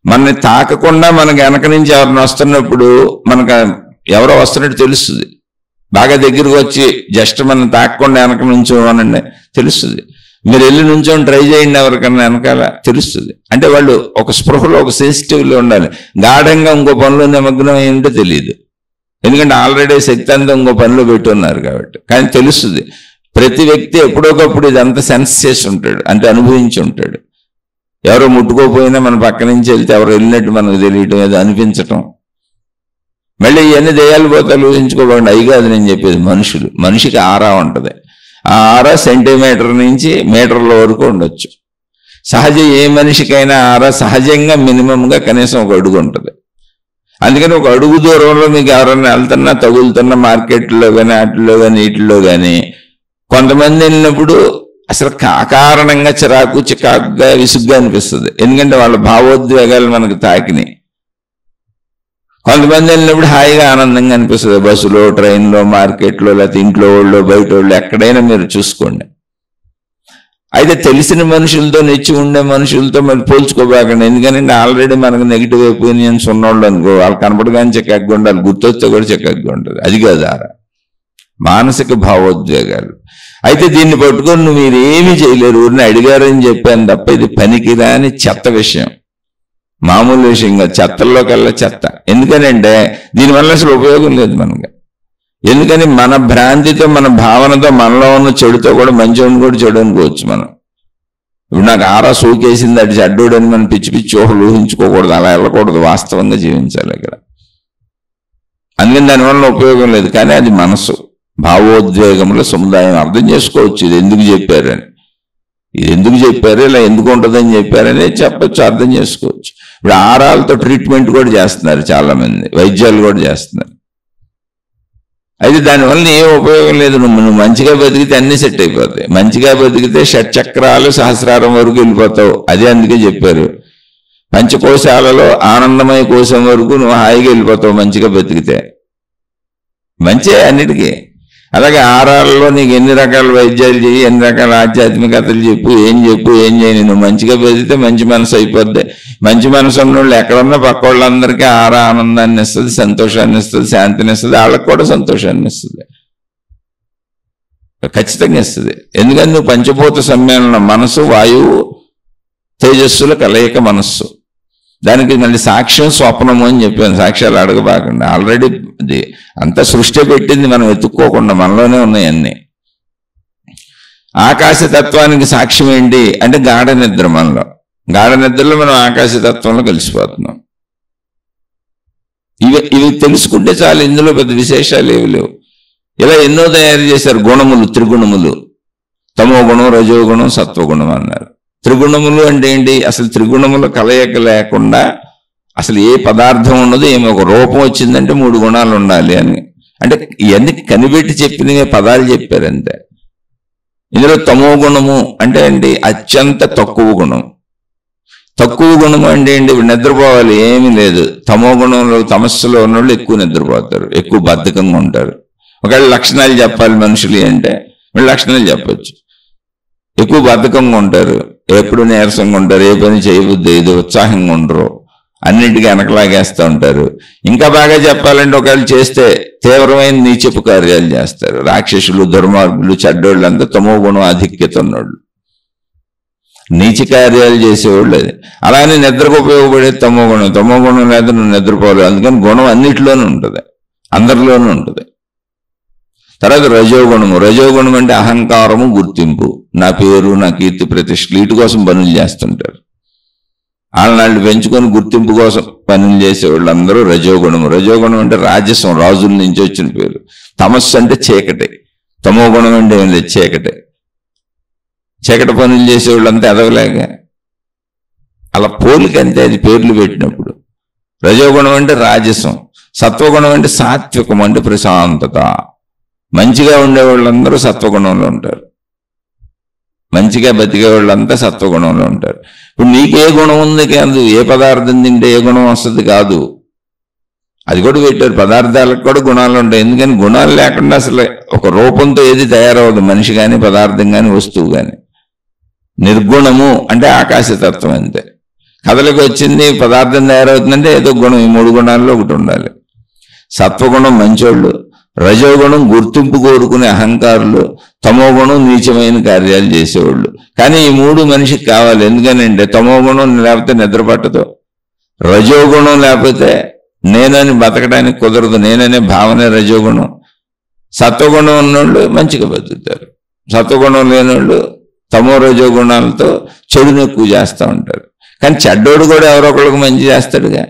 మనని తాకకుండా మనకి వెనక నుంచి ఎవరిని వస్తున్నప్పుడు మనకు ఎవరో వస్తున్నట్టు తెలుస్తుంది. బాగా దగ్గరకు వచ్చి జస్ట్ మనం తాకకుండా వెనక నుంచోనండి తెలుస్తుంది. మీరు వెళ్ళి నుంచోని ట్రై చేయండి ఎవరికన్నా వెనకాల తెలుస్తుంది. అంటే వాళ్ళు ఒక స్పృహలో ఒక సెన్సిటివ్లో ఉండాలి. గాఢంగా ఇంకో పనిలో నిమగ్నం ఏంటో తెలియదు, ఎందుకంటే ఆల్రెడీ శక్తి అంతా ఇంకో పనిలో పెట్టున్నారు కాబట్టి. కానీ తెలుస్తుంది. ప్రతి వ్యక్తి ఎప్పుడోకప్పుడు ఇదంతా సెన్స్ చేసి ఉంటాడు, అంటే అనుభవించి ఉంటాడు. ఎవరో ముట్టుకోపోయినా మన పక్క నుంచి వెళ్తే ఎవరు వెళ్ళినట్టు మనకు తెలియటం, ఏదో అనిపించటం. మళ్ళీ ఇవన్నీ దయ్యాలు పోతాలు ఊహించుకోకుండా అవి కాదు నేను చెప్పేది. మనిషికి ఆరా ఉంటుంది. ఆ ఆరా సెంటీమీటర్ నుంచి మీటర్ల వరకు ఉండొచ్చు. సహజ ఏ మనిషికైనా ఆరా సహజంగా మినిమంగా కనీసం ఒక అడుగు ఉంటుంది. అందుకని ఒక అడుగు దూరంలో మీకు ఎవరైనా వెళ్తున్నా తగులుతున్నా మార్కెట్లో కానీ వాటిల్లో కానీ వీటిల్లో కానీ కొంతమంది వెళ్ళినప్పుడు అసలు అకారణంగా చిరాకు చికాకుగా విసుగ్గా అనిపిస్తుంది, ఎందుకంటే వాళ్ళ భావోద్వేగాలు మనకు తాకినాయి. కొంతమంది వెళ్ళినప్పుడు హాయిగా ఆనందంగా అనిపిస్తుంది, బస్సులో ట్రైన్లో మార్కెట్లో లేకపోతే ఇంట్లో వాళ్ళు బయట వాళ్ళు ఎక్కడైనా మీరు చూసుకోండి. అయితే తెలిసిన మనుషులతో నెచ్చి ఉండే మనుషులతో మరి పోల్చుకోబాకండి, ఎందుకంటే ఆల్రెడీ మనకు నెగిటివ్ ఒపీనియన్స్ ఉన్నవాళ్ళు అనుకో, వాళ్ళు కనపడగానే చెక్కగా ఉండాలి, గుర్తొస్తే కూడా చెక్కగా ఉంటుంది. అది కాదు ఆరా, మానసిక భావోద్వేగాలు. అయితే దీన్ని పట్టుకొని మీరు ఏమీ చేయలేరు, ఊరిని అడిగారని చెప్పాను తప్ప ఇది పనికిరాని చెత్త విషయం, మామూలు విషయం కాదు. చెత్తల్లోకల్లా చెత్త. ఎందుకనంటే దీనివల్ల అసలు ఉపయోగం లేదు మనకి. ఎందుకని మన భ్రాంతితో మన భావనతో మనలో ఉన్న చెడుతో కూడా మంచివాడిని కూడా చెడు అనుకోవచ్చు మనం. ఇప్పుడు నాకు ఆరా సోకేసింది అటు చెడ్డోడని మనం పిచ్చి పిచ్చి ఊహలు ఊహించుకోకూడదు, అలా వెళ్ళకూడదు, వాస్తవంగా జీవించాలి ఇక్కడ. అందుకని దానివల్ల ఉపయోగం లేదు. కానీ అది మనసు భావోద్వేగముల సముదాయం. అర్థం చేసుకోవచ్చు ఇది ఎందుకు చెప్పారని, ఇది ఎందుకు చెప్పారు, ఇలా ఎందుకు ఉంటుందని చెప్పారని చెప్పచ్చు, అర్థం చేసుకోవచ్చు. ఇప్పుడు ఆరాలతో ట్రీట్మెంట్ కూడా చేస్తున్నారు చాలా మంది, వైద్యాలు కూడా చేస్తున్నారు. అయితే దానివల్ల ఏం ఉపయోగం లేదు. నువ్వు మంచిగా బతికితే అన్ని సెట్ అయిపోతాయి. మంచిగా బతికితే షట్చక్రాలు సహస్రారం వరకు వెళ్ళిపోతావు. అదే అందుకే చెప్పారు, పంచకోశాలలో ఆనందమయ కోశం వరకు నువ్వు హాయిగా వెళ్ళిపోతావు మంచిగా బతికితే. మంచి అన్నిటికీ. అలాగే ఆరాలలో నీకు ఎన్ని రకాల వైద్యాలు చేయి, ఎన్ని రకాల ఆధ్యాత్మికతలు చెప్పు, ఏం చేయని నువ్వు మంచిగా బతికితే మంచి మనసు అయిపోద్ది. మంచి మనసు ఉన్న వాళ్ళు ఎక్కడన్నా పక్క వాళ్ళందరికీ ఆరా ఆనందాన్ని ఇస్తుంది, సంతోషాన్ని ఇస్తుంది, శాంతిని ఇస్తుంది, వాళ్ళకి కూడా సంతోషాన్ని ఇస్తుంది, ఖచ్చితంగా ఇస్తుంది. ఎందుకంటే నువ్వు పంచభూత సమ్మేళనం, మనసు వాయువు తేజస్సుల కలయిక మనస్సు. దానికి మళ్ళీ సాక్ష్యం స్వప్నము అని చెప్పాను. సాక్ష్యాలు అడగబాకండి, ఆల్రెడీ అది అంతా సృష్టి పెట్టింది, మనం వెతుక్కోకుండా మనలోనే ఉన్నాయి అన్నీ. ఆకాశతత్వానికి సాక్ష్యం ఏంటి అంటే గాఢ నిద్ర. మనలో గాఢ నిద్రలో మనం ఆకాశతత్వంలో కలిసిపోతున్నాం. ఇవి తెలుసుకుంటే చాలు, ఇందులో పెద్ద విశేషాలు ఏవి లేవు. ఇలా ఎన్నో తయారు చేశారు గుణములు, త్రిగుణములు, తమో గుణం, రజోగుణం, సత్వగుణం అన్నారు. త్రిగుణములు అంటే ఏంటి? అసలు త్రిగుణముల కలయిక లేకుండా అసలు ఏ పదార్థం ఉండదు. ఏమో ఒక రూపం వచ్చిందంటే 3 గుణాలు ఉండాలి అని, అంటే ఇవన్నీ కనిపెట్టి చెప్పినవే పదాలు చెప్పారంతే. ఇందులో తమో గుణము అంటే ఏంటి? అత్యంత తక్కువ గుణం. తక్కువ గుణము అంటే ఏంటి? నిద్రపోవాలి, ఏమీ లేదు. తమో గుణంలో తమస్సులో ఉన్నోళ్ళు ఎక్కువ నిద్రపోతారు, ఎక్కువ బద్ధకంగా ఉంటారు. ఒకవేళ లక్షణాలు చెప్పాలి మనుషులు అంటే వీళ్ళు లక్షణాలు చెప్పచ్చు. ఎక్కువ బద్ధకంగా ఉంటారు, ఎప్పుడు నీరసంగా ఉంటారు, ఏ పని చేయబుద్ది ఏదో ఉత్సాహంగా ఉండరు, అన్నింటికీ వెనకలాగేస్తూ ఉంటారు. ఇంకా బాగా చెప్పాలంటే ఒకవేళ చేస్తే తీవ్రమైన నీచపు కార్యాలు చేస్తారు. రాక్షసులు, దుర్మార్గులు, చెడ్డోళ్ళు అంతా తమో గుణం ఆధిక్యత ఉన్నోళ్ళు, నీచ కార్యాలు చేసేవాళ్ళు. అది అలానే నిద్రకు ఉపయోగపడే తమో గుణం. తమో గుణం లేదా నువ్వు నిద్రపోవాలి. అందుకని గుణం అన్నిటిలోనూ ఉంటుంది, అందరిలోనూ ఉంటుంది. తర్వాత రజోగుణము. రజోగుణం అంటే అహంకారము, గుర్తింపు, నా పేరు, నా కీర్తి ప్రతిష్టలు, వీటి కోసం పనులు చేస్తుంటారు. వాళ్ళని పెంచుకొని గుర్తింపు కోసం పనులు చేసేవాళ్ళు అందరూ రజోగుణము. రజోగుణం అంటే రాజసం, రాజుల నుంచి వచ్చిన పేరు. తమస్సు అంటే చీకటి. తమో గుణం అంటే ఏం లేదు, చీకటి. చీకటి పనులు చేసేవాళ్ళు అంతా ఎదవలేక అలా పోలిక అంతే, అది పేర్లు పెట్టినప్పుడు. రజోగుణం అంటే రాజసం. సత్వగుణం అంటే సాత్వికం అంటే ప్రశాంతత. మంచిగా ఉండేవాళ్ళందరూ సత్వగుణంలో ఉంటారు, మంచిగా బతికే వాళ్ళంతా సత్వగుణంలో ఉంటారు. ఇప్పుడు నీకే గుణం ఉంది కాదు, ఏ పదార్థం తింటే ఏ గుణం వస్తుంది కాదు, అది కూడా పెట్టారు. పదార్థాలకు కూడా గుణాలు ఉంటాయి. ఎందుకని గుణాలు లేకుండా అసలు ఒక రూపంతో ఏది తయారవదు, మనిషి కానీ పదార్థం కానీ వస్తువు కానీ. నిర్గుణము అంటే ఆకాశతత్వం అంతే. కథలకు వచ్చింది పదార్థం తయారవుతుందంటే ఏదో గుణం, ఈ 3 గుణాల్లో ఒకటి ఉండాలి. సత్వగుణం మంచోళ్ళు, రజోగుణం గుర్తింపు కోరుకునే అహంకారులు, తమోగుణం నీచమైన కార్యాలు చేసేవాళ్ళు. కానీ ఈ 3 మనిషికి కావాలి. ఎందుకనంటే తమోగుణం లేకపోతే నిద్ర పట్టదు, రజోగుణం లేకపోతే నేనని బతకడానికి కుదరదు, నేననే భావనే రజోగుణం. సత్వగుణం ఉన్నోళ్ళు మంచిగా బతుకుతారు, సత్వగుణం లేనోళ్ళు తమో రజోగుణాలతో చెడుని ఎక్కువ చేస్తూ ఉంటారు. కానీ చెడ్డోడు కూడా ఎవరో ఒకళ్ళకి మంచి చేస్తాడుగా.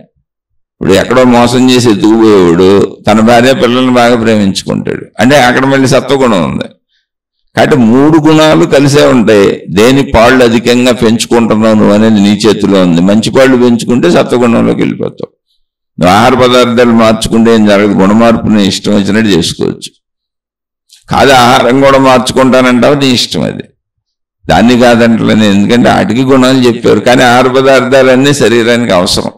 ఇప్పుడు ఎక్కడో మోసం చేసి ఎత్తుకుపోయేవాడు తన భార్య పిల్లల్ని బాగా ప్రేమించుకుంటాడు అంటే అక్కడ మళ్ళీ సత్వగుణం ఉంది. కాబట్టి 3 గుణాలు కలిసే ఉంటాయి. దేని పాళ్ళు అధికంగా పెంచుకుంటున్నావు నువ్వు అనేది నీ చేతిలో ఉంది. మంచి పాళ్ళు పెంచుకుంటే సత్వగుణంలోకి వెళ్ళిపోతావు. నువ్వు ఆహార పదార్థాలు మార్చుకుంటే ఏం జరగదు, గుణమార్పుని ఇష్టం వచ్చినట్టు చేసుకోవచ్చు. కాదు ఆహారం కూడా మార్చుకుంటానంటావు, నీ ఇష్టం అది, దాన్ని కాదంటలేను. ఎందుకంటే వాటికి గుణాలు చెప్పారు. కానీ ఆహార పదార్థాలన్నీ శరీరానికి అవసరం.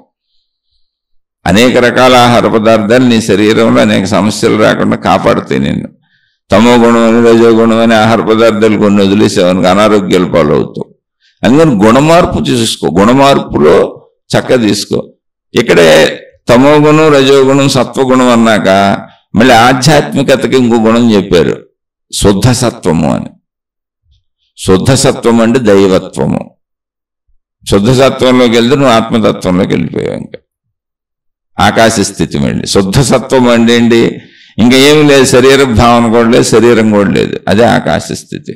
అనేక రకాల ఆహార పదార్థాలు నీ శరీరంలో అనేక సమస్యలు రాకుండా కాపాడుతాయి నిన్ను. తమో గుణం అని రజోగుణం అని ఆహార పదార్థాలు కొన్ని వదిలేసేవానికి అనారోగ్యాలు పాలవుతావు. అందుకని గుణమార్పు చూసుకో, గుణమార్పులో చక్క తీసుకో. ఇక్కడే తమో గుణం రజోగుణం సత్వగుణం అన్నాక మళ్ళీ ఆధ్యాత్మికతకి ఇంకో గుణం చెప్పారు, శుద్ధ సత్వము అని. శుద్ధ సత్వం అంటే దైవత్వము. శుద్ధ సత్వంలోకి వెళ్తే నువ్వు ఆత్మతత్వంలోకి వెళ్ళిపోయావు. ఇంకా ఆకాశ స్థితి మళ్ళీ శుద్ధ సత్వం అంటే ఏంటి, ఇంకా ఏమి లేదు, శరీర భావన కూడా లేదు, శరీరం కూడా లేదు, అదే ఆకాశ స్థితి.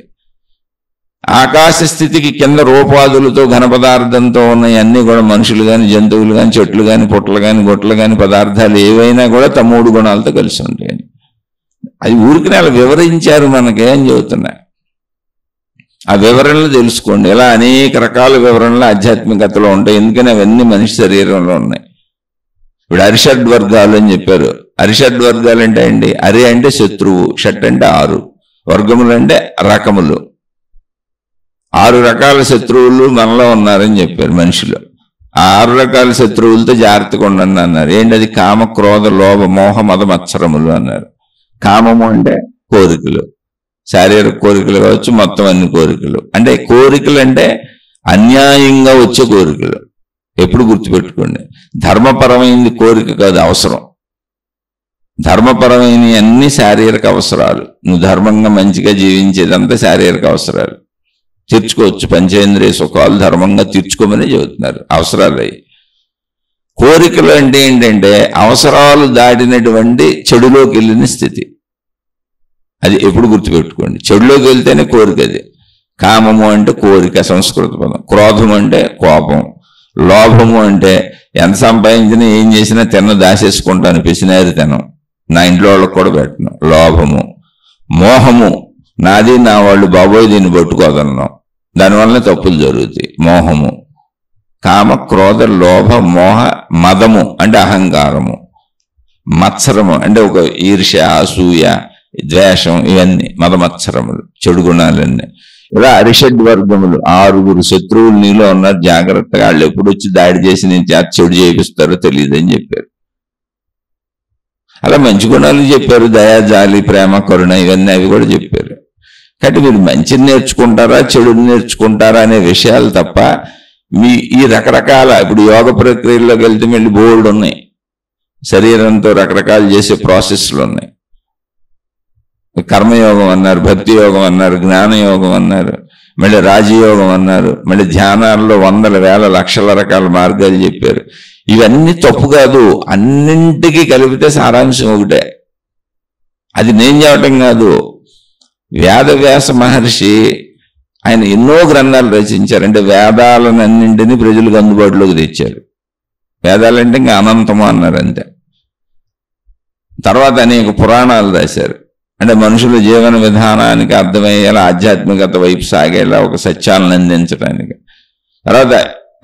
ఆకాశ స్థితికి కింద రూపాదులతో ఘన పదార్థంతో ఉన్నాయి అన్నీ కూడా మనుషులు కానీ జంతువులు కానీ చెట్లు కానీ పుట్టలు కానీ గొట్టలు కానీ పదార్థాలు ఏవైనా కూడా తమ 3 గుణాలతో కలిసి ఉంటాయి. అది ఊరికి అలా వివరించారు మనకేం చెబుతున్నా. ఆ వివరణలు తెలుసుకోండి. ఇలా అనేక రకాల వివరణలు ఆధ్యాత్మికతలో ఉంటాయి. ఎందుకని అవన్నీ మనిషి శరీరంలో ఉన్నాయి. ఇప్పుడు అరిషడ్ వర్గాలు అని చెప్పారు. అరిషడ్ వర్గాలు అంటే అండి, అరి అంటే శత్రువు, షట్ అంటే 6, వర్గములు అంటే రకములు. 6 రకాల శత్రువులు మనలో ఉన్నారని చెప్పారు మనిషిలో. ఆ 6 రకాల శత్రువులతో జాగ్రత్తగా ఉండండి అన్నారు. ఏంటి అది? కామ, క్రోధ, లోభ, మోహ, మద, మత్సరములు అన్నారు. కామము అంటే కోరికలు, శారీరక కోరికలు కావచ్చు, మొత్తం అన్ని కోరికలు. అంటే కోరికలు అంటే అన్యాయంగా వచ్చే కోరికలు. ఎప్పుడు గుర్తుపెట్టుకోండి, ధర్మపరమైనది కోరిక కాదు, అవసరం. ధర్మపరమైన అన్ని శారీరక అవసరాలు. నువ్వు ధర్మంగా మంచిగా జీవించేదంతా శారీరక అవసరాలు. తీర్చుకోవచ్చు, పంచేంద్రియ సుఖాలు ధర్మంగా తీర్చుకోమని చెబుతున్నారు, అవసరాలు అవి. కోరికలు అంటే ఏంటంటే అవసరాలు దాటినటువంటి చెడులోకి వెళ్ళిన స్థితి. అది ఎప్పుడు గుర్తుపెట్టుకోండి, చెడులోకి వెళ్తేనే కోరిక అది. కామము అంటే కోరిక, సంస్కృత పదం. క్రోధము అంటే కోపం. లోభము అంటే ఎంత సంపాదించినా ఏం చేసినా దాచేసుకుంటాను, పిసినారి తినం, నా ఇంట్లో వాళ్ళకి కూడా పెట్టను, లోభము. మోహము, నాది నా వాళ్ళు, బాబోయ్ దీన్ని పట్టుకోదన్నాం, దానివల్లనే తప్పులు జరుగుతాయి, మోహము. కామ, క్రోధ, లోభ, మోహ, మదము అంటే అహంకారము. మత్సరము అంటే ఒక ఈర్ష్య, అసూయ, ద్వేషం, ఇవన్నీ మదమత్సరములు, చెడు గుణాలన్నీ. ఇలా అరిషడ్ వర్గములు 6 శత్రువులు నీలో ఉన్నారు, జాగ్రత్తగా. వాళ్ళు ఎప్పుడు వచ్చి దాడి చేసి నేను చెడు చేపిస్తారో తెలియదని చెప్పారు. అలా మంచి గుణాలు చెప్పారు, దయా, జాలి, ప్రేమ, కరుణ, ఇవన్నీ అవి కూడా చెప్పారు. కాబట్టి మీరు మంచిని నేర్చుకుంటారా చెడుని నేర్చుకుంటారా అనే విషయాలు తప్ప ఈ రకరకాల ఇప్పుడు యోగ ప్రక్రియలోకి వెళ్తే మళ్ళీ బోల్డ్ ఉన్నాయి, శరీరంతో రకరకాలు చేసే ప్రాసెస్లు ఉన్నాయి. కర్మయోగం అన్నారు, భక్తి యోగం అన్నారు, జ్ఞానయోగం అన్నారు, మళ్ళీ రాజయోగం అన్నారు, మళ్ళీ ధ్యానాల్లో 100,000 లక్షల రకాల మార్గాలు చెప్పారు. ఇవన్నీ తప్పు కాదు, అన్నింటికీ కలిపితే సారాంశం ఒకటే. అది నేను చెప్పటం కాదు, వేదవ్యాస మహర్షి ఆయన ఎన్నో గ్రంథాలు రచించారు. అంటే వేదాలన్నింటినీ ప్రజలకు అందుబాటులోకి తెచ్చారు. వేదాలంటే ఇంకా అనంతము అన్నారు అంతే. తర్వాత అనేక పురాణాలు రాశారు. అంటే మనుషుల జీవన విధానానికి అర్థమయ్యేలా, ఆధ్యాత్మికత వైపు సాగేలా ఒక సత్యాలను అందించడానికి. తర్వాత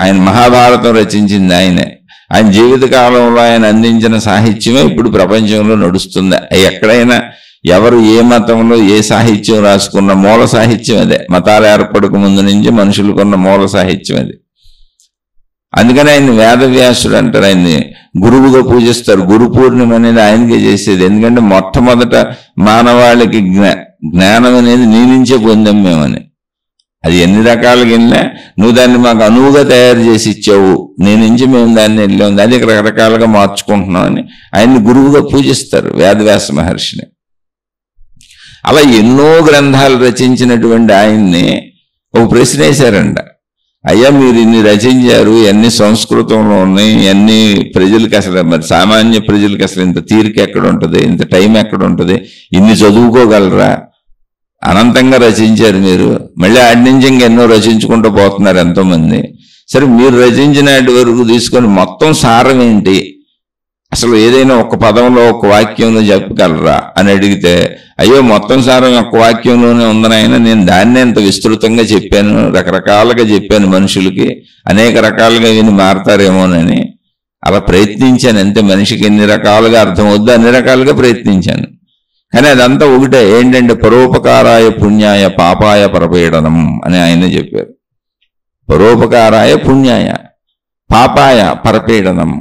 ఆయన మహాభారతం రచించింది ఆయనే. ఆయన జీవితకాలంలో ఆయన అందించిన సాహిత్యమే ఇప్పుడు ప్రపంచంలో నడుస్తుంది. ఎక్కడైనా ఎవరు ఏ మతంలో ఏ సాహిత్యం రాసుకున్న మూల సాహిత్యం అదే. మతాలు ఏర్పడక ముందు నుంచి మనుషులకున్న మూల సాహిత్యం అది. అందుకని ఆయన వేదవ్యాసుడు అంటారు, ఆయన్ని గురువుగా పూజిస్తారు. గురు పూర్ణిమ అనేది ఆయనకే చేసేది. ఎందుకంటే మొట్టమొదట మానవాళికి జ్ఞానం అనేది నీ నుంచే పొందాం మేమని. అది ఎన్ని రకాలుగా వెళ్ళినా నువ్వు దాన్ని మాకు అనువుగా తయారు చేసి ఇచ్చావు, నీ నుంచి మేము దాన్ని వెళ్ళాము, దాన్ని రకరకాలుగా మార్చుకుంటున్నామని ఆయన్ని గురువుగా పూజిస్తారు వేదవ్యాస మహర్షిని. అలా ఎన్నో గ్రంథాలు రచించినటువంటి ఆయన్ని ఒక ప్రశ్న వేశారంట, అయ్యా మీరు ఇన్ని రచించారు, ఎన్ని సంస్కృతంలో ఉన్నాయి, ఎన్ని ప్రజలకి అసలు మరి సామాన్య ప్రజలకి అసలు ఇంత తీరిక ఎక్కడ ఉంటుంది, ఇంత టైం ఎక్కడ ఉంటుంది, ఇన్ని చదువుకోగలరా, అనంతంగా రచించారు మీరు, మళ్ళీ ఆడి నుంచి ఇంకెన్నో రచించుకుంటూ పోతున్నారు ఎంతోమంది. సరే మీరు రచించినటి వరకు తీసుకొని మొత్తం సారం ఏంటి, అసలు ఏదైనా ఒక పదంలో ఒక వాక్యంలో చెప్పగలరా అని అడిగితే, అయ్యో మొత్తం సారం ఒక వాక్యంలోనే ఉందనైనా, నేను దాన్నే ఎంత విస్తృతంగా చెప్పాను, రకరకాలుగా చెప్పాను మనుషులకి, అనేక రకాలుగా విని మారతారేమోనని అలా ప్రయత్నించాను అంతే. మనిషికి ఎన్ని రకాలుగా అర్థమవుద్దో అన్ని రకాలుగా ప్రయత్నించాను. కానీ అదంతా ఒకటే, ఏంటంటే పరోపకారాయ పుణ్యాయ పాపాయ పరపీడనం అని ఆయన చెప్పారు. పరోపకారాయ పుణ్యాయ పాపాయ పరపీడనం.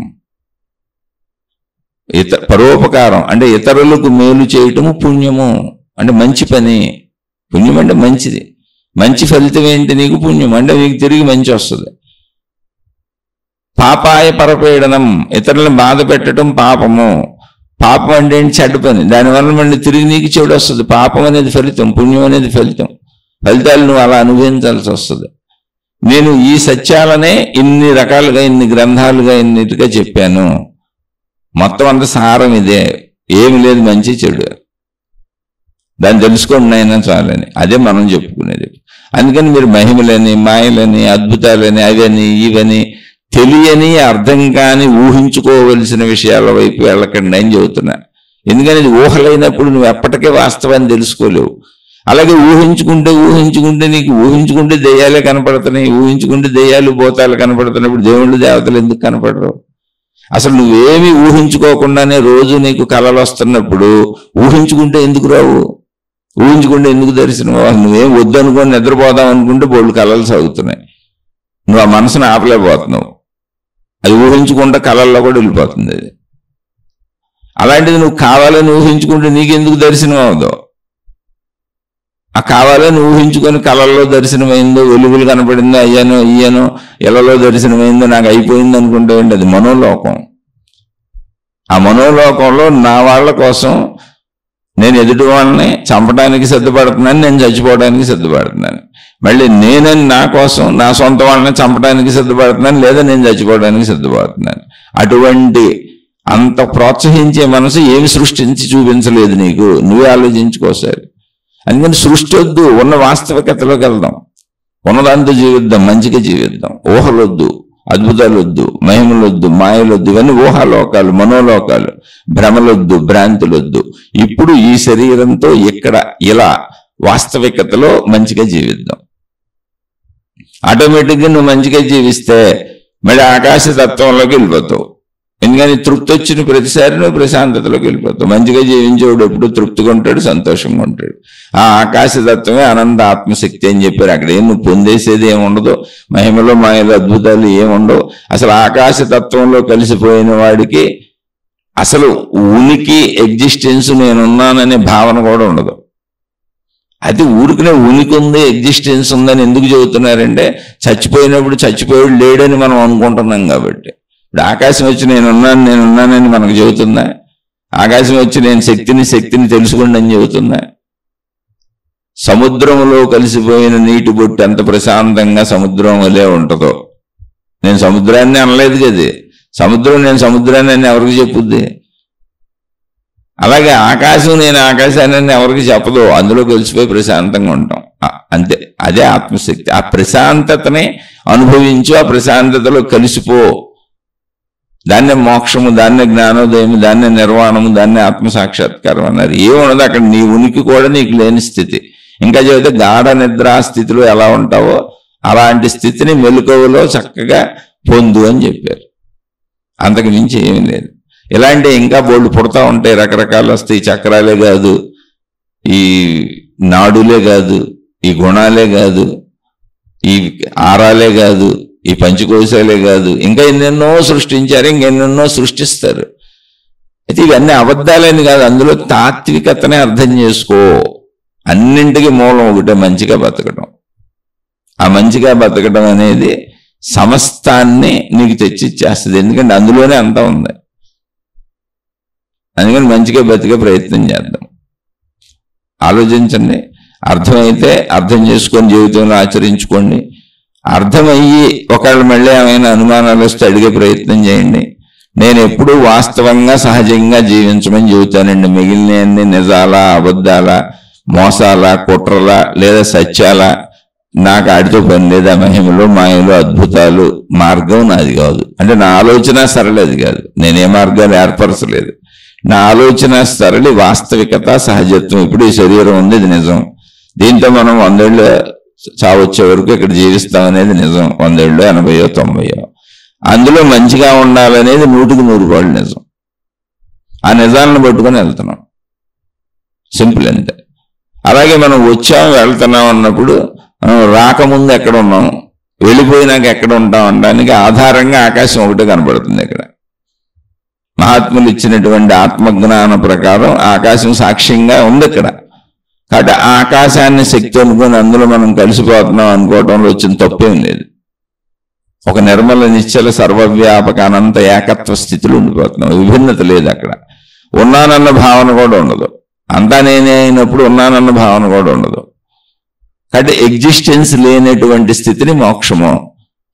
పరోపకారం అంటే ఇతరులకు మేలు చేయటము పుణ్యము, అంటే మంచి పని. పుణ్యం అంటే మంచిది, మంచి ఫలితం ఏంటి నీకు, పుణ్యం అంటే నీకు తిరిగి మంచి వస్తుంది. పాపాయ పరపీడనం, ఇతరులను బాధ పెట్టడం పాపము. పాపం అంటే ఏంటి, చెడ్డ పని, దానివల్ల మళ్ళీ తిరిగి నీకు చెడు వస్తుంది. పాపం అనేది ఫలితం, పుణ్యం అనేది ఫలితం. ఫలితాలు నువ్వు అలా అనుభవించాల్సి వస్తుంది. నేను ఈ సత్యాలనే ఇన్ని రకాలుగా, ఇన్ని గ్రంథాలుగా, ఇన్నిటిగా చెప్పాను. మొత్తం అంత సారం ఇదే, ఏమి లేదు మంచి చెడు, దాన్ని తెలుసుకోండి అయినా చాలని. అదే మనం చెప్పుకునేది. అందుకని మీరు మహిమలని, మాయలని, అద్భుతాలని, అవని ఇవని తెలియని, అర్థం కాని, ఊహించుకోవలసిన విషయాల వైపు వెళ్ళకండి అని చెబుతున్నా. ఎందుకని ఇది ఊహలైనప్పుడు నువ్వు ఎప్పటికే వాస్తవాన్ని తెలుసుకోలేవు. అలాగే ఊహించుకుంటే నీకు ఊహించుకుంటే దెయ్యాలే కనపడుతున్నాయి, ఊహించుకుంటే దెయ్యాలు భూతాలు కనపడుతున్నప్పుడు దేవుళ్ళు దేవతలు ఎందుకు కనపడరు? అసలు నువ్వేమీ ఊహించుకోకుండానే రోజు నీకు కళలు వస్తున్నప్పుడు ఊహించుకుంటే ఎందుకు రావు? ఊహించుకుంటే ఎందుకు దర్శనం? నువ్వేం వద్దు అనుకోని నిద్రపోదాం అనుకుంటే బోళ్ళు కళలు సాగుతున్నాయి, నువ్వు ఆ మనసును ఆపలేకపోతున్నావు. అది ఊహించుకుంటే కళల్లో కూడా వెళ్ళిపోతుంది అది. అలాంటిది నువ్వు కావాలని ఊహించుకుంటే నీకెందుకు దర్శనం అవదో? ఆ కావాలని ఊహించుకొని కళల్లో దర్శనమైందో, వెలుగులు కనపడిందో, అయ్యానో ఇయ్యానో ఇళ్లలో దర్శనమైందో, నాకు అయిపోయింది అనుకుంటే అది మనోలోకం. ఆ మనోలోకంలో నా వాళ్ళ కోసం నేను ఎదుటి వాళ్ళని చంపడానికి సిద్ధపడుతున్నాను, నేను చచ్చిపోవడానికి సిద్ధపడుతున్నాను. మళ్ళీ నేనని నా కోసం నా సొంత వాళ్ళని చంపడానికి సిద్ధపడుతున్నాను, లేదా నేను చచ్చిపోవడానికి సిద్ధపడుతున్నాను. అటువంటి అంత ప్రోత్సహించే మనసు ఏమి సృష్టించి చూపించలేదు నీకు, నువ్వే ఆలోచించుకోసారి. అందుకని సృష్టి వద్దు, ఉన్న వాస్తవికతలోకి వెళ్దాం, ఉన్నదాంతో జీవిద్దాం, మంచిగా జీవిద్దాం. ఊహలొద్దు, అద్భుతాలు వద్దు, మహిమలొద్దు, మాయలొద్దు, ఇవన్నీ ఊహాలోకాలు, మనోలోకాలు. భ్రమలొద్దు, భ్రాంతులొద్దు. ఇప్పుడు ఈ శరీరంతో ఇక్కడ ఇలా వాస్తవికతలో మంచిగా జీవిద్దాం. ఆటోమేటిక్గా నువ్వు మంచిగా జీవిస్తే మళ్ళీ ఆకాశ తత్వంలోకి వెళ్ళిపోతావు. ఎందుకని తృప్తి వచ్చిన ప్రతిసారి నువ్వు ప్రశాంతతలోకి వెళ్ళిపోతావు. మంచిగా జీవించేవాడు ఎప్పుడు తృప్తిగా ఉంటాడు, సంతోషంగా ఉంటాడు. ఆ ఆకాశతత్వమే అనంత ఆత్మశక్తి అని చెప్పారు. అక్కడ ఏం నువ్వు పొందేసేది ఏముండదు, మహిమలో మాయలు అద్భుతాలు ఏముండవు. అసలు ఆకాశతత్వంలో కలిసిపోయిన వాడికి అసలు ఉనికి, ఎగ్జిస్టెన్స్, నేనున్నాననే భావన కూడా ఉండదు. అది ఊరికనే ఉనికి ఉంది, ఎగ్జిస్టెన్స్ ఉందని ఎందుకు చెబుతున్నారంటే చచ్చిపోయినప్పుడు చచ్చిపోయాడు లేడని మనం అనుకుంటున్నాం కాబట్టి. ఇప్పుడు ఆకాశం వచ్చి నేనున్నానని మనకు చెబుతుందా? ఆకాశం వచ్చి నేను శక్తిని తెలుసుకోండి అని చెబుతుందా? సముద్రంలో కలిసిపోయిన నీటి బొట్టు ఎంత ప్రశాంతంగా సముద్రం వలే ఉంటుందో, నేను సముద్రాన్ని అనలేదు కదా, నేను సముద్రాన్ని అని ఎవరికి చెప్పుద్ది? అలాగే ఆకాశం నేను ఆకాశాన్ని ఎవరికి చెప్పదు, అందులో కలిసిపోయి ప్రశాంతంగా ఉంటాం అంతే. అదే ఆత్మశక్తి. ఆ ప్రశాంతతని అనుభవించు, ఆ ప్రశాంతతలో కలిసిపో. దాన్నే మోక్షము, దాన్నే జ్ఞానోదయము, దాన్నే నిర్వాణము, దాన్నే ఆత్మసాక్షాత్కారం అన్నారు. ఏమున్నది అక్కడ, నీ ఉనికి కూడా నీకు లేని స్థితి. ఇంకా చెబితే గాఢ నిద్రా స్థితిలో ఎలా ఉంటావో అలాంటి స్థితిని మెలకువలో చక్కగా పొందు అని చెప్పారు. అంతకు మించి ఏమీ లేదు. ఇలాంటి ఇంకా బోల్డ్ పుడతా ఉంటాయి, రకరకాలు వస్తాయి. చక్రాలే కాదు, ఈ నాడులే కాదు, ఈ గుణాలే కాదు, ఈ ఆరాలే కాదు, ఈ పంచకోశాలే కాదు, ఇంకా ఎన్నెన్నో సృష్టించారు, ఇంకెన్నెన్నో సృష్టిస్తారు. అయితే ఇవన్నీ అబద్ధాలని కాదు, అందులో తాత్వికతనే అర్థం చేసుకో. అన్నింటికి మూలం ఒకటే, మంచిగా బతకడం. ఆ మంచిగా బతకడం అనేది సమస్తాన్ని నీకు తెచ్చిచ్చేస్తుంది, ఎందుకంటే అందులోనే అంతా ఉంది. అందుకని మంచిగా బతికే ప్రయత్నం చేద్దాం. ఆలోచించండి. అర్థమైతే అర్థం చేసుకొని జీవితంలో ఆచరించుకోండి. అర్థమయ్యి ఒకళ్ళు మళ్ళీ ఏమైనా అనుమానాలు వస్తే అడిగే ప్రయత్నం చేయండి. నేను ఎప్పుడూ వాస్తవంగా సహజంగా జీవించమని చెబుతానండి. మిగిలినవన్నీ నిజాలా, అబద్ధాలా, మోసాలా, కుట్రలా లేదా సత్యాలా, నాకు ఆడితో పని లేదా. మహిమలు, మాయలు, అద్భుతాలు మార్గం నాది కాదు. అంటే నా ఆలోచన సరళది కాదు, నేనే మార్గాలు ఏర్పరచలేదు. నా ఆలోచన సరళి వాస్తవికత, సహజత్వం. ఇప్పుడు ఈ శరీరం ఉంది, ఇది నిజం. దీంతో మనం 100 ఏళ్ళు చావొచ్చే వరకు ఇక్కడ జీవిస్తాం అనేది నిజం. 100 ఏళ్ళు, 80, 90. అందులో మంచిగా ఉండాలనేది 100కి 100 నిజం. ఆ నిజాలను పట్టుకొని వెళ్తున్నాం, సింపుల్ అంతే. అలాగే మనం వచ్చాం వెళ్తున్నాం అన్నప్పుడు మనం రాకముందు ఎక్కడ ఉన్నాం, వెళ్ళిపోయినాక ఎక్కడ ఉంటాం అనడానికి ఆధారంగా ఆకాశం ఒకటే కనబడుతుంది. ఇక్కడ మహాత్ములు ఇచ్చినటువంటి ఆత్మజ్ఞాన ప్రకారం ఆకాశం సాక్ష్యంగా ఉంది ఇక్కడ. కాబట్టి ఆ ఆకాశాన్ని శక్తి అనుకుని అందులో మనం కలిసిపోతున్నాం అనుకోవడంలో వచ్చిన తప్పేం లేదు. ఒక నిర్మల నిశ్చల సర్వవ్యాపక అనంత ఏకత్వ స్థితిలో ఉండిపోతున్నాం. విభిన్నత లేదు అక్కడ. ఉన్నానన్న భావన కూడా ఉండదు. అంతా నేనే అయినప్పుడు ఉన్నానన్న భావన కూడా ఉండదు. కాబట్టి ఎగ్జిస్టెన్స్ లేనటువంటి స్థితిని మోక్షము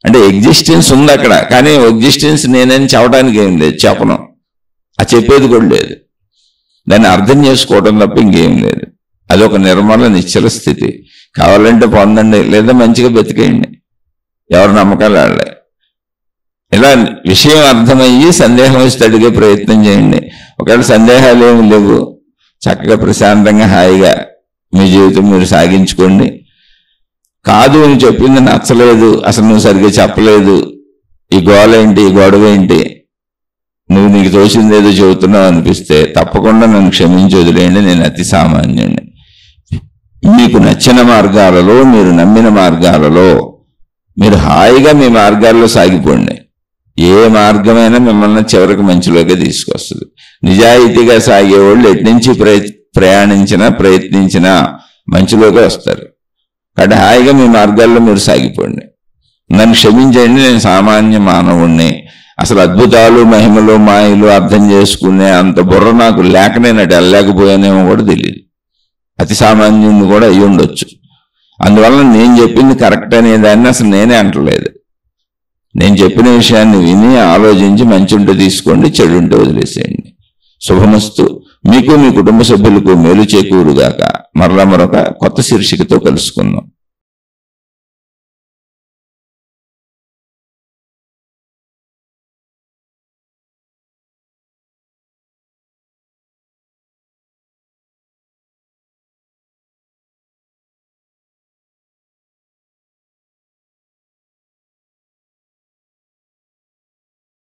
అంటే. ఎగ్జిస్టెన్స్ ఉంది అక్కడ, కానీ ఎగ్జిస్టెన్స్ నేనని చెప్పడానికి ఏం లేదు, చెప్పను. ఆ చెప్పేది కూడా లేదు. దాన్ని అర్థం చేసుకోవడం తప్ప ఇంకేం లేదు. అదొక నిర్మల నిశ్చల స్థితి. కావాలంటే పొందండి, లేదా మంచిగా బతికేయండి, ఎవరి నమ్మకాలు వాళ్ళే. ఇలా విషయం అర్థమయ్యి సందేహం వస్తే అడిగే ప్రయత్నం చేయండి. ఒకవేళ సందేహాలు ఏమి లేవు, చక్కగా ప్రశాంతంగా హాయిగా మీ జీవితం మీరు సాగించుకోండి. కాదు నువ్వు చెప్పింది నచ్చలేదు, అసలు నువ్వు సరిగ్గా చెప్పలేదు, ఈ గోల ఏంటి, ఈ గొడవ ఏంటి, నువ్వు నీకు తోచింది ఏదో చెబుతున్నావు అనిపిస్తే తప్పకుండా నన్ను క్షమించి వదిలేయండి. నేను అతి సామాన్యుడిని. మీకు నచ్చిన మార్గాలలో, మీరు నమ్మిన మార్గాలలో మీరు హాయిగా మీ మార్గాల్లో సాగిపోండి. ఏ మార్గమైనా మిమ్మల్ని చివరికి మంచిలోకి తీసుకొస్తుంది. నిజాయితీగా సాగేవాళ్ళు ఎట్నుంచి ప్రయత్నించినా మంచిలోకి వస్తారు. కాబట్టి హాయిగా మీ మార్గాల్లో మీరు సాగిపోండి. నన్ను క్షమించండి, నేను సామాన్య మానవుణ్ణి. అసలు అద్భుతాలు, మహిమలు, మాయలు అర్థం చేసుకునే అంత బుర్ర నాకు లేక నేను అటు వెళ్ళలేకపోయానేమో కూడా తెలియదు. అతి సామాన్యుడిని కూడా అయ్యి ఉండొచ్చు. అందువల్ల నేను చెప్పింది కరెక్ట్ అనేదాన్ని అసలు నేనే అంటలేదు. నేను చెప్పిన విషయాన్ని విని ఆలోచించి మంచి ఉంటే తీసుకోండి, చెడు ఉంటే వదిలేసేయండి. శుభమస్తు. మీకు మీ కుటుంబ సభ్యులకు మేలు చేకూరుగాక. మరలా మరొక కొత్త శీర్షికతో కలుసుకుందాం.